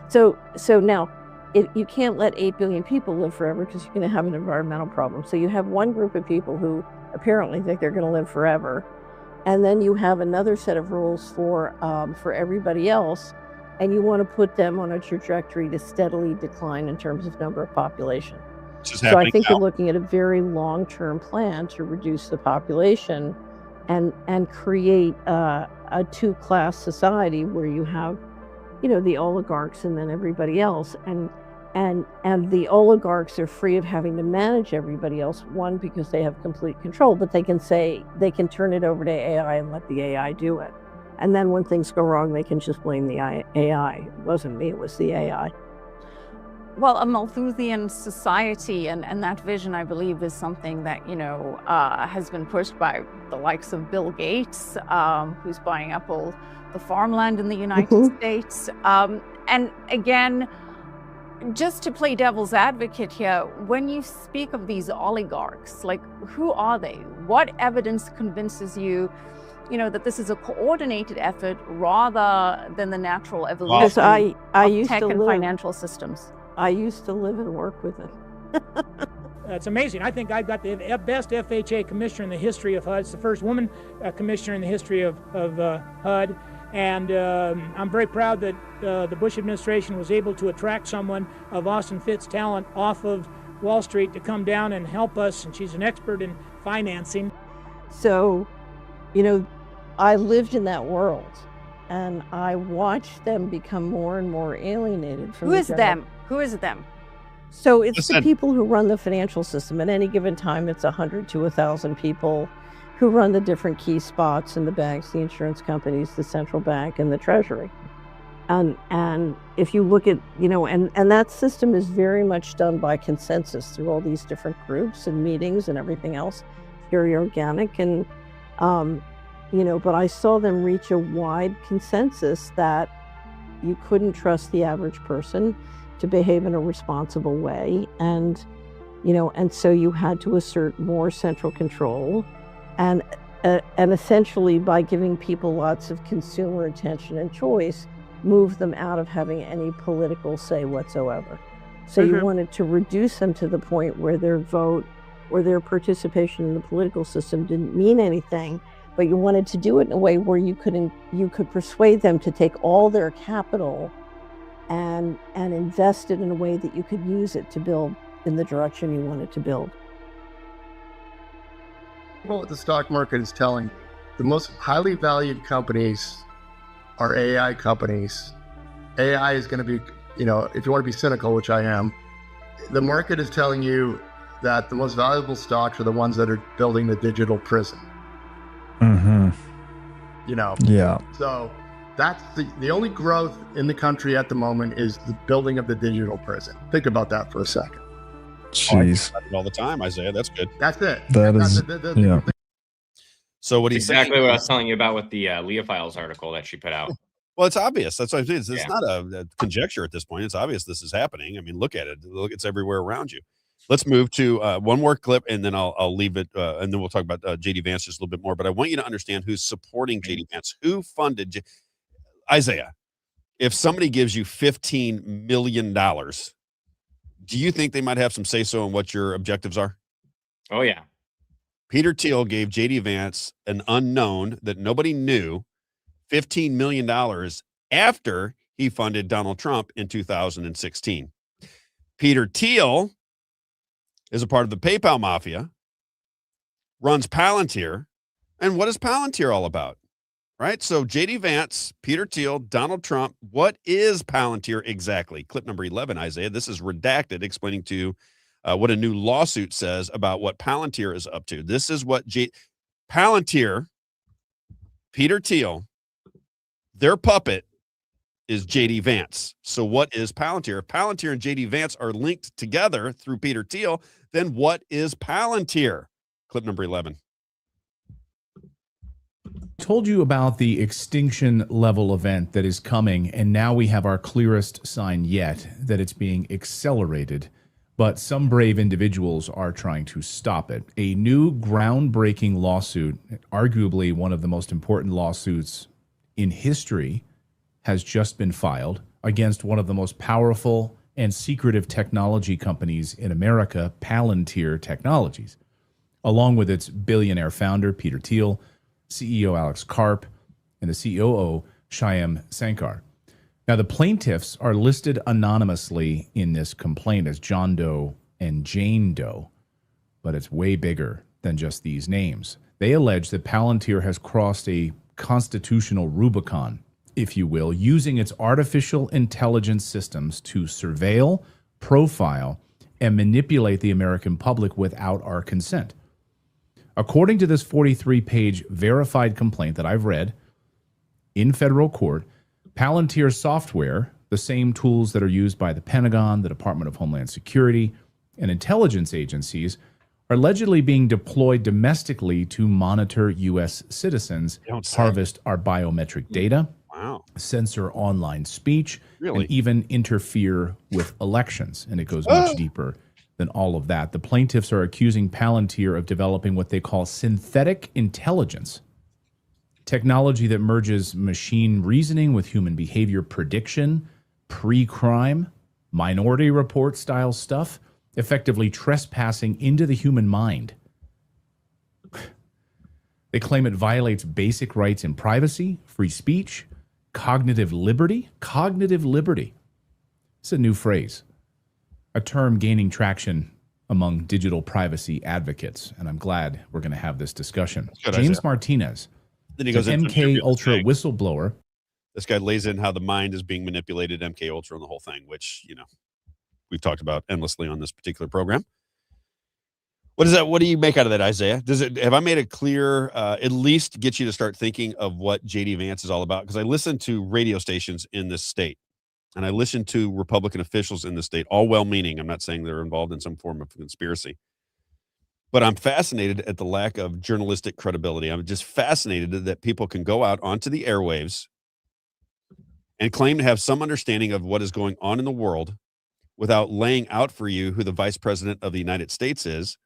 So now, you can't let 8 billion people live forever because you're going to have an environmental problem. So you have one group of people who apparently think they're going to live forever. And then you have another set of rules for everybody else. And you want to put them on a trajectory to steadily decline in terms of number of population. So I think you're looking at a very long-term plan to reduce the population and create a 2-class society where you have, the oligarchs and then everybody else. And the oligarchs are free of having to manage everybody else, one, because they have complete control, but they can turn it over to AI and let the AI do it. And then when things go wrong, they can just blame the AI. It wasn't me, it was the AI. Well, a Malthusian society and that vision, I believe, is something that, has been pushed by the likes of Bill Gates, who's buying up all the farmland in the United States. And again, just to play devil's advocate here, when you speak of these oligarchs, like, who are they? What evidence convinces you, that this is a coordinated effort rather than the natural evolution of tech and financial systems? I used to live and work with it. It's amazing. I think I've got the best FHA commissioner in the history of HUD. It's the first woman commissioner in the history of HUD. And I'm very proud that the Bush administration was able to attract someone of Austin Fitts' talent off of Wall Street to come down and help us. And she's an expert in financing. So, you know, I lived in that world, and I watched them become more and more alienated from Who the is general- them? Who is them? So it's the Listen. people who run the financial system. At any given time, it's 100 to 1,000 people who run the different key spots in the banks, the insurance companies, the central bank, and the treasury. And if you look at, you know, and that system is very much done by consensus through all these different groups and meetings and everything else, very organic. And, you know, but I saw them reach a wide consensus that you couldn't trust the average person to behave in a responsible way. And, you know, and so you had to assert more central control and essentially by giving people lots of consumer attention and choice, move them out of having any political say whatsoever. So you wanted to reduce them to the point where their vote or their participation in the political system didn't mean anything, but you wanted to do it in a way where you could persuade them to take all their capital and invest it in a way that you could use it to build in the direction you wanted to build. What the stock market is telling, the most highly valued companies are AI companies. AI is going to be, you know, if you want to be cynical, which I am, the market is telling you that the most valuable stocks are the ones that are building the digital prison. You know? Yeah. So that's the only growth in the country at the moment is the building of the digital prison. Think about that for a second. Jeez. Oh, I do it all the time, Isaiah. That's good. That's it. That is, yeah. So what he's exactly saying what I is- was telling you about with the Leah Files article that she put out. Well, it's obvious. That's what I'm saying. It's Yeah. not a conjecture at this point. It's obvious this is happening. I mean, look at it. Look, it's everywhere around you. Let's move to one more clip, and then I'll leave it, and then we'll talk about JD Vance just a little bit more. But I want you to understand who's supporting JD Vance. Who funded Isaiah? If somebody gives you $15 million, do you think they might have some say-so on what your objectives are? Oh, yeah. Peter Thiel gave JD Vance, an unknown that nobody knew, $15 million after he funded Donald Trump in 2016. Peter Thiel is a part of the PayPal mafia, runs Palantir. And what is Palantir all about? Right? So JD Vance, Peter Thiel, Donald Trump, what is Palantir exactly? Clip number 11, Isaiah. This is redacted, explaining to you what a new lawsuit says about what Palantir is up to. This is what Palantir, Peter Thiel, their puppet is JD Vance. So what is Palantir? If Palantir and JD Vance are linked together through Peter Thiel, then what is Palantir? Clip number 11. Told you about the extinction level event that is coming, and now we have our clearest sign yet that it's being accelerated. But some brave individuals are trying to stop it. A new groundbreaking lawsuit, arguably one of the most important lawsuits in history, has just been filed against one of the most powerful and secretive technology companies in America, Palantir Technologies, along with its billionaire founder, Peter Thiel, CEO Alex Karp, and the COO, Shyam Sankar. Now, the plaintiffs are listed anonymously in this complaint as John Doe and Jane Doe, but it's way bigger than just these names. They allege that Palantir has crossed a constitutional Rubicon, if you will, using its artificial intelligence systems to surveil, profile, and manipulate the American public without our consent. According to this 43-page verified complaint that I've read in federal court, Palantir software, the same tools that are used by the Pentagon, the Department of Homeland Security, and intelligence agencies, are allegedly being deployed domestically to monitor U.S. citizens, harvest our biometric data, censor online speech, and even interfere with elections. And it goes much deeper than all of that. The plaintiffs are accusing Palantir of developing what they call synthetic intelligence, technology that merges machine reasoning with human behavior prediction, pre-crime, Minority Report style stuff, effectively trespassing into the human mind. They claim it violates basic rights in privacy, free speech, cognitive liberty. Cognitive liberty. It's a new phrase, a term gaining traction among digital privacy advocates, and I'm glad we're going to have this discussion. Good, James Isaiah. Martinez, Then he goes an into MK Ultra whistleblower. This guy lays in how the mind is being manipulated, MK Ultra, and the whole thing, which, you know, we've talked about endlessly on this particular program. What is that? What do you make out of that, Isaiah? Have I made it clear, at least get you to start thinking of what JD Vance is all about? Because I listen to radio stations in this state, and I listen to Republican officials in the state, all well-meaning. I'm not saying they're involved in some form of conspiracy, but I'm fascinated at the lack of journalistic credibility. I'm just fascinated that people can go out onto the airwaves and claim to have some understanding of what is going on in the world without laying out for you who the vice president of the United States is,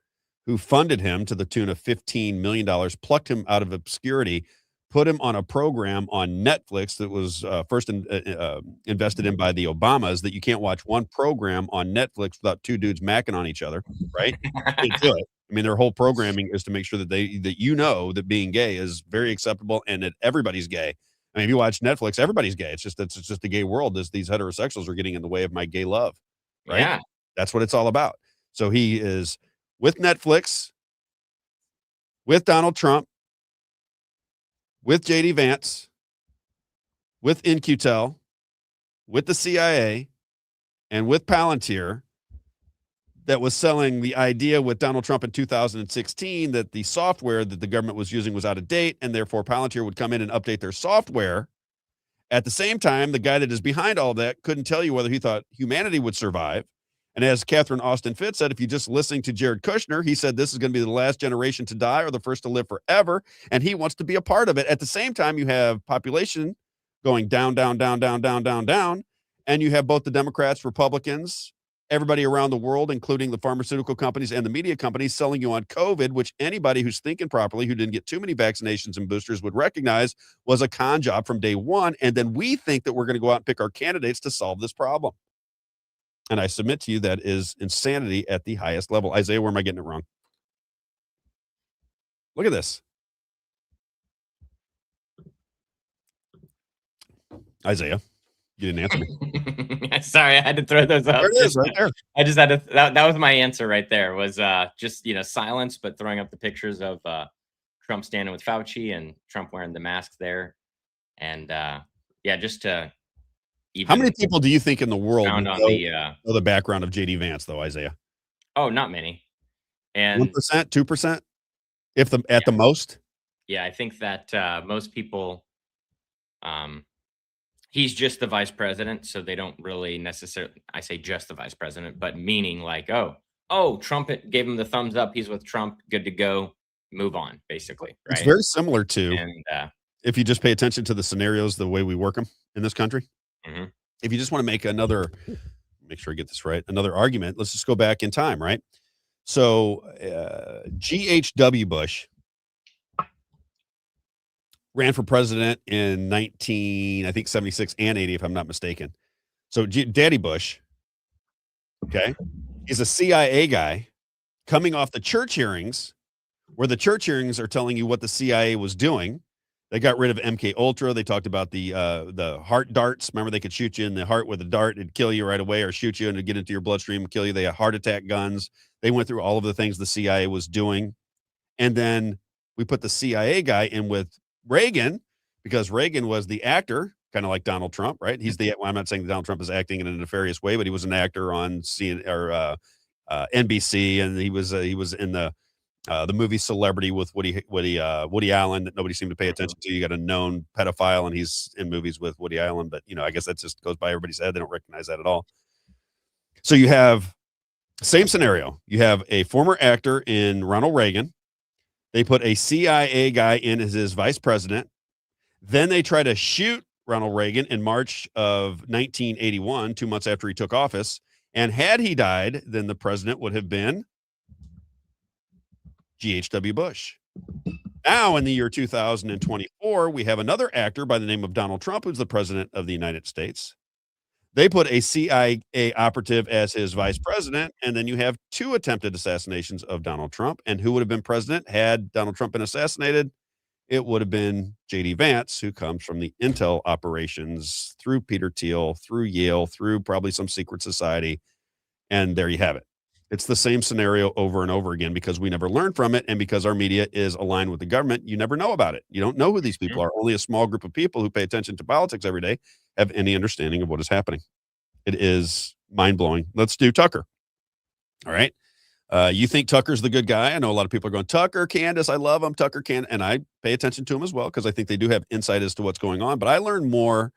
who funded him to the tune of $15 million, plucked him out of obscurity, put him on a program on Netflix that was first invested in by the Obamas, that you can't watch one program on Netflix without two dudes macking on each other, right? They do it. I mean, their whole programming is to make sure that that being gay is very acceptable and that everybody's gay. I mean, if you watch Netflix, everybody's gay. It's just a gay world. These heterosexuals are getting in the way of my gay love, right? Yeah. That's what it's all about. So he is with Netflix, with Donald Trump, with JD Vance, with In-Q-Tel, with the CIA, and with Palantir, that was selling the idea with Donald Trump in 2016 that the software that the government was using was out of date, and therefore Palantir would come in and update their software. At the same time, the guy that is behind all of that couldn't tell you whether he thought humanity would survive. And as Catherine Austin Fitts said, if you just listening to Jared Kushner, he said this is going to be the last generation to die or the first to live forever, and he wants to be a part of it. At the same time, you have population going down, down, down, down, down, down, down, and you have both the Democrats, Republicans, everybody around the world, including the pharmaceutical companies and the media companies, selling you on COVID, which anybody who's thinking properly, who didn't get too many vaccinations and boosters, would recognize was a con job from day one. And then we think that we're going to go out and pick our candidates to solve this problem. And I submit to you that is insanity at the highest level. Isaiah, where am I getting it wrong? Look at this. Isaiah, you didn't answer me. Sorry, I had to throw those up. There it is, right there. I just had to. That was my answer right there. Was just silence, but throwing up the pictures of Trump standing with Fauci and Trump wearing the mask there, and just to. How many people do you think in the world know the background of JD Vance, though, Isaiah? Oh, not many. And 1%, 2%, at the most. Yeah, I think that most people, he's just the vice president, so they don't really necessarily. I say just the vice president, but meaning like, oh, Trump gave him the thumbs up. He's with Trump, good to go. Move on, basically. Right? It's very similar to if you just pay attention to the scenarios, the way we work them in this country. Mm-hmm. If you just want to make make sure I get this right, another argument, let's just go back in time, right? So G.H.W. Bush ran for president in 76 and 80, if I'm not mistaken. So Daddy Bush, okay, is a CIA guy coming off the church hearings, where the church hearings are telling you what the CIA was doing. They got rid of MK Ultra. They talked about the heart darts. Remember, they could shoot you in the heart with a dart and kill you right away, or shoot you and get into your bloodstream and kill you. They had heart attack guns. They went through all of the things the CIA was doing. And then we put the CIA guy in with Reagan, because Reagan was the actor, kind of like Donald Trump, right? I'm not saying that Donald Trump is acting in a nefarious way, but he was an actor on NBC, and he was in the movie Celebrity with Woody Allen that nobody seemed to pay attention to. You got a known pedophile, and he's in movies with Woody Allen, but I guess that just goes by everybody's head. They don't recognize that at all. So you have same scenario. You have a former actor in Ronald Reagan. They put a CIA guy in as his vice president. Then they try to shoot Ronald Reagan in March of 1981, 2 months after he took office. And had he died, then the president would have been G.H.W. Bush. Now, in the year 2024, we have another actor by the name of Donald Trump, who's the president of the United States. They put a CIA operative as his vice president, and then you have 2 attempted assassinations of Donald Trump. And who would have been president had Donald Trump been assassinated? It would have been J.D. Vance, who comes from the intel operations through Peter Thiel, through Yale, through probably some secret society. And there you have it. It's the same scenario over and over again because we never learn from it. And because our media is aligned with the government, you never know about it. You don't know who these people are. Only a small group of people who pay attention to politics every day have any understanding of what is happening. It is mind-blowing. Let's do Tucker. All right. You think Tucker's the good guy. I know a lot of people are going, Tucker, Candace, I love him, Tucker, Candace. And I pay attention to him as well because I think they do have insight as to what's going on. But I learn more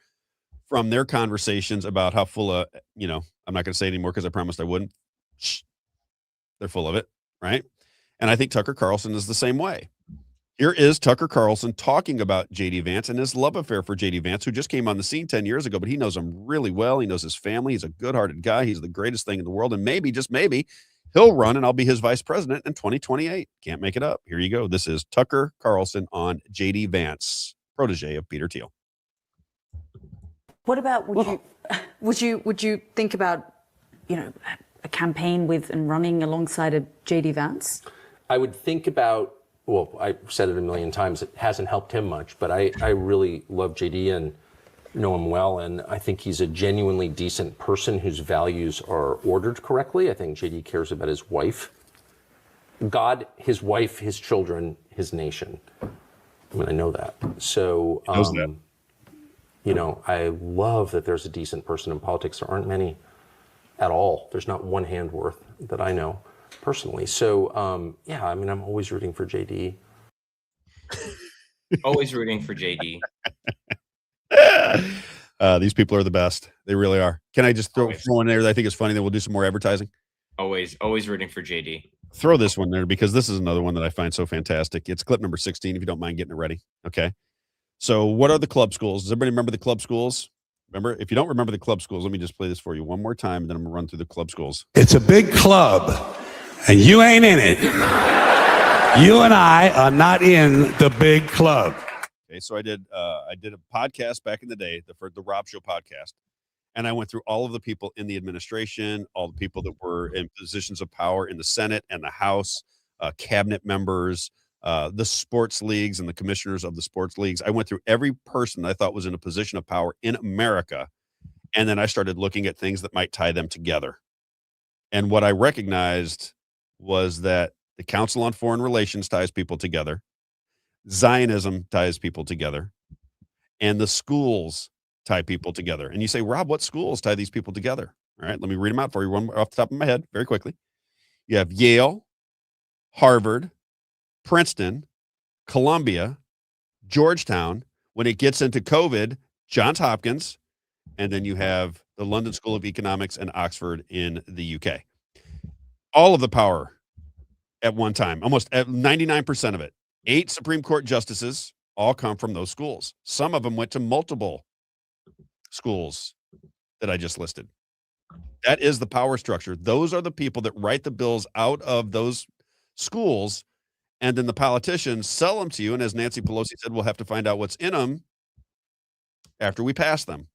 from their conversations about how full of, I'm not going to say anymore because I promised I wouldn't. Shh. They're full of it, right? And I think Tucker Carlson is the same way. Here is Tucker Carlson talking about J.D. Vance and his love affair for J.D. Vance, who just came on the scene 10 years ago, but he knows him really well. He knows his family. He's a good-hearted guy. He's the greatest thing in the world. And maybe, just maybe, he'll run and I'll be his vice president in 2028. Can't make it up. Here you go. This is Tucker Carlson on J.D. Vance, protege of Peter Thiel. What about, would you think about, a campaign with and running alongside a J.D. Vance? I would think about, well, I've said it a million times, it hasn't helped him much, but I really love JD and know him well, and I think he's a genuinely decent person whose values are ordered correctly. I think JD cares about his wife, God, his wife, his children, his nation. I mean, I know that. So, I love that there's a decent person in politics. There aren't many at all. There's not one hand worth that I know personally. So, I'm always rooting for JD. Always rooting for JD. These people are the best. They really are. Can I just throw one there that I think is funny? Then we'll do some more advertising. Always rooting for JD. Throw this one there because this is another one that I find so fantastic. It's clip number 16, if you don't mind getting it ready. Okay. So what are the club schools? Does everybody remember the club schools? Remember? If you don't remember the club schools, let me just play this for you one more time, and then I'm going to run through the club schools. It's a big club, and you ain't in it. You and I are not in the big club. Okay, so I did a podcast back in the day, the Robb Show podcast, and I went through all of the people in the administration, all the people that were in positions of power in the Senate and the House, cabinet members, the sports leagues and the commissioners of the sports leagues. I went through every person that I thought was in a position of power in America, and then I started looking at things that might tie them together. And what I recognized was that the Council on Foreign Relations ties people together. Zionism ties people together, and the schools tie people together. And you say, Rob, what schools tie these people together? All right, let me read them out for you one off the top of my head very quickly. You have Yale, Harvard, Princeton, Columbia, Georgetown. When it gets into COVID, Johns Hopkins, and then you have the London School of Economics and Oxford in the UK. All of the power at one time, almost 99% of it. 8 Supreme Court justices all come from those schools. Some of them went to multiple schools that I just listed. That is the power structure. Those are the people that write the bills out of those schools, and then the politicians sell them to you. And as Nancy Pelosi said, we'll have to find out what's in them after we pass them.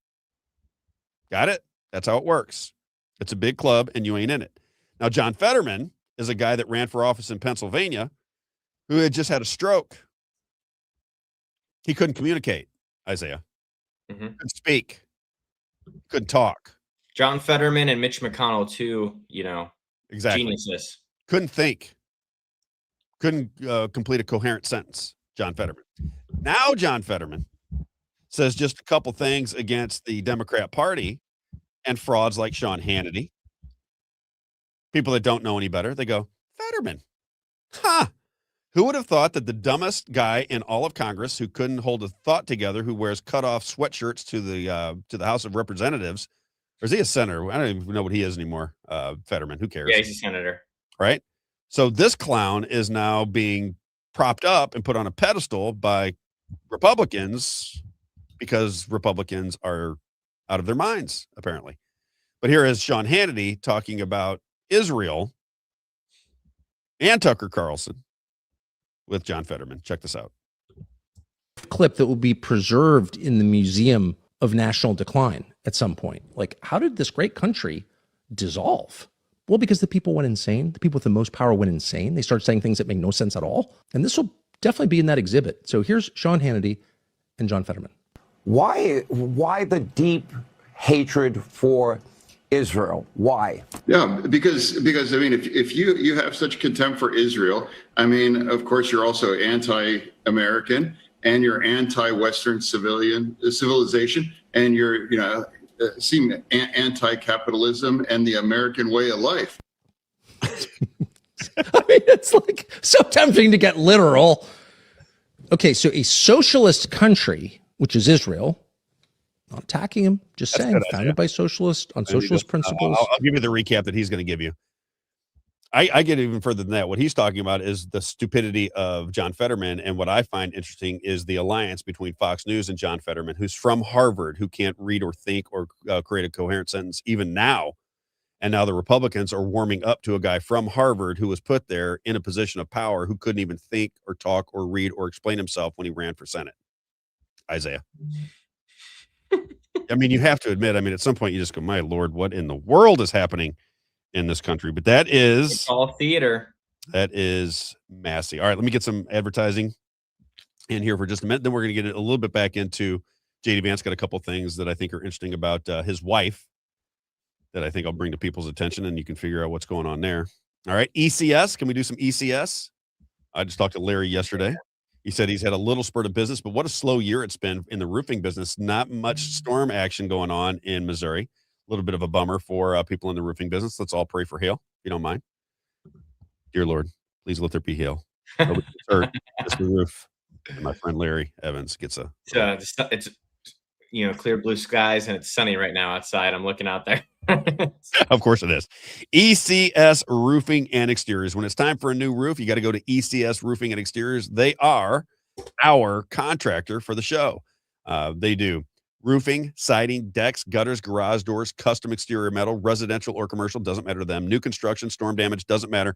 Got it? That's how it works. It's a big club, and you ain't in it. Now, John Fetterman is a guy that ran for office in Pennsylvania who had just had a stroke. He couldn't communicate, Isaiah. Couldn't speak. Couldn't talk. John Fetterman and Mitch McConnell, too, exactly. Geniuses. Couldn't think. Couldn't complete a coherent sentence, John Fetterman. Now John Fetterman says just a couple things against the Democrat Party and frauds like Sean Hannity. People that don't know any better, they go, Fetterman. Huh. Who would have thought that the dumbest guy in all of Congress who couldn't hold a thought together, who wears cutoff sweatshirts to the House of Representatives, or is he a senator? I don't even know what he is anymore. Fetterman, who cares? Yeah, he's a senator. Right? So this clown is now being propped up and put on a pedestal by Republicans because Republicans are out of their minds, apparently. But here is Sean Hannity talking about Israel and Tucker Carlson with John Fetterman. Check this out. Clip that will be preserved in the Museum of national decline at some point. Like, how did this great country dissolve? Well, because the people went insane. The people with the most power went insane. They started saying things that make no sense at all. And this will definitely be in that exhibit. So here's Sean Hannity and John Fetterman. Why the deep hatred for Israel? Why? Yeah, because I mean, if you have such contempt for Israel, I mean, of course, you're also anti-American and you're anti-Western civilization, and you're seem anti-capitalism and the American way of life. I mean, it's like so tempting to get literal. Okay, so a socialist country, which is Israel, not attacking him, just saying, founded by socialists on socialist principles. I'll give you the recap that he's going to give you. I get even further than that. What he's talking about is the stupidity of John Fetterman. And what I find interesting is the alliance between Fox News and John Fetterman, who's from Harvard, who can't read or think or create a coherent sentence even now. And now the Republicans are warming up to a guy from Harvard who was put there in a position of power, who couldn't even think or talk or read or explain himself when he ran for Senate. Isaiah. I mean, you have to admit, I mean, at some point you just go, my Lord, what in the world is happening in this country? But that is It's all theater. That is massive. All right, let me get some advertising in here for just a minute. Then we're going to get a little bit back into JD Vance. Got a couple things that I think are interesting about his wife that I think I'll bring to people's attention, and you can figure out what's going on there. All right, ECS. Can we do some ECS? I just talked to Larry yesterday. He said he's had a little spurt of business, but what a slow year it's been in the roofing business. Not much storm action going on in Missouri. A little bit of a bummer for people in the roofing business. Let's all pray for hail, if you don't mind. Dear Lord, please let there be hail. Nobody gets hurt. Just the roof. And my friend Larry Evans gets a. It's clear blue skies, and it's sunny right now outside. I'm looking out there. Of course it is. ECS Roofing and Exteriors. When it's time for a new roof, you got to go to ECS Roofing and Exteriors. They are our contractor for the show. They do roofing, siding, decks, gutters, garage doors, custom exterior metal, residential or commercial, doesn't matter to them. New construction, storm damage, doesn't matter.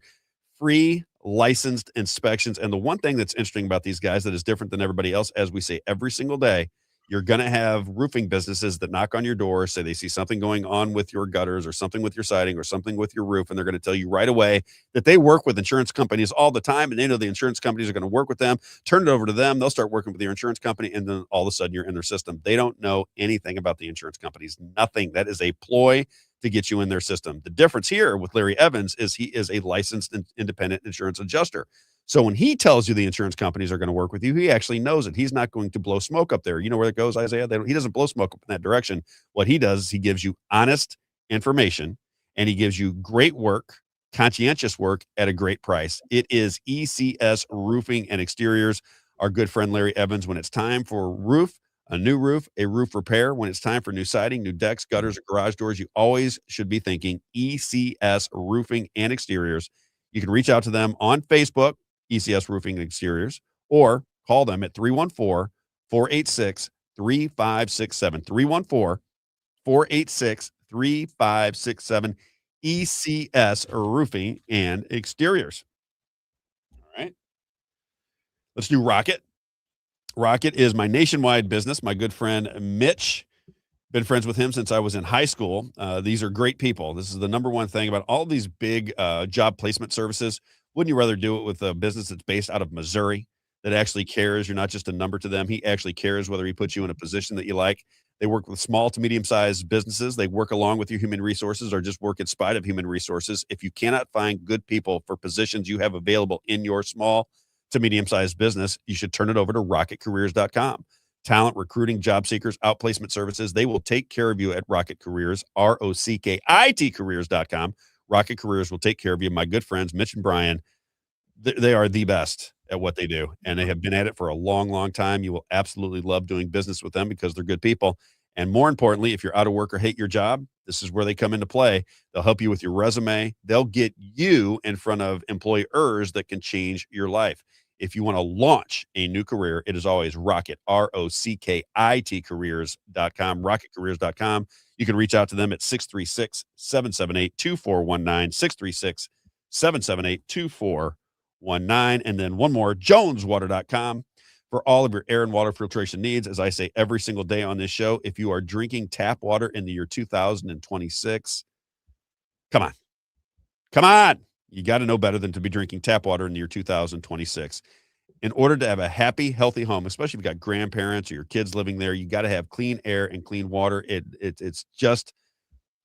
Free licensed inspections. And the one thing that's interesting about these guys that is different than everybody else, as we say every single day, you're going to have roofing businesses that knock on your door, say they see something going on with your gutters or something with your siding or something with your roof, and they're going to tell you right away that they work with insurance companies all the time, and they know the insurance companies are going to work with them. Turn it over to them. They'll start working with your insurance company, and then all of a sudden you're in their system. They don't know anything about the insurance companies. Nothing. That is a ploy to get you in their system. The difference here with Larry Evans is he is a licensed and independent insurance adjuster. So when he tells you the insurance companies are going to work with you, he actually knows it. He's not going to blow smoke up there. You know where it goes, Isaiah? He doesn't blow smoke up in that direction. What he does is he gives you honest information, and he gives you great work, conscientious work at a great price. It is ECS Roofing and Exteriors. Our good friend Larry Evans, when it's time for a new roof, a roof repair, when it's time for new siding, new decks, gutters, or garage doors, you always should be thinking ECS Roofing and Exteriors. You can reach out to them on Facebook, ECS Roofing and Exteriors, or call them at 314-486-3567. 314-486-3567. ECS Roofing and Exteriors. All right. Let's do Rocket. Rocket is my nationwide business. My good friend Mitch, been friends with him since I was in high school. These are great people. This is the number one thing about all these big job placement services. Wouldn't you rather do it with a business that's based out of Missouri that actually cares? You're not just a number to them. He actually cares whether he puts you in a position that you like. They work with small to medium-sized businesses. They work along with your human resources or just work in spite of human resources. If you cannot find good people for positions you have available in your small to medium-sized business, you should turn it over to rocketcareers.com. Talent, recruiting, job seekers, outplacement services, they will take care of you at Rocket Careers, ROCKIT careers.com. Rocket Careers will take care of you. My good friends, Mitch and Brian, they are the best at what they do, and they have been at it for a long, long time. You will absolutely love doing business with them because they're good people. And more importantly, if you're out of work or hate your job, this is where they come into play. They'll help you with your resume. They'll get you in front of employers that can change your life. If you want to launch a new career, it is always Rocket, ROCKIT careers.com, rocketcareers.com. You can reach out to them at 636-778-2419, 636-778-2419. And then one more, joneswater.com. for all of your air and water filtration needs. As I say every single day on this show, if you are drinking tap water in the year 2026, come on. Come on. You got to know better than to be drinking tap water in the year 2026. In order to have a happy, healthy home, especially if you've got grandparents or your kids living there, you got to have clean air and clean water. It's just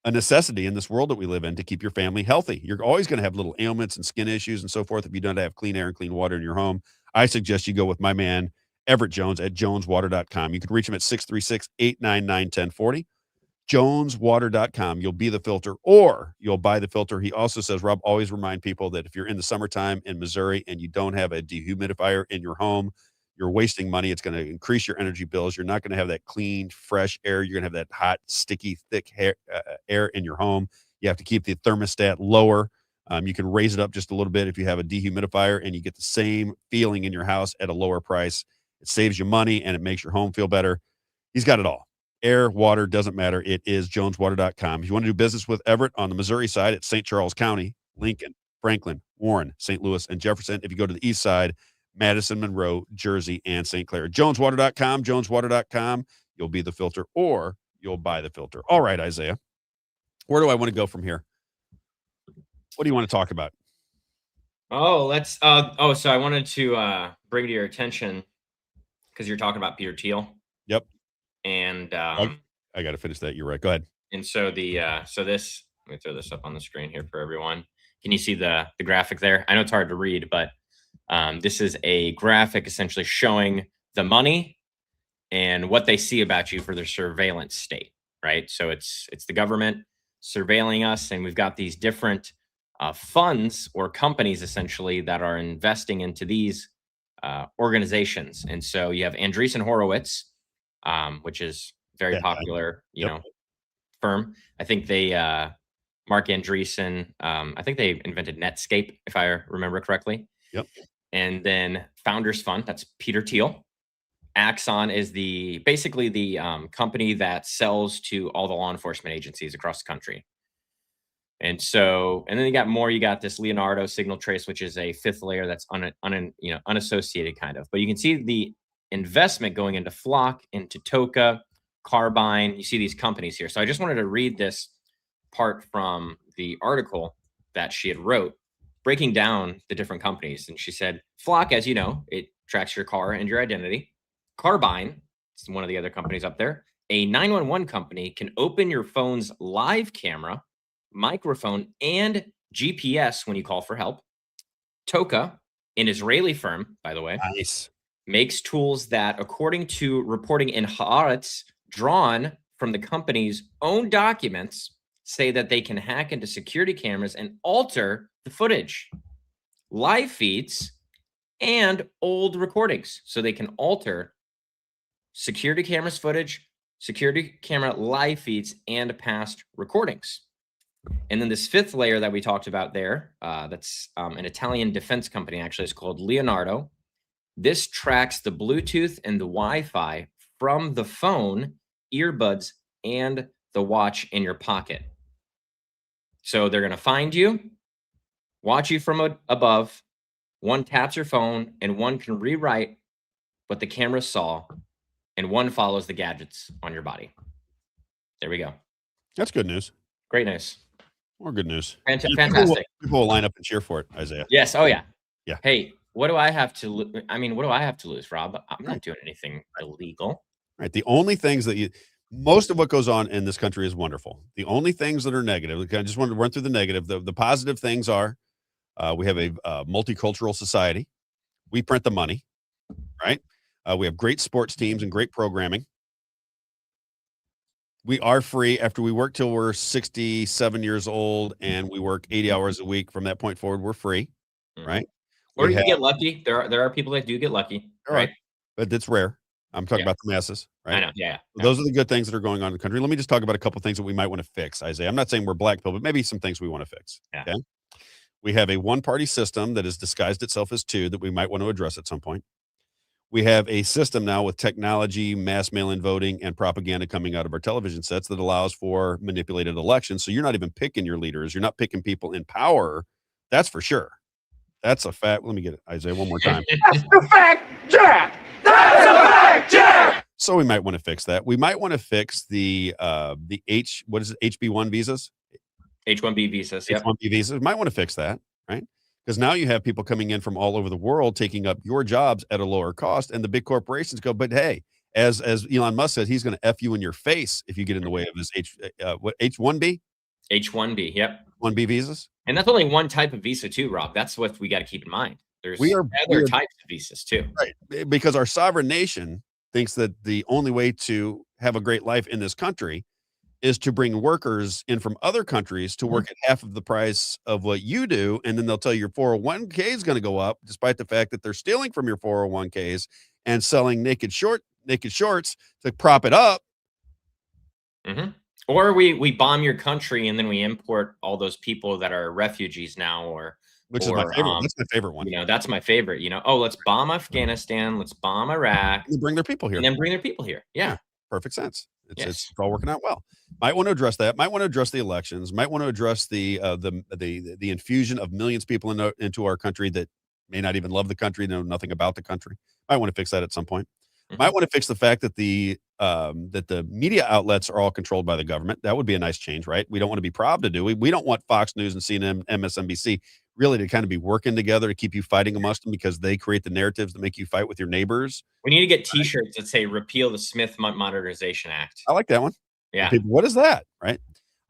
a necessity in this world that we live in to keep your family healthy. You're always going to have little ailments and skin issues and so forth if you don't have clean air and clean water in your home. I suggest you go with my man, Everett Jones at joneswater.com. You can reach him at 636-899-1040. joneswater.com. You'll be the filter or you'll buy the filter. He also says, Rob, always remind people that if you're in the summertime in Missouri and you don't have a dehumidifier in your home, you're wasting money. It's going to increase your energy bills. You're not going to have that clean, fresh air. You're going to have that hot, sticky, thick air in your home. You have to keep the thermostat lower. You can raise it up just a little bit if you have a dehumidifier, and you get the same feeling in your house at a lower price. It saves you money and it makes your home feel better. He's got it all. Air, water, doesn't matter. It is joneswater.com. If you want to do business with Everett on the Missouri side, it's St. Charles County, Lincoln, Franklin, Warren, St. Louis, and Jefferson. If you go to the east side, Madison, Monroe, Jersey, and St. Clair. joneswater.com, joneswater.com. You'll be the filter or you'll buy the filter. All right, Isaiah. Where do I want to go from here? What do you want to talk about? Oh, let's so I wanted to bring to your attention, because you're talking about Peter Thiel. Yep. And I got to finish that. You're right. Go ahead. And so let me throw this up on the screen here for everyone. Can you see the graphic there? I know it's hard to read, but this is a graphic essentially showing the money and what they see about you for their surveillance state, right? So it's the government surveilling us, and we've got these different funds or companies essentially that are investing into these organizations. And so you have Andreessen Horowitz, which is very popular, you know, firm. I think they Mark Andreessen, I think they invented Netscape, if I remember correctly. Yep. And then Founders Fund, that's Peter Thiel. Axon is basically the company that sells to all the law enforcement agencies across the country. And then you got this Leonardo Signal Trace, which is a fifth layer that's unassociated kind of. But you can see the investment going into Flock, into Toka, Carbine. You see these companies here. So I just wanted to read this part from the article that she had wrote, breaking down the different companies. And she said, Flock, as you know, it tracks your car and your identity. Carbine, it's one of the other companies up there. A 911 company can open your phone's live camera, microphone, and GPS when you call for help. Toka, an Israeli firm, by the way, nice, makes tools that, according to reporting in Haaretz, drawn from the company's own documents, say that they can hack into security cameras and alter the footage, live feeds, and old recordings. So they can alter security cameras footage, security camera live feeds, and past recordings. And then this fifth layer that we talked about there, that's an Italian defense company, actually. It's called Leonardo. This tracks the Bluetooth and the Wi-Fi from the phone, earbuds, and the watch in your pocket. So they're going to find you, watch you from above. One taps your phone, and one can rewrite what the camera saw, and one follows the gadgets on your body. There we go. That's good news. Great news. More good news. Fantastic. People will line up and cheer for it, Isaiah. Yes. Oh, yeah. Yeah. Hey, what do I have to lose, Rob? I'm not doing anything illegal. Right. The only things most of what goes on in this country is wonderful. The only things that are negative, I just wanted to run through the negative. The positive things are we have a multicultural society. We print the money, right? We have great sports teams and great programming. We are free after we work till we're 67 years old, and we work 80 hours a week. From that point forward, we're free, right? Or you get lucky. There are people that do get lucky, right? But that's rare. I'm talking about the masses, right? I know. Yeah. Those are the good things that are going on in the country. Let me just talk about a couple of things that we might want to fix, Isaiah. I'm not saying we're black pill, but maybe some things we want to fix. Yeah. Okay. We have a one-party system that has disguised itself as two that we might want to address at some point. We have a system now with technology, mass mail-in voting, and propaganda coming out of our television sets that allows for manipulated elections. So you're not even picking your leaders. You're not picking people in power. That's for sure. That's a fact. Let me get it, Isaiah, one more time. That's the fact, Jack. That's a fact, Jack. So we might want to fix that. We might want to fix the HB1 visas? H-1B visas. Yep. H-1B visas. Might want to fix that, right? Because now you have people coming in from all over the world taking up your jobs at a lower cost, and the big corporations go, but hey, as Elon Musk said, he's going to F you in your face if you get in the way of his H-1B? H-1B, yep. 1B visas? And that's only one type of visa too, Rob. That's what we got to keep in mind. There's other types of visas too. Right. Because our sovereign nation thinks that the only way to have a great life in this country is to bring workers in from other countries to work at half of the price of what you do. And then they'll tell you your 401k is going to go up, despite the fact that they're stealing from your 401ks and selling naked shorts to prop it up. Or we bomb your country and then we import all those people that are refugees now, Which is my favorite. That's my favorite one. You know, that's my favorite. You know, oh, let's bomb Afghanistan, let's bomb Iraq, and bring their people here, and then bring their people here. Yeah, perfect sense. It's all working out well. Might want to address that. Might want to address the elections. Might want to address the infusion of millions of people into our country that may not even love the country, know nothing about the country. Might want to fix that at some point. Might want to fix the fact that the media outlets are all controlled by the government. That would be a nice change, right? We don't want to be proud to do. We don't want Fox News and CNN, MSNBC really to kind of be working together to keep you fighting amongst them because they create the narratives that make you fight with your neighbors. We need to get T-shirts that say "Repeal the Smith Modernization Act." I like that one. Yeah. People, what is that? Right?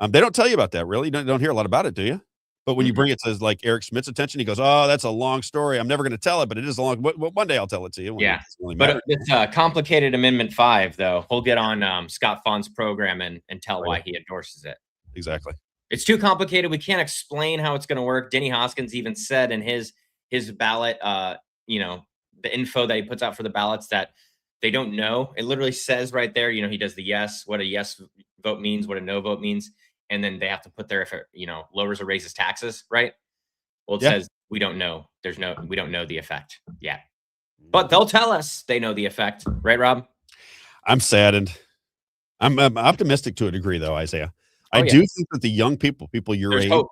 They don't tell you about that. Really, you don't hear a lot about it, do you? But when you bring it to like Eric Schmidt's attention, he goes, "Oh, that's a long story. I'm never going to tell it, but it is a long. One day I'll tell it to you." Yeah, really but it's complicated Amendment 5, though. We'll get on Scott Fawn's program and tell why he endorses it. Exactly. It's too complicated. We can't explain how it's going to work. Denny Hoskins even said in his ballot, you know, the info that he puts out for the ballots that they don't know. It literally says right there, you know, he does the yes, what a yes vote means, what a no vote means. And then they have to put there if it, you know, lowers or raises taxes, right? Well, it says we don't know. We don't know the effect yet. But they'll tell us they know the effect, right, Rob? I'm saddened. I'm optimistic to a degree, though, Isaiah. I do think that the young people your age, hope.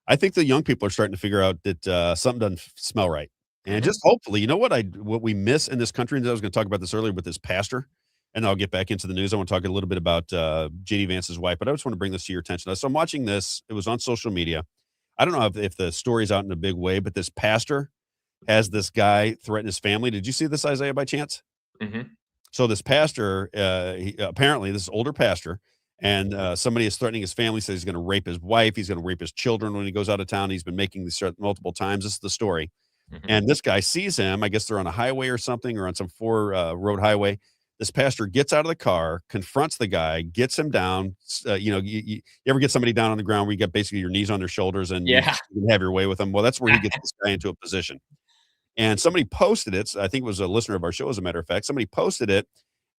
I think the young people are starting to figure out that something doesn't smell right. And just hopefully, you know what we miss in this country, and I was going to talk about this earlier with this pastor, and I'll get back into the news. I want to talk a little bit about JD Vance's wife, but I just want to bring this to your attention. So I'm watching this. It was on social media. I don't know if the story's out in a big way, but this pastor has this guy threaten his family. Did you see this, Isaiah, by chance? So this pastor, apparently this older pastor, and somebody is threatening his family, says he's going to rape his wife. He's going to rape his children when he goes out of town. He's been making this threat multiple times. This is the story. And this guy sees him. I guess they're on a highway or something, or on some road highway. This pastor gets out of the car, confronts the guy, gets him down. You know, you ever get somebody down on the ground where you got basically your knees on their shoulders and you can have your way with them? Well, that's where he gets this guy into a position. And somebody posted it. I think it was a listener of our show, as a matter of fact. Somebody posted it,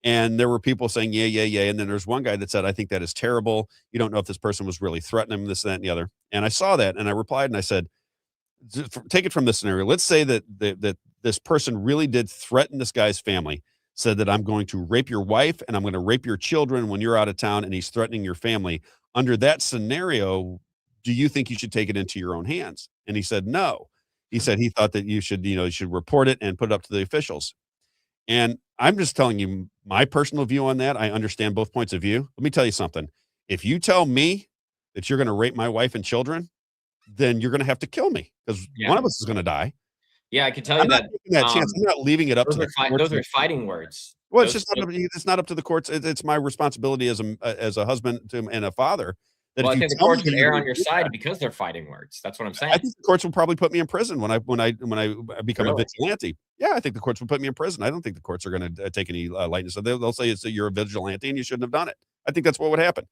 and there were people saying, yeah. And then there's one guy that said, I think that is terrible. You don't know if this person was really threatening him, this, that, and the other. And I saw that, and I replied, and I said, take it from this scenario. Let's say that this person really did threaten this guy's family, said that I'm going to rape your wife and I'm going to rape your children when you're out of town, and he's threatening your family. Under that scenario, do you think you should take it into your own hands? And he said, no. He said he thought that you should report it and put it up to the officials. And I'm just telling you my personal view on that. I understand both points of view. Let me tell you something. If you tell me that you're going to rape my wife and children, then you're going to have to kill me, because one of us is going to die. Yeah, I can tell you that. Chance. I'm not leaving it up to the courts. Those are fighting words. Well, it's not up to the courts. It's my responsibility as a husband and a father. Well, I think the courts would err on your side because they're fighting words. That's what I'm saying. I think the courts will probably put me in prison when I become a vigilante. Yeah, I think the courts will put me in prison. I don't think the courts are going to take any lightness. So they'll say you're a vigilante and you shouldn't have done it. I think that's what would happen.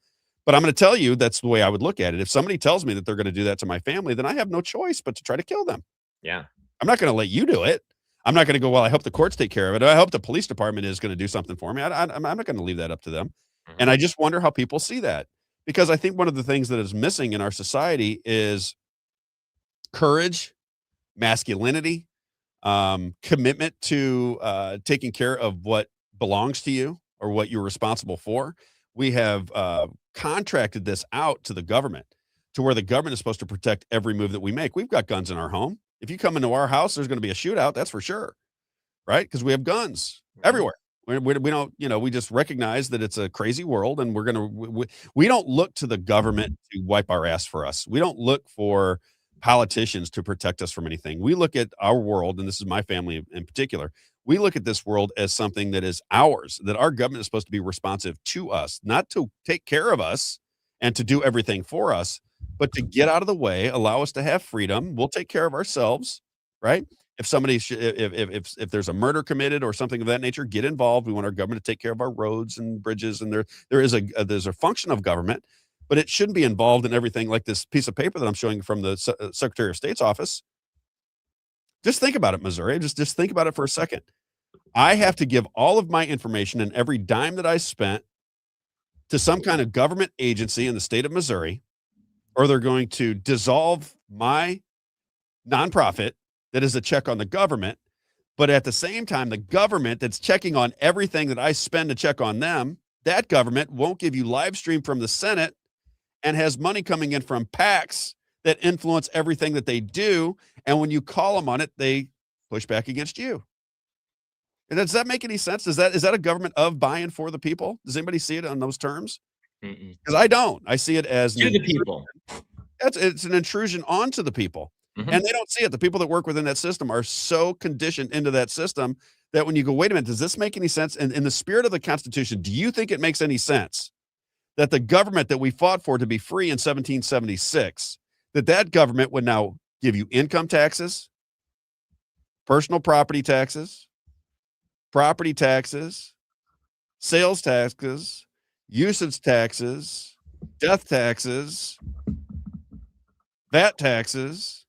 But I'm going to tell you that's the way I would look at it. If somebody tells me that they're going to do that to my family, then I have no choice but to try to kill them. Yeah. I'm not going to let you do it. I'm not going to go, well, I hope the courts take care of it. I hope the police department is going to do something for me. I'm not going to leave that up to them. And I just wonder how people see that. Because I think one of the things that is missing in our society is courage, masculinity, commitment to taking care of what belongs to you or what you're responsible for. We have contracted this out to the government, to where the government is supposed to protect every move that we make. We've got guns in our home. If you come into our house, there's going to be a shootout. That's for sure. Right? Because we have guns everywhere. We don't, we just recognize that it's a crazy world, and we don't look to the government to wipe our ass for us. We don't look for politicians to protect us from anything. We look at our world, and this is my family in particular. We look at this world as something that is ours, that our government is supposed to be responsive to us, not to take care of us and to do everything for us, but to get out of the way, allow us to have freedom. We'll take care of ourselves, right? If somebody, if there's a murder committed or something of that nature, get involved. We want our government to take care of our roads and bridges, and there's a function of government, but it shouldn't be involved in everything like this piece of paper that I'm showing from the Secretary of State's office. Just think about it, Missouri. Just think about it for a second. I have to give all of my information and every dime that I spent to some kind of government agency in the state of Missouri, or they're going to dissolve my nonprofit that is a check on the government. But at the same time, the government that's checking on everything that I spend to check on them, that government won't give you live stream from the Senate and has money coming in from PACs that influence everything that they do. And when you call them on it, they push back against you. And does that make any sense? Is that a government of, by, and for the people? Does anybody see it on those terms? Because I don't. I see it as to the people. It's an intrusion onto the people. And they don't see it. The people that work within that system are so conditioned into that system that when you go, wait a minute, does this make any sense? And in the spirit of the Constitution, do you think it makes any sense that the government that we fought for to be free in 1776, that government would now give you income taxes, personal property taxes, sales taxes, usage taxes, death taxes, VAT taxes,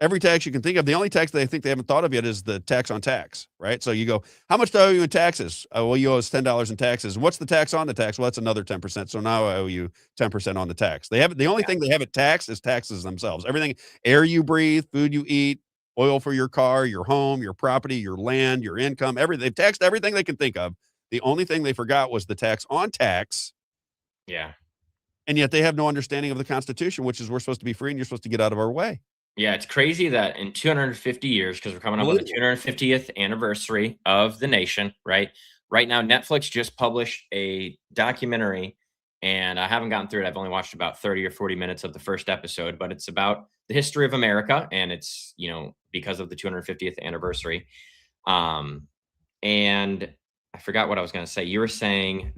every tax you can think of? The only tax they think they haven't thought of yet is the tax on tax, right? So you go, how much do I owe you in taxes? Well, you owe us $10 in taxes. And what's the tax on the tax? Well, that's another 10%. So now I owe you 10% on the tax. The only thing they haven't taxed is taxes themselves. Everything, air you breathe, food you eat, oil for your car, your home, your property, your land, your income, everything. They've taxed everything they can think of. The only thing they forgot was the tax on tax. Yeah. And yet they have no understanding of the Constitution, which is we're supposed to be free and you're supposed to get out of our way. Yeah, it's crazy that in 250 years, because we're coming up on the 250th anniversary of the nation, right? Right now, Netflix just published a documentary, and I haven't gotten through it. I've only watched about 30 or 40 minutes of the first episode, but it's about the history of America, and it's, because of the 250th anniversary. And I forgot what I was going to say. You were saying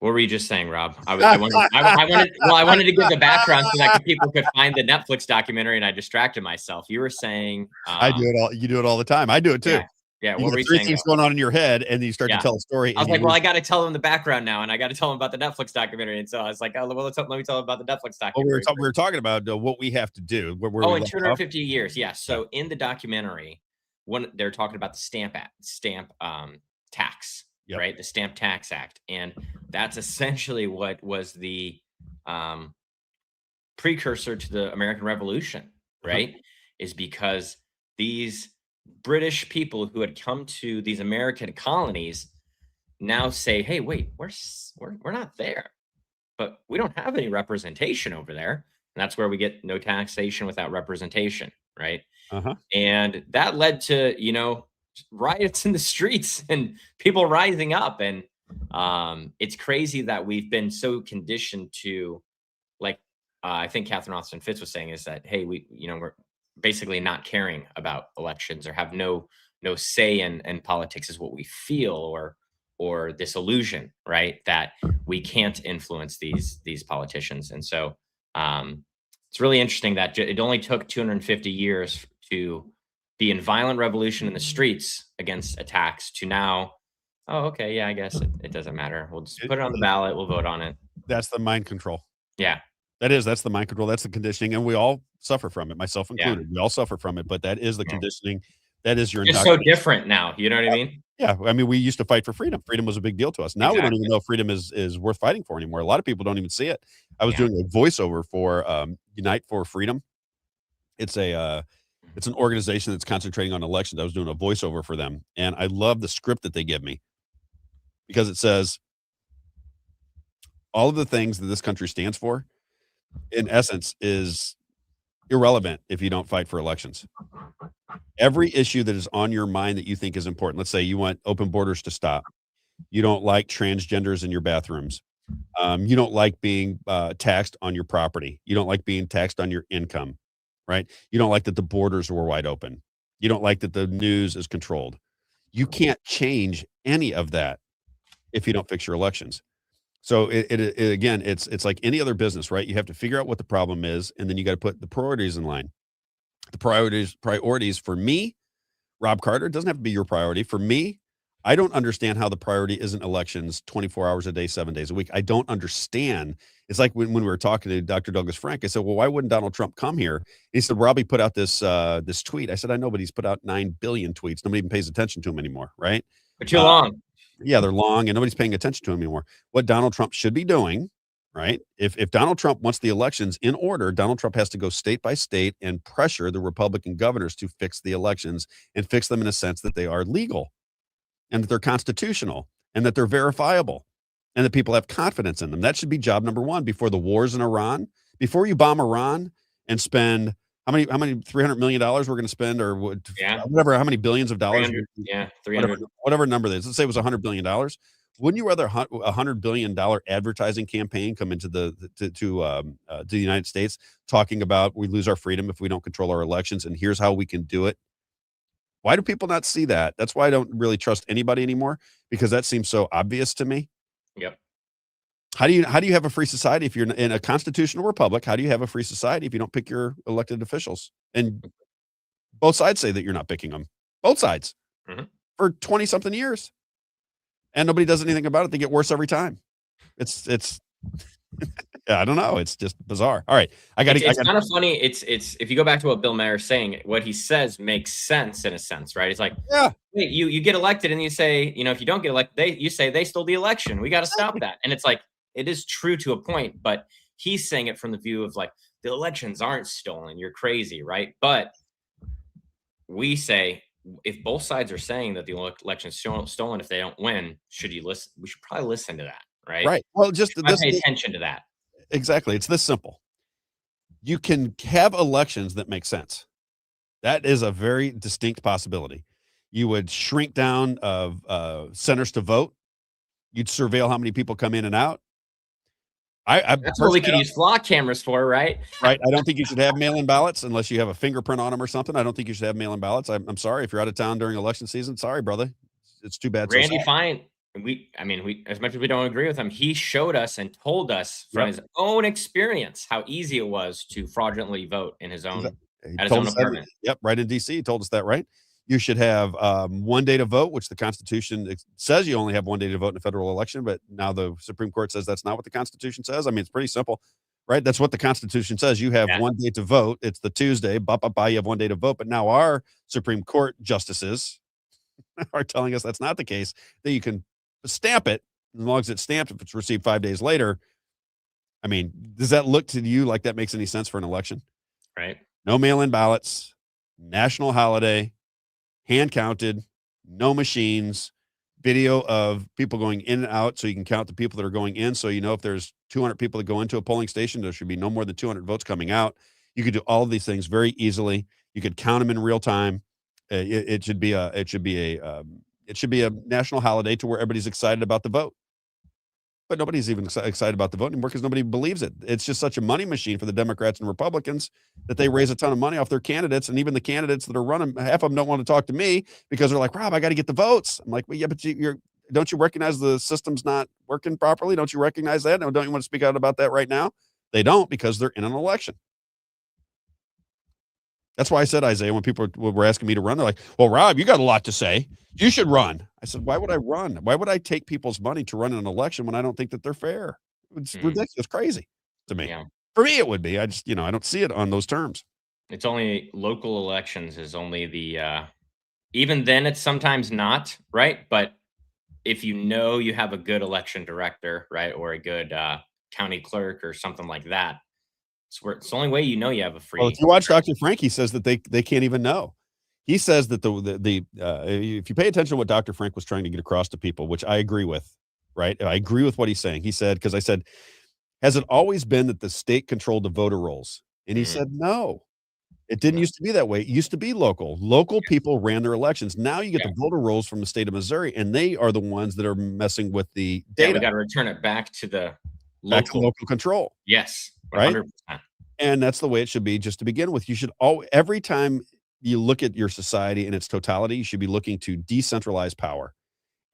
what were you just saying, Rob? I wanted to give the background so that people could find the Netflix documentary, and I distracted myself. You were saying I do it all. You do it all the time. I do it too. Yeah. You What were you three saying? things going on in your head, and then you start to tell a story. I was like, well, I got to tell them the background now, and I got to tell them about the Netflix documentary. And so I was like, oh, well, let me tell them about the Netflix documentary. We were talking about what we have to do. In 250 years, yeah. So in the documentary, when they're talking about the stamp tax. Yep. Right, the Stamp Tax Act, and that's essentially what was the precursor to the American Revolution, right? Is because these British people who had come to these American colonies now say, "Hey, wait, we're not there, but we don't have any representation over there," and that's where we get no taxation without representation, right? And that led to riots in the streets and people rising up, and it's crazy that we've been so conditioned to, like, I think Catherine Austin Fitz was saying, is that, hey, we're basically not caring about elections or have no say in politics, is what we feel, or this illusion, right, that we can't influence these politicians. And so it's really interesting that it only took 250 years to be in violent revolution in the streets against attacks to now, oh, okay, yeah, I guess it doesn't matter. We'll just put it on the ballot. We'll vote on it. That's the mind control. Yeah. That's the mind control. That's the conditioning. And we all suffer from it, myself included. We all suffer from it, but that is the conditioning. That is your It's so different now. You know what I mean? Yeah. I mean, we used to fight for freedom. Freedom was a big deal to us. Now we don't even know if freedom is worth fighting for anymore. A lot of people don't even see it. I was doing a voiceover for Unite for Freedom. It's an organization that's concentrating on elections. I was doing a voiceover for them, and I love the script that they give me because it says all of the things that this country stands for, in essence, is irrelevant if you don't fight for elections. Every issue that is on your mind that you think is important. Let's say you want open borders to stop. You don't like transgenders in your bathrooms. You don't like being taxed on your property. You don't like being taxed on your income, right? You don't like that the borders were wide open. You don't like that the news is controlled. You can't change any of that if you don't fix your elections. So again, it's like any other business, right? You have to figure out what the problem is, and then you got to put the priorities in line. The priorities for me, Rob Carter, it doesn't have to be your priority. For me, I don't understand how the priority isn't elections 24 hours a day, 7 days a week. I don't understand. It's like when we were talking to Dr. Douglas Frank, I said, well, why wouldn't Donald Trump come here? He said, Robbie put out this tweet. I said, I know, but he's put out 9 billion tweets. Nobody even pays attention to him anymore, right? But too long. Yeah, they're long and nobody's paying attention to him anymore. What Donald Trump should be doing, right? If Donald Trump wants the elections in order, Donald Trump has to go state by state and pressure the Republican governors to fix the elections and fix them in a sense that they are legal and that they're constitutional and that they're verifiable and that people have confidence in them. That should be job number one before the wars in Iran. Before you bomb Iran and spend how many $300 million we're going to spend, or whatever, how many billions of dollars? 300. Whatever number it is. Let's say it was $100 billion. Wouldn't you rather $100 billion advertising campaign come into the United States talking about we lose our freedom if we don't control our elections, and here's how we can do it? Why do people not see that? That's why I don't really trust anybody anymore, because that seems so obvious to me. Yep. How do you have a free society if you're in a constitutional republic? How do you have a free society if you don't pick your elected officials? And both sides say that you're not picking them. Both sides for 20 something years, and nobody does anything about it. They get worse every time. It's I don't know. It's just bizarre. All right, It's kind of funny. It's if you go back to what Bill Mayer's saying, what he says makes sense in a sense, right? It's like, yeah, wait, you get elected, and you say, if you don't get elected, you say they stole the election. We got to stop that. And it's like, it is true to a point, but he's saying it from the view of like, the elections aren't stolen. You're crazy, right? But we say, if both sides are saying that the election's stolen, if they don't win, should you listen? We should probably listen to that, right? Right. Well, just pay attention to that. Exactly. It's this simple. You can have elections that make sense. That is a very distinct possibility. You would shrink down of centers to vote. You'd surveil how many people come in and out. That's what we could use flock cameras for, right? Right. I don't think you should have mail-in ballots unless you have a fingerprint on them or something. I don't think you should have mail-in ballots. I'm sorry if you're out of town during election season. Sorry, brother. It's too bad. Randy Fine. We as much as we don't agree with him, he showed us and told us from his own experience how easy it was to fraudulently vote in his own apartment. Yep, right in DC. He told us that, right? You should have 1 day to vote, which the Constitution says you only have 1 day to vote in a federal election, but now the Supreme Court says that's not what the Constitution says. I mean, it's pretty simple, right? That's what the Constitution says. You have 1 day to vote. It's the Tuesday. You have 1 day to vote. But now our Supreme Court justices are telling us that's not the case, that you can stamp it as long as it's stamped. If it's received 5 days later, I mean, does that look to you like that makes any sense for an election? Right. No mail-in ballots, national holiday, hand counted, no machines, video of people going in and out so you can count the people that are going in. So, if there's 200 people that go into a polling station, there should be no more than 200 votes coming out. You could do all of these things very easily. You could count them in real time. It should be a national holiday to where everybody's excited about the vote. But nobody's even excited about the vote anymore because nobody believes it. It's just such a money machine for the Democrats and Republicans that they raise a ton of money off their candidates. And even the candidates that are running, half of them don't want to talk to me because they're like, Rob, I got to get the votes. I'm like, well, yeah, but don't you recognize the system's not working properly? Don't you recognize that? No, don't you want to speak out about that right now? They don't, because they're in an election. That's why I said, Isaiah, when people were asking me to run, they're like, well, Rob, you got a lot to say. You should run. I said, why would I run? Why would I take people's money to run an election when I don't think that they're fair? It's ridiculous, crazy to me. Yeah. For me, it would be. I just, I don't see it on those terms. It's only local elections is only the, even then it's sometimes not, right? But if you have a good election director, right, or a good county clerk or something like that, it's the only way you have a free. Well, if you watch Dr. Frank, he says that they can't even know. He says that if you pay attention to what Dr. Frank was trying to get across to people, which I agree with, right? I agree with what he's saying. He said, because I said, Has it always been that the state controlled the voter rolls? And he said, no, it didn't used to be that way. It used to be local. Local people ran their elections. Now you get the voter rolls from the state of Missouri, and they are the ones that are messing with the data. Yeah, we got to return it back to the local control. Yes, 100%. Right. And that's the way it should be. Just to begin with, you should every time you look at your society in its totality, you should be looking to decentralize power.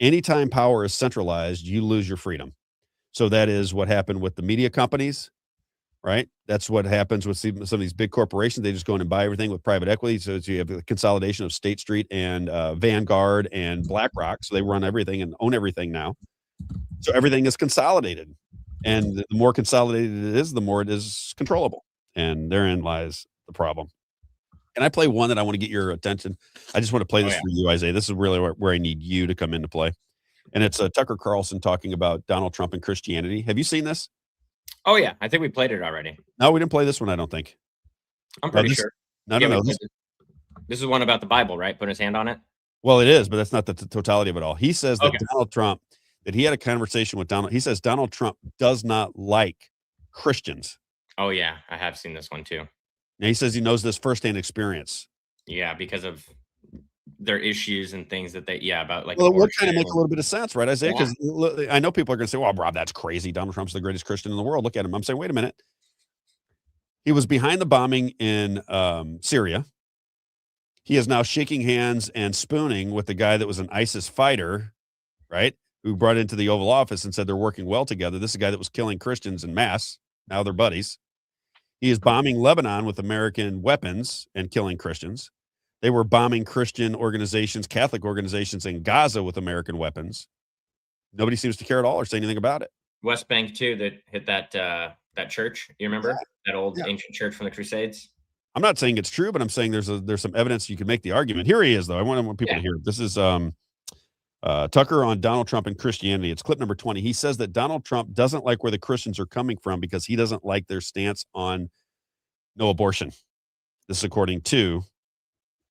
Anytime power is centralized, you lose your freedom. So that is what happened with the media companies, right? That's what happens with some of these big corporations. They just go in and buy everything with private equity. So you have the consolidation of State Street and Vanguard and BlackRock. So they run everything and own everything now. So everything is consolidated. And the more consolidated it is, the more it is controllable. And therein lies the problem. Can I play one that I want to get your attention? I just want to play this for you, Isaiah. This is really where I need you to come into play. And it's Tucker Carlson talking about Donald Trump and Christianity. Have you seen this? Oh, yeah. I think we played it already. No, we didn't play this one, I don't think. I'm pretty sure. No. This is one about the Bible, right? Putting his hand on it? Well, it is, but that's not the totality of it all. He says that Donald Trump, that he had a conversation with Donald. He says Donald Trump does not like Christians. Oh, yeah. I have seen this one, too. And he says he knows this firsthand experience. Yeah, because of their issues and things that about like. Well, it would kind of make a little bit of sense, right, Isaiah? Because I know people are going to say, well, Rob, that's crazy. Donald Trump's the greatest Christian in the world. Look at him. I'm saying, wait a minute. He was behind the bombing in Syria. He is now shaking hands and spooning with the guy that was an ISIS fighter, right, who brought into the Oval Office and said they're working well together. This is a guy that was killing Christians en masse. Now they're buddies. He is bombing Lebanon with American weapons and killing Christians. They were bombing Christian organizations, Catholic organizations in Gaza with American weapons. Nobody seems to care at all or say anything about it. West Bank, too, that hit that church. You remember that old ancient church from the Crusades? I'm not saying it's true, but I'm saying there's some evidence you can make the argument. Here he is, though. I want people to hear it. This is Tucker on Donald Trump and Christianity. It's clip number 20. He says that Donald Trump doesn't like where the Christians are coming from because he doesn't like their stance on no abortion. This is according to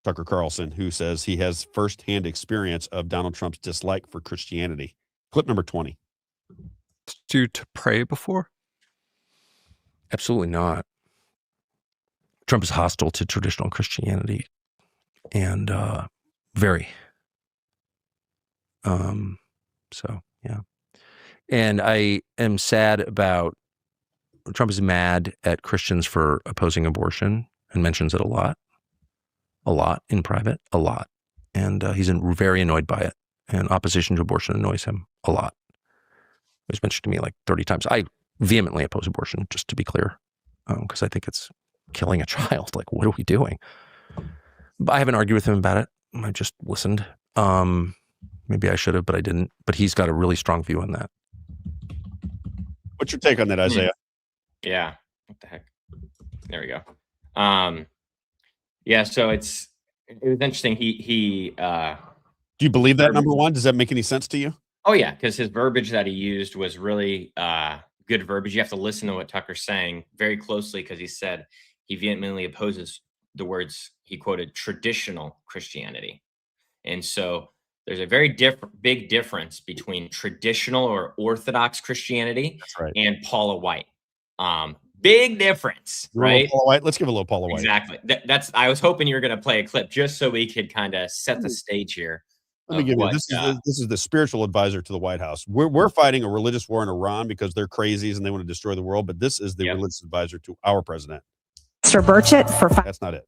Tucker Carlson, who says he has firsthand experience of Donald Trump's dislike for Christianity. Clip number 20. Did you pray before? Absolutely not. Trump is hostile to traditional Christianity and very. So, yeah. And I am sad about Trump is mad at Christians for opposing abortion and mentions it a lot in private, a lot. And he's very annoyed by it. And opposition to abortion annoys him a lot. It was mentioned to me like 30 times. I vehemently oppose abortion, just to be clear, because I think it's killing a child. Like, what are we doing? But I haven't argued with him about it. I just listened. Maybe I should have, but I didn't. But he's got a really strong view on that. What's your take on that, Isaiah? Yeah. What the heck? There we go. Yeah. So it was interesting. He do you believe that, number one? Does that make any sense to you? Oh, yeah. Because his verbiage that he used was really good verbiage. You have to listen to what Tucker's saying very closely because he said he vehemently opposes the words he quoted traditional Christianity. And so there's a very big difference between traditional or Orthodox Christianity and Paula White. Big difference, right? Paula White? Let's give a little Paula White. Exactly. I was hoping you were going to play a clip just so we could kind of set the stage here. Let me give you this is the spiritual advisor to the White House. We're fighting a religious war in Iran because they're crazies and they want to destroy the world. But this is the religious advisor to our president. Mr. Burchett for That's not it.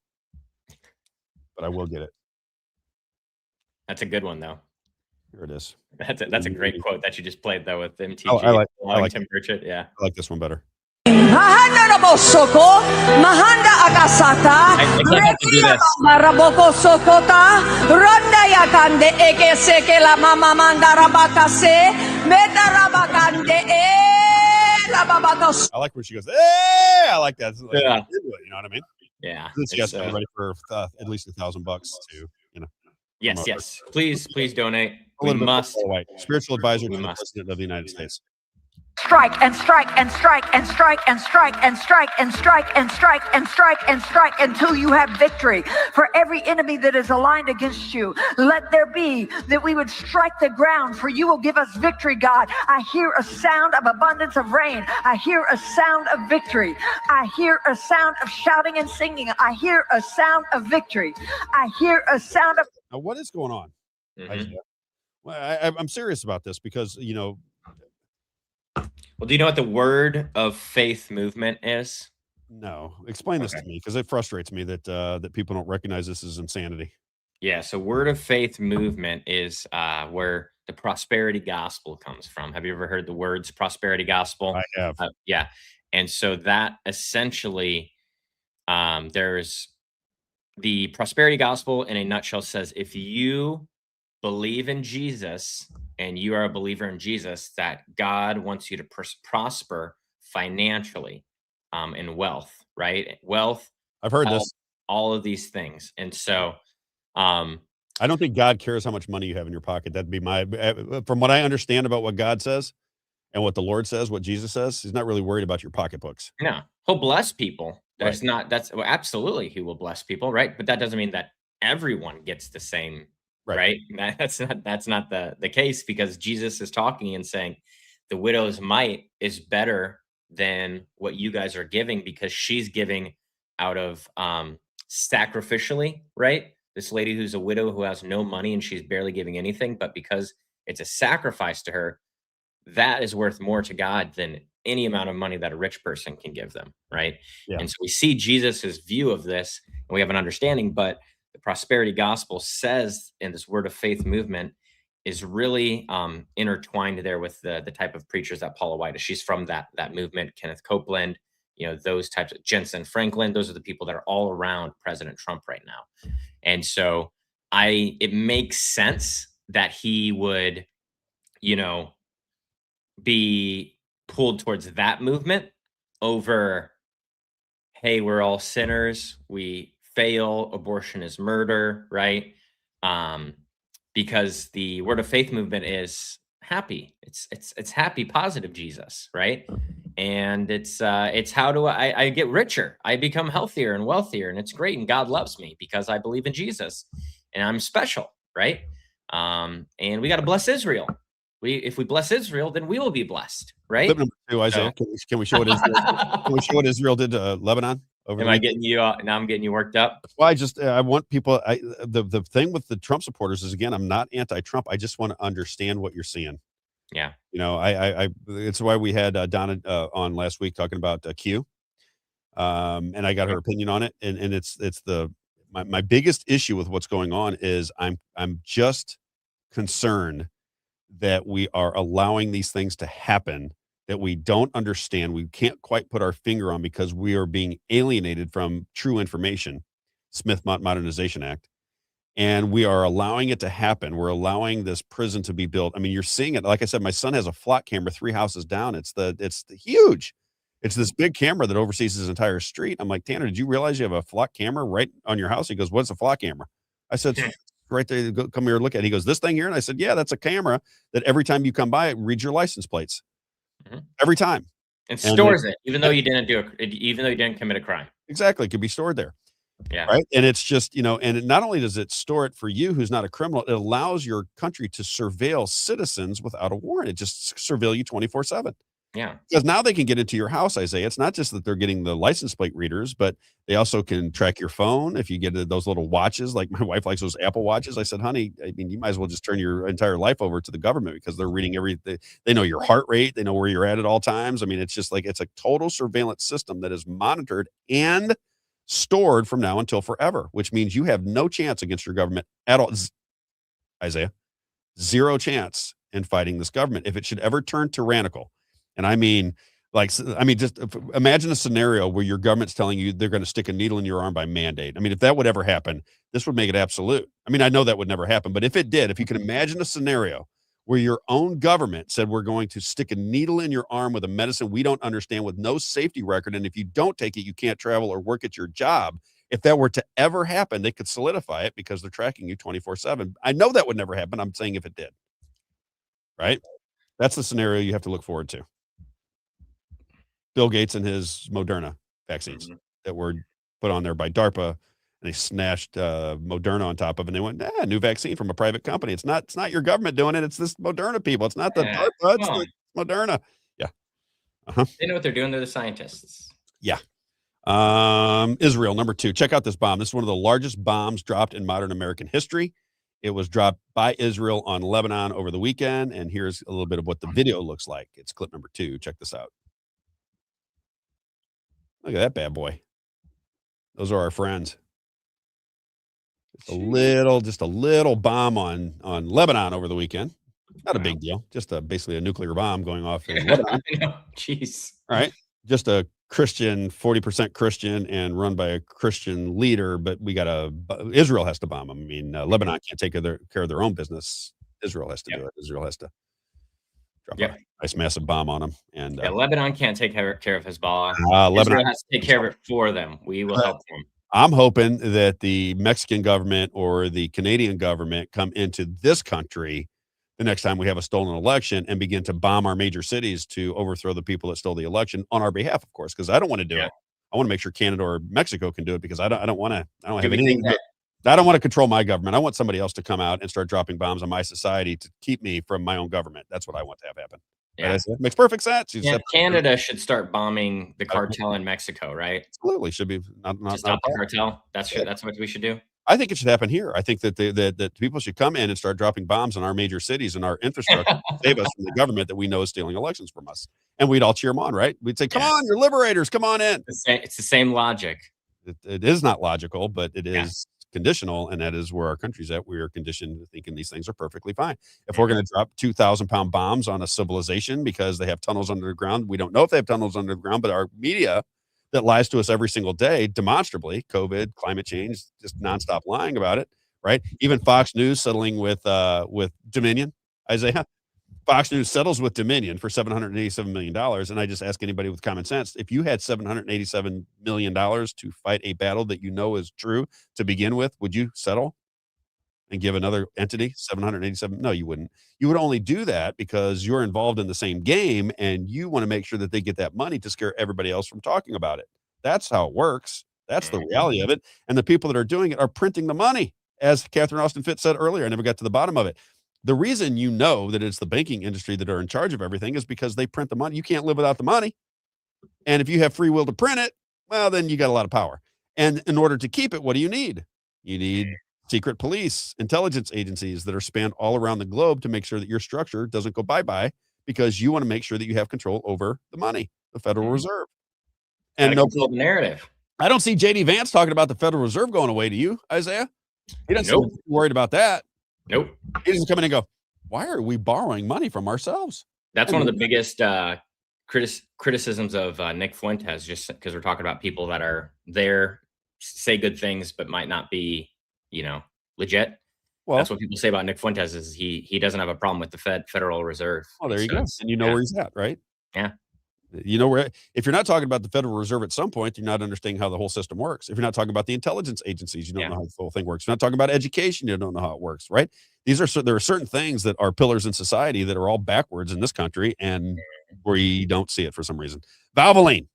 But I will get it. That's a good one, though. Here it is. That's a great quote that you just played, though, with MTG. Oh, I like Tim Burchett. Yeah. I like this one better. Mahanda Bosoko, Mahanda Akasata, Maraboko Sokota, Ronda Yakande Eke Seke la Mama Mandarabakase, Medarabakande la Babakos. I like where she goes, hey, I like that. Like, yeah. You know what I mean? Yeah. This guy's ready for at least $1,000 to, Yes. Please donate. A little bit. Spiritual advisor to the President of the United States. Strike and strike and strike and strike and strike and strike and strike and strike and strike and strike until you have victory. For every enemy that is aligned against you, let there be that we would strike the ground, for you will give us victory, God. I hear a sound of abundance of rain. I hear a sound of victory. I hear a sound of shouting and singing. I hear a sound of victory. I hear a sound of. Now, what is going on, Isaiah? Well, I'm serious about this because, Well, do you know what the word of faith movement is? No. Explain this to me because it frustrates me that that people don't recognize this as insanity. Yeah, so word of faith movement is where the prosperity gospel comes from. Have you ever heard the words prosperity gospel? I have. Yeah. And so that essentially, there's the prosperity gospel in a nutshell says if you believe in Jesus and you are a believer in Jesus, that God wants you to prosper financially and wealth, right? Wealth. I've heard this. All of these things. And so, I don't think God cares how much money you have in your pocket. That'd be my, from what I understand about what God says and what the Lord says, what Jesus says, he's not really worried about your pocketbooks. no, he'll bless people. That's well, absolutely he will bless people, right? But that doesn't mean that everyone gets the same, right? That's not the case because Jesus is talking and saying the widow's mite is better than what you guys are giving because she's giving out of sacrificially, right? This lady who's a widow who has no money and she's barely giving anything, but because it's a sacrifice to her, that is worth more to God than any amount of money that a rich person can give them, right? Yeah. And so we see Jesus's view of this and we have an understanding, but the prosperity gospel says in this word of faith movement is really intertwined there with the type of preachers that Paula White is. She's from that movement, Kenneth Copeland, those types of Jensen Franklin. Those are the people that are all around President Trump right now. And so it makes sense that he would, be pulled towards that movement over, hey, we're all sinners, we fail, abortion is murder, right? Because the word of faith movement is happy. It's happy, positive Jesus, right? And it's how do I get richer? I become healthier and wealthier, and it's great. And God loves me because I believe in Jesus, and I'm special, right? And we got to bless Israel. If we bless Israel, then we will be blessed, right? Clip number 2, Isaiah. Can we show what Israel? Can we show what Israel did to Lebanon? Am I getting you? Now I'm getting you worked up. Well, I want people. The thing with the Trump supporters is again, I'm not anti-Trump. I just want to understand what you're seeing. Yeah. It's why we had Donna on last week talking about Q, and I got her opinion on it. And it's my biggest issue with what's going on is I'm just concerned that we are allowing these things to happen that we don't understand. We can't quite put our finger on because we are being alienated from true information, Smith Modernization Act. And we are allowing it to happen. We're allowing this prison to be built. I mean, you're seeing it. Like I said, my son has a flock camera 3 houses down. It's huge. It's this big camera that oversees his entire street. I'm like, Tanner, did you realize you have a flock camera right on your house? He goes, what's a flock camera? I said, right there, come here and look at it. He goes, this thing here? And I said, yeah, that's a camera that every time you come by, it reads your license plates. Every time. And stores it, even though you didn't even though you didn't commit a crime. Exactly. It could be stored there. Yeah. Right. And it's just, and not only does it store it for you who's not a criminal, it allows your country to surveil citizens without a warrant. It just surveil you 24/7. Yeah. Because now they can get into your house, Isaiah. It's not just that they're getting the license plate readers, but they also can track your phone. If you get those little watches, like my wife likes those Apple watches. I said, honey, I mean, you might as well just turn your entire life over to the government because they're reading everything. They know your heart rate. They know where you're at all times. I mean, it's just like, it's a total surveillance system that is monitored and stored from now until forever, which means you have no chance against your government at all. Isaiah, 0 chance in fighting this government. If it should ever turn tyrannical, and I mean, just imagine a scenario where your government's telling you they're going to stick a needle in your arm by mandate. I mean, if that would ever happen, this would make it absolute. I mean, I know that would never happen, but if it did, if you can imagine a scenario where your own government said, we're going to stick a needle in your arm with a medicine we don't understand with no safety record, and if you don't take it, you can't travel or work at your job. If that were to ever happen, they could solidify it because they're tracking you 24/7. I know that would never happen. I'm saying if it did. Right? That's the scenario you have to look forward to. Bill Gates and his Moderna vaccines that were put on there by DARPA, and they snatched Moderna on top of it, and they went, new vaccine from a private company. It's not your government doing it. It's this Moderna people. It's not the Yeah, DARPA. It's come the on. Moderna. Yeah. Uh-huh. They know what they're doing. They're the scientists. Yeah. Israel, number 2. Check out this bomb. This is one of the largest bombs dropped in modern American history. It was dropped by Israel on Lebanon over the weekend, and here's a little bit of what the video looks like. It's clip number 2. Check this out. Look at that bad boy. Those are our friends. Just a little bomb on Lebanon over the weekend. Not a big deal. Just basically a nuclear bomb going off in Lebanon. I know. Jeez. All right. Just a Christian, 40% Christian and run by a Christian leader, but Israel has to bomb them. I mean, Lebanon can't take care of their own business. Israel has to do it. Israel has to drop a nice massive bomb on them. And Lebanon can't take care of Hezbollah. Lebanon Israel has to take care of it for them. We will help them. I'm hoping that the Mexican government or the Canadian government come into this country the next time we have a stolen election and begin to bomb our major cities to overthrow the people that stole the election on our behalf, of course, because I don't want to do it. I want to make sure Canada or Mexico can do it because I don't want to. I don't have anything. I don't want to control my government. I want somebody else to come out and start dropping bombs on my society to keep me from my own government. That's what I want to have happen. Yeah. Right? It makes perfect sense. Canada should start bombing the cartel in Mexico, right? Absolutely, should be not to stop the cartel. That's what we should do. I think it should happen here. I think that that people should come in and start dropping bombs on our major cities and our infrastructure to save us from the government that we know is stealing elections from us. And we'd all cheer them on, right? We'd say, "Come on, you're liberators! Come on in." It's the same logic. It is not logical, but it is conditional, and that is where our country's at. We are conditioned to thinking these things are perfectly fine. If we're going to drop 2,000-pound bombs on a civilization because they have tunnels under the ground, we don't know if they have tunnels under the ground, but our media that lies to us every single day, demonstrably, COVID, climate change, just nonstop lying about it, right? Even Fox News settling with Dominion, Isaiah. Fox News settles with Dominion for $787 million. And I just ask anybody with common sense, if you had $787 million to fight a battle that you know is true to begin with, would you settle and give another entity 787? No, you wouldn't. You would only do that because you're involved in the same game and you want to make sure that they get that money to scare everybody else from talking about it. That's how it works. That's the reality of it. And the people that are doing it are printing the money. As Catherine Austin Fitts said earlier, I never got to the bottom of it. The reason you know that it's the banking industry that are in charge of everything is because they print the money. You can't live without the money. And if you have free will to print it, well, then you got a lot of power. And in order to keep it, what do you need? You need secret police, intelligence agencies that are spanned all around the globe to make sure that your structure doesn't go bye-bye because you want to make sure that you have control over the money, the Federal Reserve. And no control the narrative. I don't see JD Vance talking about the Federal Reserve going away. To you, Isaiah? He doesn't seem worried about that. Nope. He doesn't come in and go, why are we borrowing money from ourselves? That's one of the biggest criticisms of Nick Fuentes, just because we're talking about people that are there, say good things, but might not be, legit. Well, that's what people say about Nick Fuentes is he doesn't have a problem with the Federal Reserve. Oh, there you go. And you know where he's at, right? Yeah. You know where, if you're not talking about the Federal Reserve at some point, you're not understanding how the whole system works. If you're not talking about the intelligence agencies, you don't know how the whole thing works. If you're not talking about education, you don't know how it works, right? There are certain things that are pillars in society that are all backwards in this country, and we don't see it for some reason. Valvoline.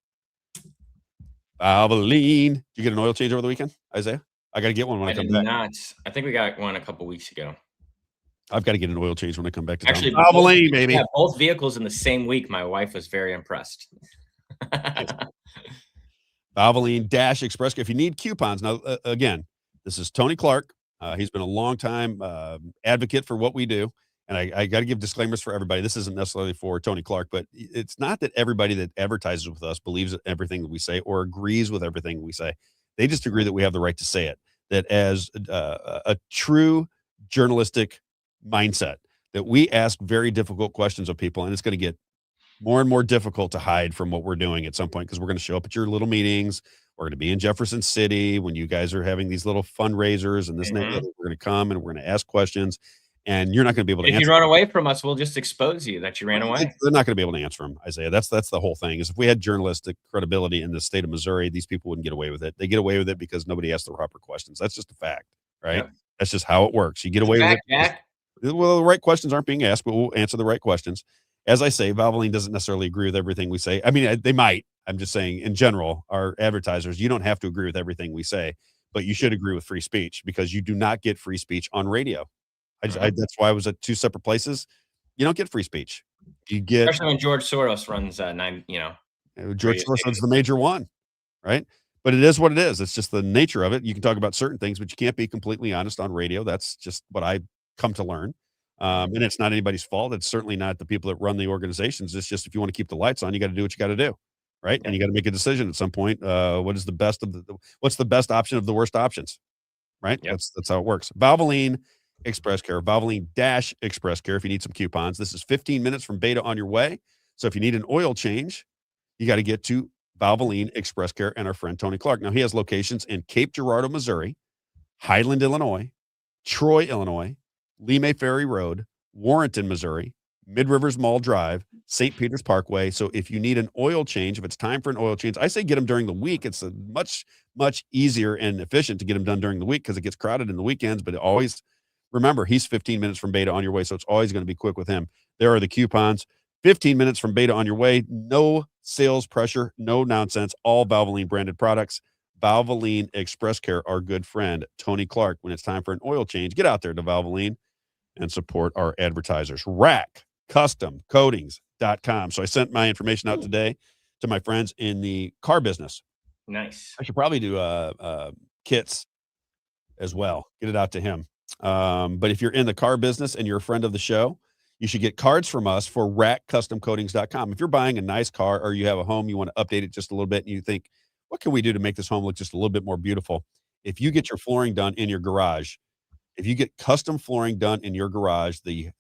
Did you get an oil change over the weekend, Isaiah? I got to get one when I come back. Not. I think we got one a couple weeks ago. I've got to get an oil change when I come back to Actually, Valvoline, baby. Yeah, both vehicles in the same week. My wife was very impressed. Valvoline Dash Express. If you need coupons, now again, this is Tony Clark. He's been a long time advocate for what we do, and I got to give disclaimers for everybody. This isn't necessarily for Tony Clark, but it's not that everybody that advertises with us believes everything that we say or agrees with everything we say. They just agree that we have the right to say it. That as a true journalistic mindset, that we ask very difficult questions of people, and it's going to get more and more difficult to hide from what we're doing at some point because we're going to show up at your little meetings. We're going to be in Jefferson City when you guys are having these little fundraisers and this and that. We're going to come and we're going to ask questions, and you're not going to be able to answer. If you run away from us, we'll just expose you that you ran away. They're not going to be able to answer them, Isaiah. That's the whole thing. Is if we had journalistic credibility in the state of Missouri, these people wouldn't get away with it. They get away with it because nobody asked the proper questions. That's just a fact, right? Yep. That's just how it works. You get away with it. Jack. Well, the right questions aren't being asked, but we'll answer the right questions. As I say, Valvoline doesn't necessarily agree with everything we say. I mean, they might. I'm just saying, in general, our advertisers, you don't have to agree with everything we say, but you should agree with free speech because you do not get free speech on radio. That's why I was at two separate places. You don't get free speech. You get Especially when George Soros runs George radio Soros is the major one, right? But it is what it is. It's just the nature of it. You can talk about certain things, but you can't be completely honest on radio. That's just what I come to learn. And it's not anybody's fault. It's certainly not the people that run the organizations. It's just if you want to keep the lights on, you got to do what you got to do, right? And you got to make a decision at some point. What's the best option of the worst options, right? Yep. That's how it works. Valvoline Express Care, Valvoline Dash Express Care. If you need some coupons, this is 15 minutes from Beta on your way. So if you need an oil change, you got to get to Valvoline Express Care and our friend Tony Clark. Now he has locations in Cape Girardeau, Missouri, Highland, Illinois, Troy, Illinois, Lemay Ferry Road, Warrenton, Missouri, Mid Rivers Mall Drive, St. Peter's Parkway. So if you need an oil change, if it's time for an oil change, I say get them during the week. It's a much easier and efficient to get them done during the week because it gets crowded in the weekends. But always remember, he's 15 minutes from Beta on your way, so it's always going to be quick with him. There are the coupons. 15 minutes from Beta on your way. No sales pressure, no nonsense. All Valvoline branded products. Valvoline Express Care, our good friend Tony Clark. When it's time for an oil change, get out there to Valvoline and support our advertisers. RackCustomCoatings.com. So I sent my information out today to my friends in the car business. Nice. I should probably do kits as well. Get it out to him. But if you're in the car business and you're a friend of the show, you should get cards from us for RackCustomCoatings.com. If you're buying a nice car or you have a home, you want to update it just a little bit, and you think, what can we do to make this home look just a little bit more beautiful? If you get your flooring done in your garage, if you get custom flooring done in your garage, the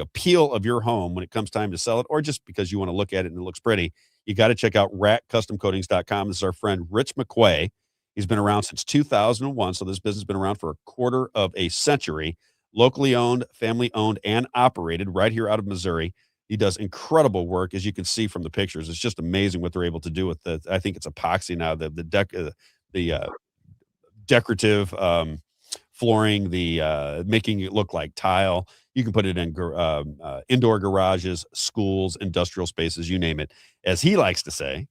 appeal of your home when it comes time to sell it, or just because you want to look at it and it looks pretty, you got to check out RackCustomCoatings.com. This is our friend Rich McQuay. He's been around since 2001, so this business has been around for a quarter of a century. Locally owned, family owned, and operated right here out of Missouri. He does incredible work, as you can see from the pictures. It's just amazing what they're able to do with the. I think it's epoxy now. The decorative flooring, the making it look like tile. You can put it in indoor garages, schools, industrial spaces, you name it. As he likes to say,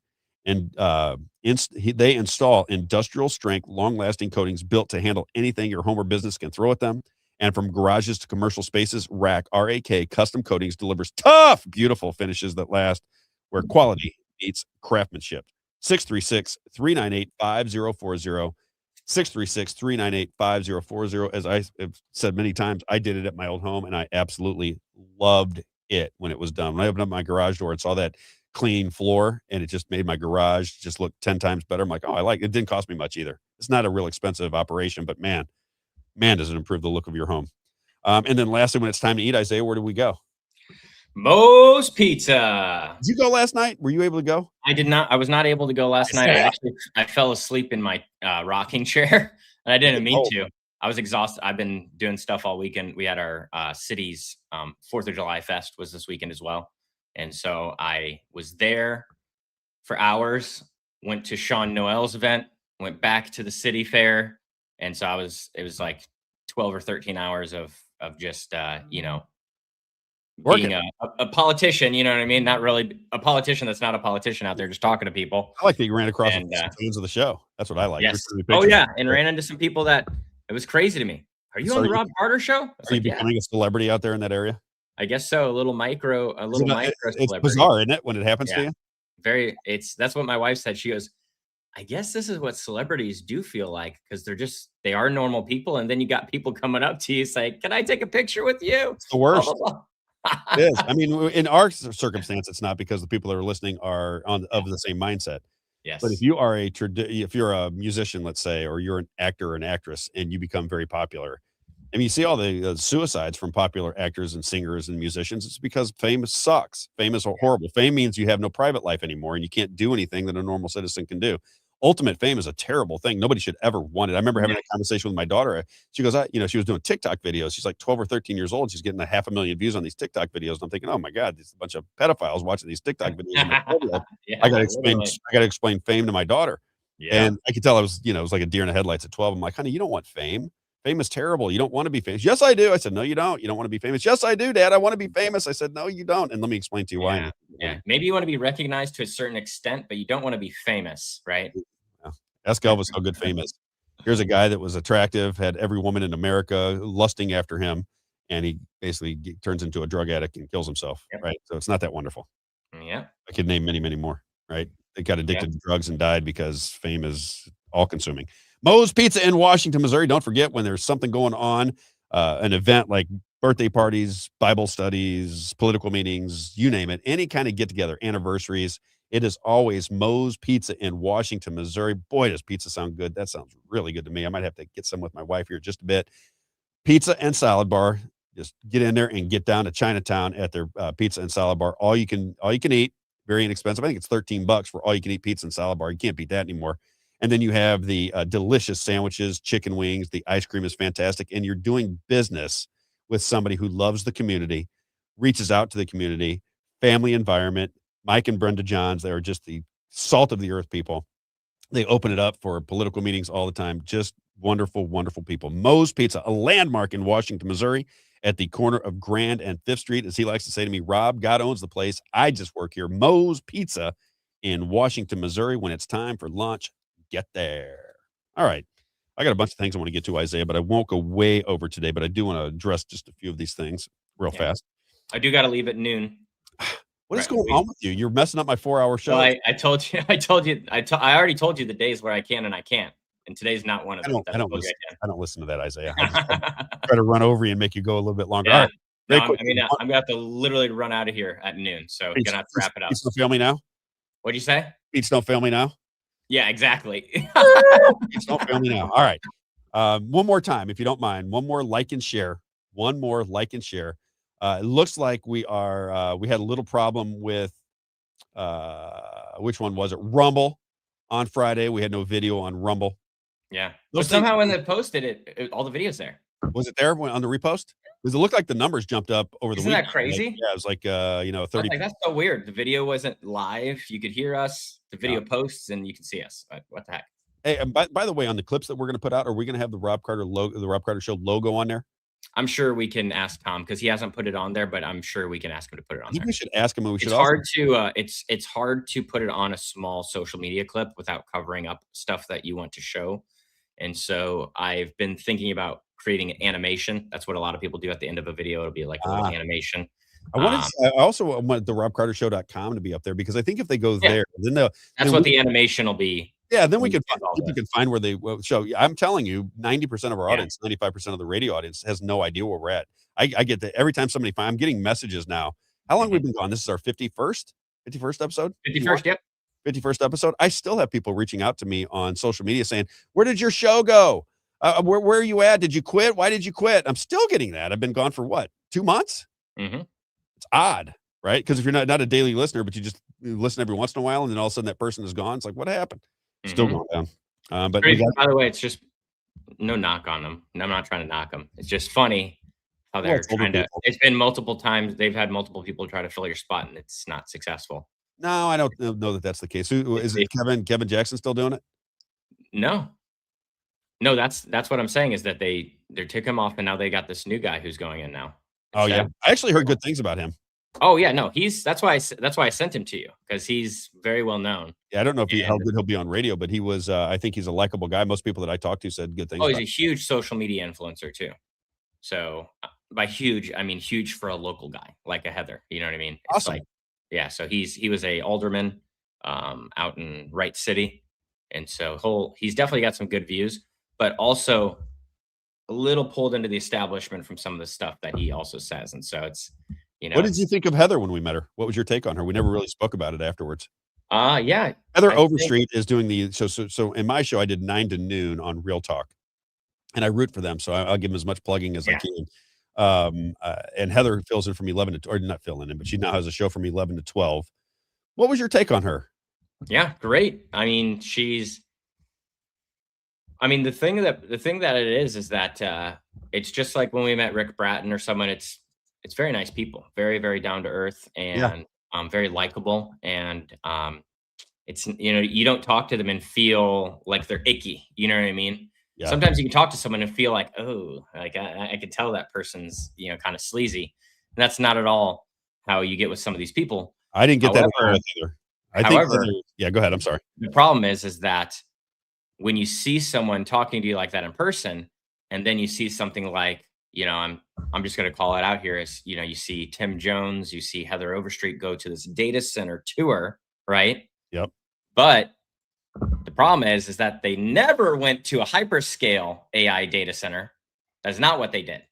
and they install industrial strength, long-lasting coatings built to handle anything your home or business can throw at them. And from garages to commercial spaces, R-A-K Custom Coatings delivers tough, beautiful finishes that last, where quality meets craftsmanship. 636-398-5040. 636-398-5040. As I have said many times, I did it at my old home, and I absolutely loved it when it was done. When I opened up my garage door and saw that clean floor, and it just made my garage just look 10 times better. I'm like, oh, I like it. It didn't cost me much either. It's not a real expensive operation, but man, does it improve the look of your home. And then lastly, when it's time to eat, Isaiah, where do we go? Moe's Pizza. Did you go last night? Were you able to go? I did not. I was not able to go last night. I fell asleep in my rocking chair, and I didn't mean to. I was exhausted. I've been doing stuff all weekend. We had our city's 4th of July Fest was this weekend as well. And so I was there for hours, went to Sean Noel's event, went back to the city fair. And so it was like 12 or 13 hours of just, being a politician, you know what I mean? Not really a politician that's not a politician out there just talking to people. I like that you ran across some fans of the show. That's what I like. Yes. Oh, yeah. And ran into some people that it was crazy to me. Are you on the Rob Carter show? Are you becoming a celebrity out there in that area? I guess so. A little micro celebrity. It's bizarre, isn't it, when it happens to you? That's what my wife said. She goes, I guess this is what celebrities do feel like, because they are normal people. And then you got people coming up to you saying, can I take a picture with you? It's the worst. Blah, blah, blah. It is. I mean, in our circumstance, it's not, because the people that are listening are of the same mindset. Yes. But if you are if you're a musician, let's say, or you're an actor or an actress, and you become very popular, I mean, you see all the suicides from popular actors and singers and musicians. It's because fame sucks. Fame is horrible. Fame means you have no private life anymore, and you can't do anything that a normal citizen can do. Ultimate fame is a terrible thing. Nobody should ever want it. I remember having a conversation with my daughter. She goes, she was doing TikTok videos. She's like 12 or 13 years old. She's getting 500,000 views on these TikTok videos. And I'm thinking, oh my God, there's a bunch of pedophiles watching these TikTok videos. I got to explain fame to my daughter. Yeah. And I could tell it was like a deer in the headlights at 12. I'm like, honey, you don't want fame. Famous terrible. You don't want to be famous. Yes, I do. I said, no, you don't. You don't want to be famous. Yes, I do, Dad. I want to be famous. I said, no, you don't. And let me explain to you why. Yeah. Maybe you want to be recognized to a certain extent, but you don't want to be famous, right? Yeah. Ask Elvis how good fame is. Here's a guy that was attractive, had every woman in America lusting after him, and he basically turns into a drug addict and kills himself, right? So it's not that wonderful. Yeah. I could name many, many more, right? They got addicted to drugs and died because fame is all-consuming. Moe's Pizza in Washington, Missouri. Don't forget, when there's something going on, an event like birthday parties, Bible studies, political meetings, you name it, any kind of get-together, anniversaries, it is always Moe's Pizza in Washington, Missouri. Boy, does pizza sound good. That sounds really good to me. I might have to get some with my wife here just a bit. Pizza and salad bar. Just get in there and get down to Chinatown at their pizza and salad bar. All you can eat, very inexpensive. I think it's $13 for all you can eat pizza and salad bar. You can't beat that anymore. And then you have the delicious sandwiches, chicken wings. The ice cream is fantastic. And you're doing business with somebody who loves the community, reaches out to the community, family environment. Mike and Brenda Johns, they are just the salt of the earth people. They open it up for political meetings all the time. Just wonderful, wonderful people. Moe's Pizza, a landmark in Washington, Missouri, at the corner of Grand and 5th Street. As he likes to say to me, Rob, God owns the place. I just work here. Moe's Pizza in Washington, Missouri. When it's time for lunch, get there. All right. I got a bunch of things I want to get to, Isaiah, but I won't go way over today, but I do want to address just a few of these things real fast. I do got to leave at noon. What is going on with you? You're messing up my 4-hour show. Well, I told you, I already told you the days where I can and I can't. And today's not one of them. I don't listen to that, Isaiah. I just try to run over you and make you go a little bit longer. All right. No, I'm going to have to literally run out of here at noon. So I'm going to have to wrap it up. Pete's don't fail me now? What'd you say? Pete's don't fail me now? Yeah, exactly. Pete's don't fail me now. All right. One more time, if you don't mind. One more like and share. One more like and share. It looks like we had a little problem with, which one was it? Rumble on Friday. We had no video on Rumble. Yeah. But somehow when they posted it, all the videos there. Was it there on the repost? Because it looked like the numbers jumped up over the week. Isn't that crazy? Like, yeah, it was like 30. Like, that's so weird. The video wasn't live. You could hear us. The video posts and you can see us. What the heck? Hey, and by the way, on the clips that we're going to put out, are we going to have the Rob Carter logo, the Rob Carter Show logo on there? I'm sure we can ask Tom because he hasn't put it on there, but I'm sure we can ask him to put it on there. We should ask him. It's hard to it's hard to put it on a small social media clip without covering up stuff that you want to show. And so I've been thinking about creating an animation. That's what a lot of people do at the end of a video. It'll be like a little animation. I also want the robcartershow.com to be up there because I think if they go there, then that's what the animation will be. Yeah, then people can find where they show. I'm telling you, 90% of our audience, 95% of the radio audience has no idea where we're at. I get that every time somebody I'm getting messages now. How long have we been gone? This is our 51st episode? 51st, yep. 51st episode. I still have people reaching out to me on social media saying, where did your show go? Where are you at? Did you quit? Why did you quit? I'm still getting that. I've been gone for what? 2 months? Mm-hmm. It's odd, right? Because if you're not a daily listener, but you just listen every once in a while, and then all of a sudden that person is gone. It's like, what happened? Still going down. But by the way, it's just no knock on them. And I'm not trying to knock them. It's just funny how they're trying to. It's been multiple times. They've had multiple people try to fill your spot, and it's not successful. No, I don't know that that's the case. Who is it? Kevin Jackson still doing it? No, that's what I'm saying is that they took him off, and now they got this new guy who's going in now. Oh yeah, I actually heard good things about him. Oh yeah, no, that's why I sent him to you because he's very well known. Yeah, I don't know if how good he'll be on radio, but he was. I think he's a likable guy. Most people that I talked to said good things. Oh, he's a huge social media influencer too. So by huge, I mean huge for a local guy like a Heather. You know what I mean? It's awesome. Like, yeah, so he was a alderman out in Wright City, and so he's definitely got some good views, but also a little pulled into the establishment from some of the stuff that he also says, and so it's. What did you think of Heather when we met her? What was your take on her? We never really spoke about it afterwards. Yeah. Heather Overstreet is doing the so in my show I did 9 to noon on Real Talk, and I root for them, so I'll give them as much plugging as I can. And Heather fills in from 11 to or not filling in, but she now has a show from 11 to 12. What was your take on her? Yeah, great. I mean, the thing that it is that it's just like when we met Rick Bratton or someone. It's very nice people, very, very down to earth and very likable. And it's, you don't talk to them and feel like they're icky. You know what I mean? Yeah. Sometimes you can talk to someone and feel like, oh, like I can tell that person's, kind of sleazy. And that's not at all how you get with some of these people. I didn't get that at all However, with Heather. I think however, Heather, yeah, go ahead. I'm sorry. the problem is that when you see someone talking to you like that in person, and then you see something like, I'm just going to call it out here is, you see Tim Jones, you see Heather Overstreet go to this data center tour, right? Yep. But the problem is that they never went to a hyperscale AI data center. That's not what they did.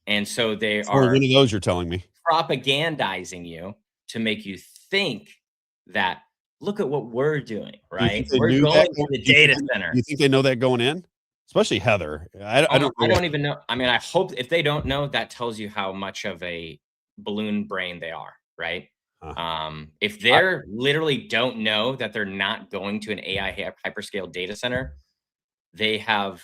And so they Or are one of those you're telling me. propagandizing you to make you think that, look at what we're doing, Do you think right? they We're knew going that? to the Do you think data center. Do you think they know that going in? Especially Heather. I don't know. I don't even know. I mean, I hope if they don't know, that tells you how much of a balloon brain they are, right? If they're literally don't know that they're not going to an AI hyperscale data center, they have,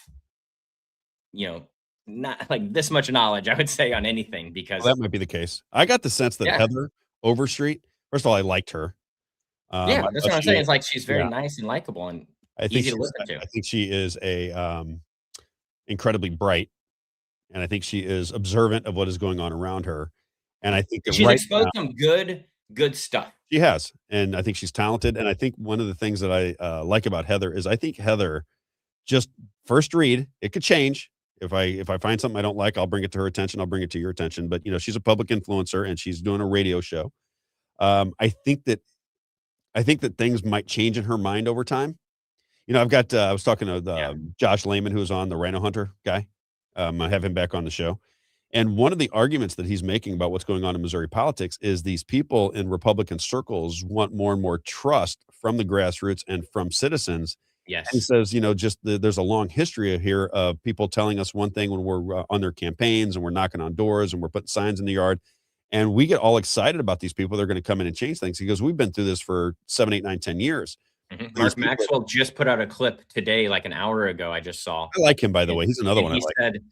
not like this much knowledge, I would say, on anything because Well, that might be the case. I got the sense that Yeah. Heather Overstreet, first of all, I liked her. Yeah, I that's thought what I'm she saying. is- It's like she's very yeah, nice and likable and I think easy to she's, listen to. I think she is incredibly bright, and I think she is observant of what is going on around her. And I think that She's right exposed now, some good stuff. she has, and I think she's talented. And I think one of the things that I like about Heather is I think Heather just first read, it could change. If I find something I don't like, I'll bring it to her attention. I'll bring it to your attention. But she's a public influencer and she's doing a radio show. I think that things might change in her mind over time. I've got I was talking to Josh Lehman, who was on the Rhino Hunter guy. I have him back on the show. And one of the arguments that he's making about what's going on in Missouri politics is these people in Republican circles want more and more trust from the grassroots and from citizens. And he Yes. says, there's a long history here of people telling us one thing when we're on their campaigns and we're knocking on doors and we're putting signs in the yard. And we get all excited about these people. They're going to come in and change things. He goes, we've been through this for 7, 8, 9, 10 years. Mhm. These Mark people- Maxwell just put out a clip today, like an hour ago, I just saw. I like him, by the way. He's another And one I he like. said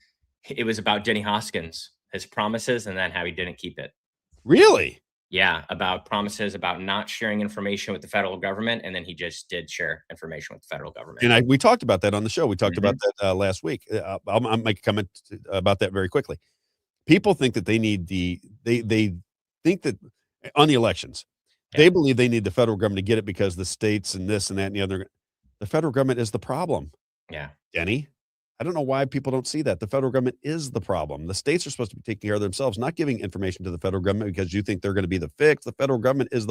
it was about Denny Hoskins, his promises, and then how he didn't keep it. Really? Yeah, about promises about not sharing information with the federal government, and then he just did share information with the federal government. And we talked about that on the show. We talked about that last week. I'll make a comment about that very quickly. People think that they need they think that on the elections, they believe they need the federal government to get it because the states and this and that and the other. The federal government is the problem. Yeah. Denny, I don't know why people don't see that. The federal government is the problem. The states are supposed to be taking care of themselves, not giving information to the federal government because you think they're going to be the fix. The federal government is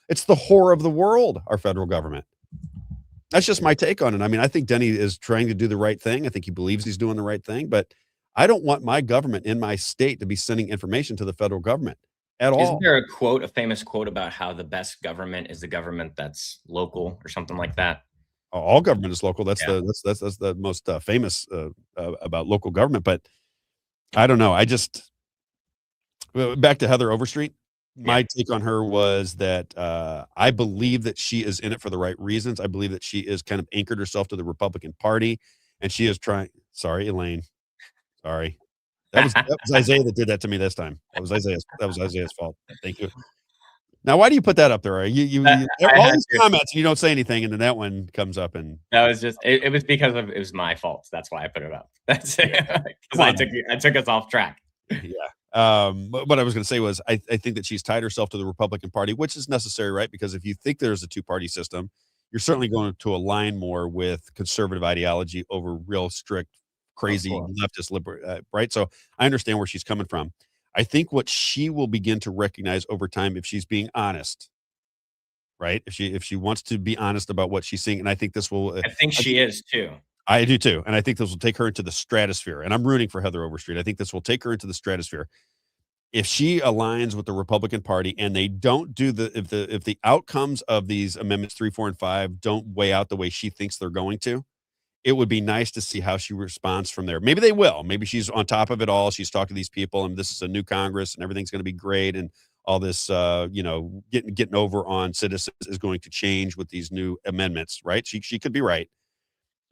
it's the whore of the world, our federal government. That's just my take on it. I mean, I think Denny is trying to do the right thing. I think he believes he's doing the right thing, but I don't want my government in my state to be sending information to the federal government at all. Isn't there a famous quote about how the best government is the government that's local or something like that? All government is local. That's the most famous about local government. But I don't know. Back to Heather Overstreet. My take on her was that I believe that she is in it for the right reasons. I believe that she is kind of anchored herself to the Republican Party, and she is trying. Sorry, Elaine. Sorry, that was Isaiah that did that to me this time. That was Isaiah's fault. Thank you. Now, why do you put that up there? You all these comments, and you don't say anything, and then that one comes up, and that was just it was because it was my fault. That's why I put it up. That's it. Because I took us off track. Yeah. But what I was going to say was I think that she's tied herself to the Republican Party, which is necessary, right? Because if you think there's a two-party system, you're certainly going to align more with conservative ideology over real strict, crazy leftist liberal, right? So I understand where she's coming from. I think what she will begin to recognize over time, if she's being honest, right? If she wants to be honest about what she's seeing, and I think this will. I think she is too. I do too, and I think this will take her into the stratosphere. And I'm rooting for Heather Overstreet. I think this will take her into the stratosphere. If she aligns with the Republican Party and they don't do if the outcomes of these amendments 3, 4, and 5 don't weigh out the way she thinks they're going to, it would be nice to see how she responds from there. Maybe they will. Maybe she's on top of it all. She's talking to these people, and this is a new Congress, and everything's going to be great, and all this, getting over on citizens is going to change with these new amendments, right? She could be right,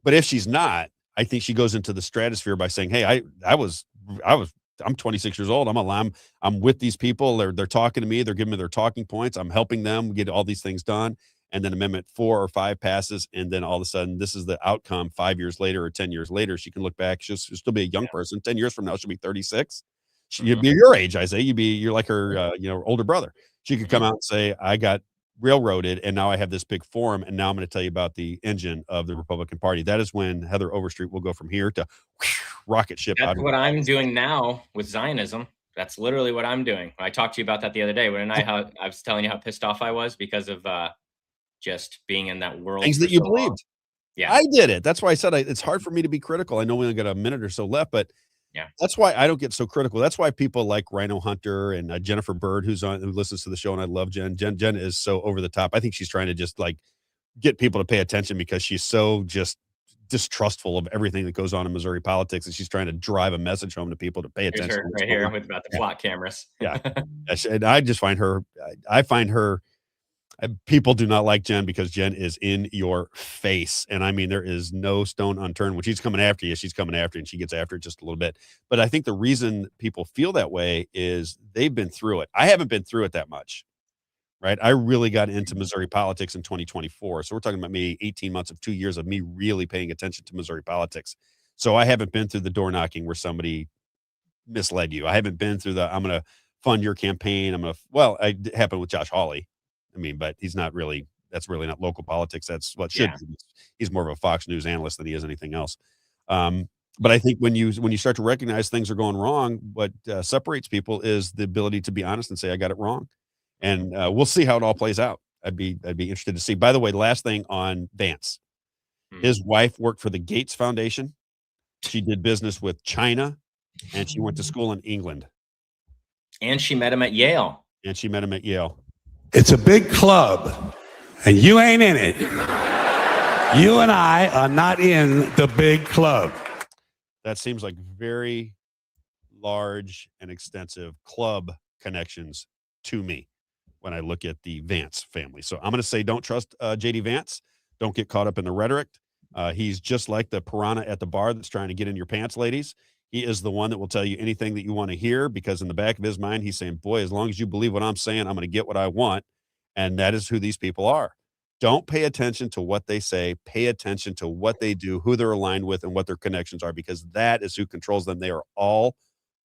but if she's not, I think she goes into the stratosphere by saying, "Hey, I'm 26 years old. I'm with these people. They're talking to me. They're giving me their talking points. I'm helping them get all these things done. and then Amendment 4 or 5 passes, and then all of a sudden this is the outcome 5 years later or 10 years later. She can look back. She'll still be a young person. 10 years from now, she'll be 36. You'd be your age, Isaiah. You're like her, older brother. She could come out and say, I got railroaded, and now I have this big forum, and now I'm going to tell you about the engine of the Republican Party. That is when Heather Overstreet will go from here to rocket ship. That's what I'm doing now with Zionism. That's literally what I'm doing. I talked to you about that the other day how I was telling you how pissed off I was because of just being in that world. Things that you believed. Yeah, I did it. That's why I said it's hard for me to be critical. I know we only got a minute or so left, but yeah, that's why I don't get so critical. That's why people like Rhino Hunter and Jennifer Bird, who listens to the show, and I love Jen. Jen is so over the top. I think she's trying to just like get people to pay attention because she's so just distrustful of everything that goes on in Missouri politics, and she's trying to drive a message home to people to pay attention. Here's her right here with about the flock cameras. Yeah, and I just find her. I find her. People do not like Jen because Jen is in your face. And I mean, there is no stone unturned. When she's coming after you, she's coming after you, and she gets after it just a little bit. But I think the reason people feel that way is they've been through it. I haven't been through it that much, right? I really got into Missouri politics in 2024. So we're talking about me 18 months of 2 years of me really paying attention to Missouri politics. So I haven't been through the door knocking where somebody misled you. I haven't been through I'm going to fund your campaign. It happened with Josh Hawley. I mean, but he's not really, that's really not local politics. That's what should be. He's more of a Fox News analyst than he is anything else. But I think when you start to recognize things are going wrong, what separates people is the ability to be honest and say, I got it wrong. And we'll see how it all plays out. I'd be interested to see. By the way, last thing on Vance, his wife worked for the Gates Foundation. She did business with China, and she went to school in England. And she met him at Yale. It's a big club, and you ain't in it. You and I are not in the big club. That seems like very large and extensive club connections to me when I look at the Vance family. So I'm going to say don't trust J.D. Vance. Don't get caught up in the rhetoric. He's just like the piranha at the bar that's trying to get in your pants, ladies. He is the one that will tell you anything that you want to hear, because in the back of his mind, he's saying, boy, as long as you believe what I'm saying, I'm going to get what I want. And that is who these people are. Don't pay attention to what they say. Pay attention to what they do, who they're aligned with, and what their connections are, because that is who controls them. They are all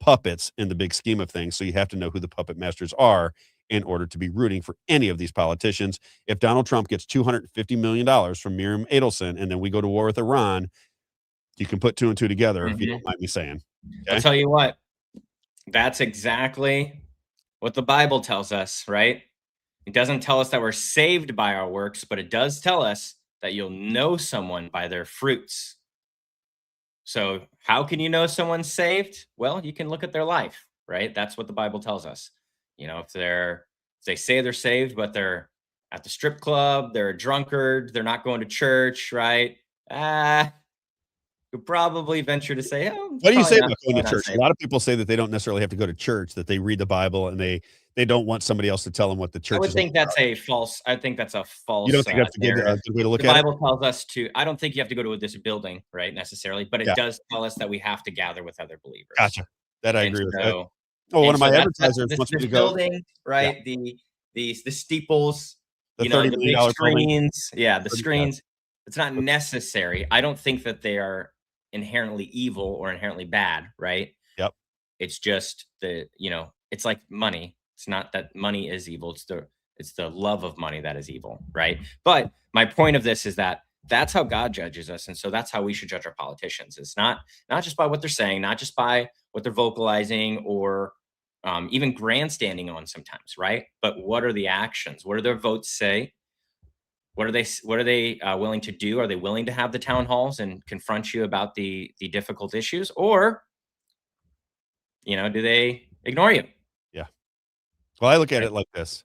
puppets in the big scheme of things. So you have to know who the puppet masters are in order to be rooting for any of these politicians. If Donald Trump gets $250 million from Miriam Adelson, and then we go to war with Iran, you can put two and two together, if you don't mind me saying. Okay? I'll tell you what, that's exactly what the Bible tells us, right? It doesn't tell us that we're saved by our works, but it does tell us that you'll know someone by their fruits. So how can you know someone's saved? Well, you can look at their life, right? That's what the Bible tells us. If they say they're saved, but they're at the strip club, they're a drunkard, they're not going to church, right? Could probably venture to say, what do you say about going to church? A lot of people say that they don't necessarily have to go to church, that they read the Bible, and they don't want somebody else to tell them what the church is. I would think that's a false. I think that's a false. You don't think that's a good way to look at it? The Bible tells us to. I don't think you have to go to this building, right, necessarily, but it does tell us that we have to gather with other believers. Gotcha. That I agree with. One of my advertisers wants me to go. Building, right? Yeah. The steeples, the $30 million big screens. Yeah, the screens. It's not necessary. I don't think that they are inherently evil or inherently bad, right? Yep. It's just it's like money. It's not that money is evil. It's the love of money that is evil, right? But my point of this is that that's how God judges us, and so that's how we should judge our politicians. It's not just by what they're saying, not just by what they're vocalizing or even grandstanding on sometimes, right? But what are the actions? What do their votes say? What are they willing to do? Are they willing to have the town halls and confront you about the difficult issues, or do they ignore you? Yeah. Well, I look at it like this: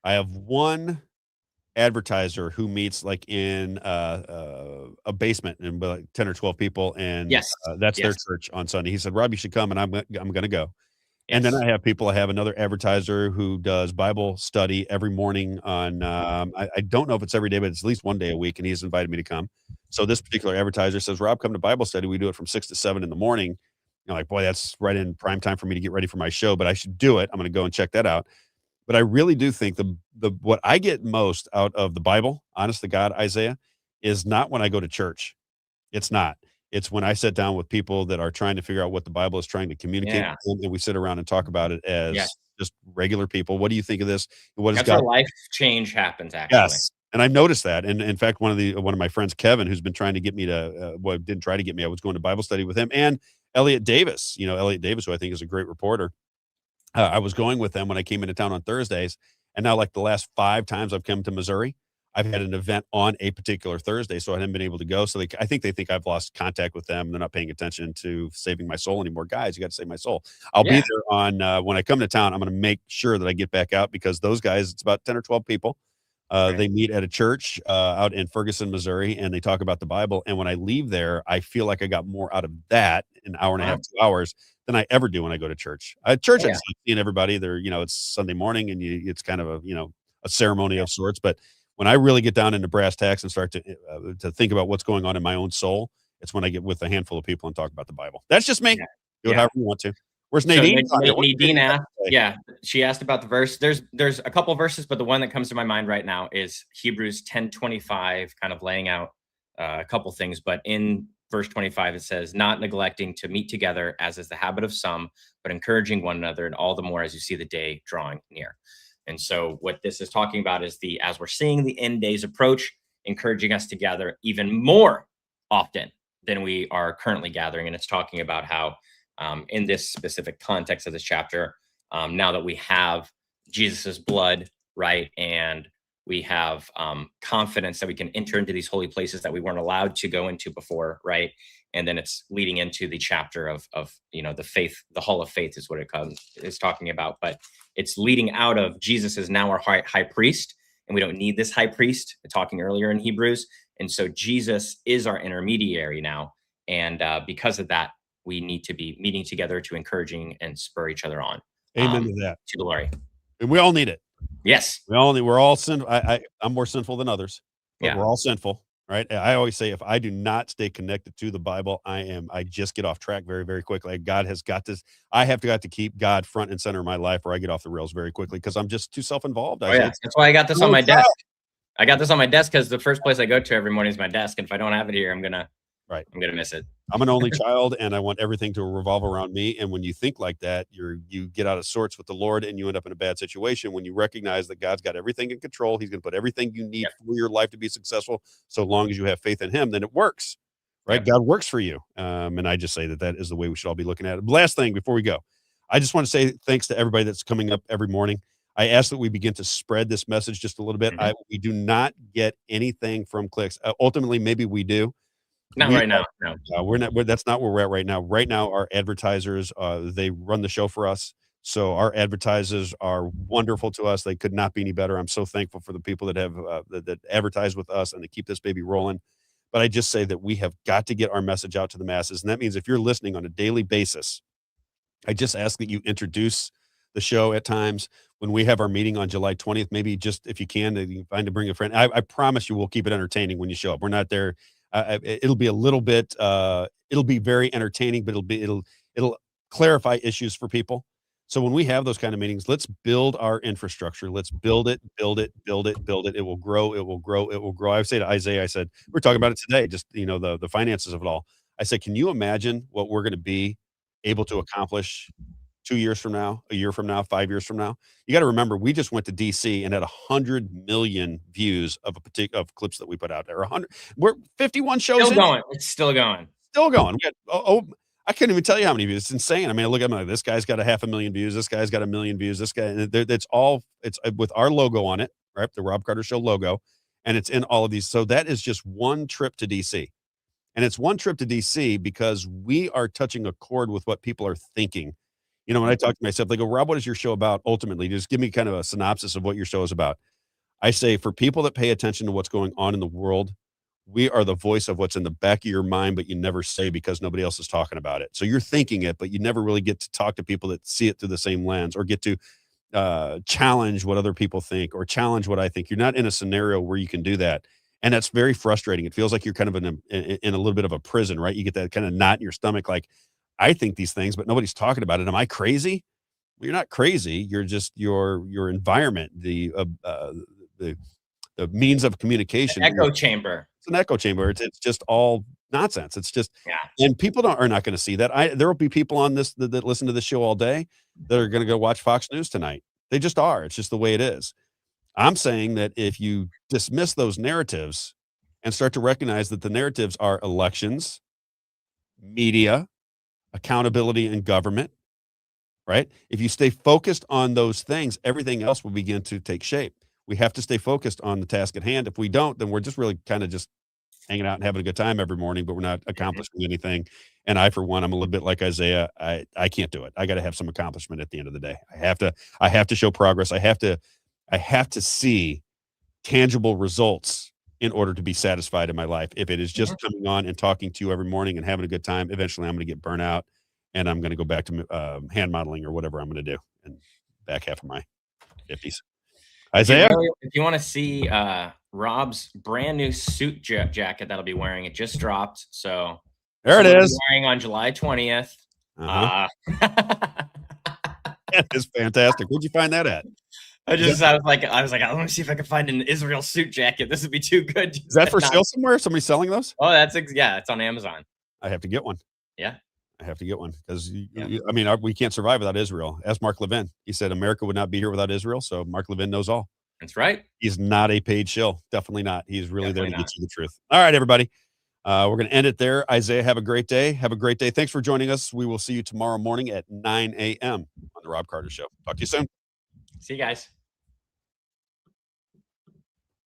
I have one advertiser who meets like in a basement and like 10 or 12 people, and that's their church on Sunday. He said, "Rob, you should come," and I'm going to go. And then I have another advertiser who does Bible study every morning on, I don't know if it's every day, but it's at least one day a week. And he's invited me to come. So this particular advertiser says, "Rob, come to Bible study. We do it from 6 to 7 in the morning." Like, boy, that's right in prime time for me to get ready for my show, but I should do it. I'm going to go and check that out. But I really do think the what I get most out of the Bible, honest to God, Isaiah, is not when I go to church. It's not. It's when I sit down with people that are trying to figure out what the Bible is trying to communicate, Yeah. and we sit around and talk about it as Yes. just regular people. What do you think of this? What has That's God where life change happens, actually. Yes, and I've noticed that, and in fact, one of my friends, Kevin, who's been trying to get me to, well, didn't try to get me, I was going to Bible study with him, and Elliot Davis, Elliot Davis, who I think is a great reporter. I was going with them when I came into town on Thursdays, and now, like, the last 5 times I've come to Missouri, I've had an event on a particular Thursday, so I haven't been able to go, so I think they think I've lost contact with them, and they're not paying attention to saving my soul anymore. Guys, you gotta save my soul. I'll be Yeah. there on, when I come to town, I'm gonna make sure that I get back out because those guys, it's about 10 or 12 people. They meet at a church, out in Ferguson, Missouri, and they talk about the Bible, and when I leave there, I feel like I got more out of that, an hour and a half, Wow. 2 hours, than I ever do when I go to church. At church, Oh, I yeah. just like seeing everybody there, it's Sunday morning, and it's kind of a ceremony of sorts, but when I really get down into brass tacks and start to think about what's going on in my own soul, it's when I get with a handful of people and talk about the Bible. That's just me. Yeah. Do it Yeah. however you want to. Where's So Nadine? He's on here. What did Nadine Nadine have asked, to say? yeah, she asked about the verse. There's a couple verses, but the one that comes to my mind right now is Hebrews 10:25, kind of laying out a couple things. But in verse 25, it says, "Not neglecting to meet together, as is the habit of some, but encouraging one another, and all the more as you see the day drawing near." And so, what this is talking about is as we're seeing the end days approach, encouraging us to gather even more often than we are currently gathering. And it's talking about how, in this specific context of this chapter, now that we have Jesus's blood, right, and we have confidence that we can enter into these holy places that we weren't allowed to go into before, right? And then it's leading into the chapter of the faith, the hall of faith is what it is talking about. But it's leading out of Jesus is now our high priest, and we don't need this high priest. Talking earlier in Hebrews, and so Jesus is our intermediary now, and because of that, we need to be meeting together to encouraging and spur each other on. Amen to that. To glory. And we all need it. Yes. We're all sinful. I'm more sinful than others, but Yeah. we're all sinful, right? I always say if I do not stay connected to the Bible, I just get off track very, very quickly. God has got this. I have got to keep God front and center in my life, or I get off the rails very quickly because I'm just too self-involved. Oh, yeah. That's why I got this on my desk. I got this on my desk because the first place I go to every morning is my desk. And if I don't have it here, I'm gonna miss it. I'm an only child, and I want everything to revolve around me. And when you think like that, you get out of sorts with the Lord, and you end up in a bad situation. When you recognize that God's got everything in control, He's going to put everything you need for your life to be successful. So long as you have faith in Him, then it works, right? Yep. God works for you, and I just say that is the way we should all be looking at it. Last thing before we go, I just want to say thanks to everybody that's coming up every morning. I ask that we begin to spread this message just a little bit. We do not get anything from clicks. Ultimately, maybe we do. Not right now. No. We're not. That's not where we're at right now. Right now, our advertisers, they run the show for us. So our advertisers are wonderful to us. They could not be any better. I'm so thankful for the people that have that advertise with us and to keep this baby rolling. But I just say that we have got to get our message out to the masses, and that means if you're listening on a daily basis, I just ask that you introduce the show at times. When we have our meeting on July 20th, maybe just if you can, you find to bring a friend. I promise you, we'll keep it entertaining when you show up. We're not there. It'll be a little bit. It'll be very entertaining, but it'll clarify issues for people. So when we have those kind of meetings, let's build our infrastructure. Let's build it, build it, build it, build it. It will grow. It will grow. It will grow. I say to Isaiah, I said, we're talking about it today. Just the finances of it all. I said, can you imagine what we're going to be able to accomplish 2 years from now, a year from now, 5 years from now? You got to remember, we just went to DC and had 100 million views of of clips that we put out there. 100. We're 51 shows. Still going. It's still going. Still going. We had, I couldn't even tell you how many views. It's insane. I mean, I look at them like, this guy's got 500,000 views. This guy's got 1 million views. This guy, it's with our logo on it, right? The Robb Carter Show logo, and it's in all of these. So that is just one trip to DC. And it's one trip to DC because we are touching a chord with what people are thinking. When I talk to myself, they go, Rob, what is your show about ultimately? Just give me kind of a synopsis of what your show is about. I say, for people that pay attention to what's going on in the world, we are the voice of what's in the back of your mind, but you never say because nobody else is talking about it. So you're thinking it, but you never really get to talk to people that see it through the same lens or get to challenge what other people think or challenge what I think. You're not in a scenario where you can do that. And that's very frustrating. It feels like you're kind of in a little bit of a prison, right? You get that kind of knot in your stomach, like, I think these things, but nobody's talking about it. Am I crazy? You're not crazy. You're just your environment, the means of communication. Echo chamber. It's an echo chamber. It's just all nonsense. It's just, yeah. And people are not going to see that. There will be people on this that listen to this show all day that are going to go watch Fox News tonight. They just are. It's just the way it is. I'm saying that if you dismiss those narratives and start to recognize that the narratives are elections, media, accountability in government, right? If you stay focused on those things, everything else will begin to take shape. We have to stay focused on the task at hand. If we don't, then we're just really kind of just hanging out and having a good time every morning, but we're not accomplishing anything. And I, for one, I'm a little bit like Isaiah. I can't do it. I got to have some accomplishment at the end of the day. I have to show progress. I have to see tangible results in order to be satisfied in my life. If it is just coming on and talking to you every morning and having a good time, eventually I'm going to get burnt out and I'm going to go back to hand modeling or whatever I'm going to do in back half of my 50s. Isaiah? If you want to see Robb's brand new suit jacket that'll be wearing, it just dropped. So there it is. Wearing on July 20th. That is fantastic. Where'd you find that at? I was like, I want to see if I can find an Israel suit jacket. This would be too good. Is that for sale somewhere? Somebody selling those? Oh, it's on Amazon. I have to get one. Yeah. I have to get one because we can't survive without Israel. Ask Mark Levin. He said America would not be here without Israel. So Mark Levin knows all. That's right. He's not a paid shill. Definitely not. He's really there to get you the truth. All right, everybody. We're going to end it there. Isaiah, have a great day. Have a great day. Thanks for joining us. We will see you tomorrow morning at 9 a.m. on the Robb Carter Show. Talk to you soon. See you guys.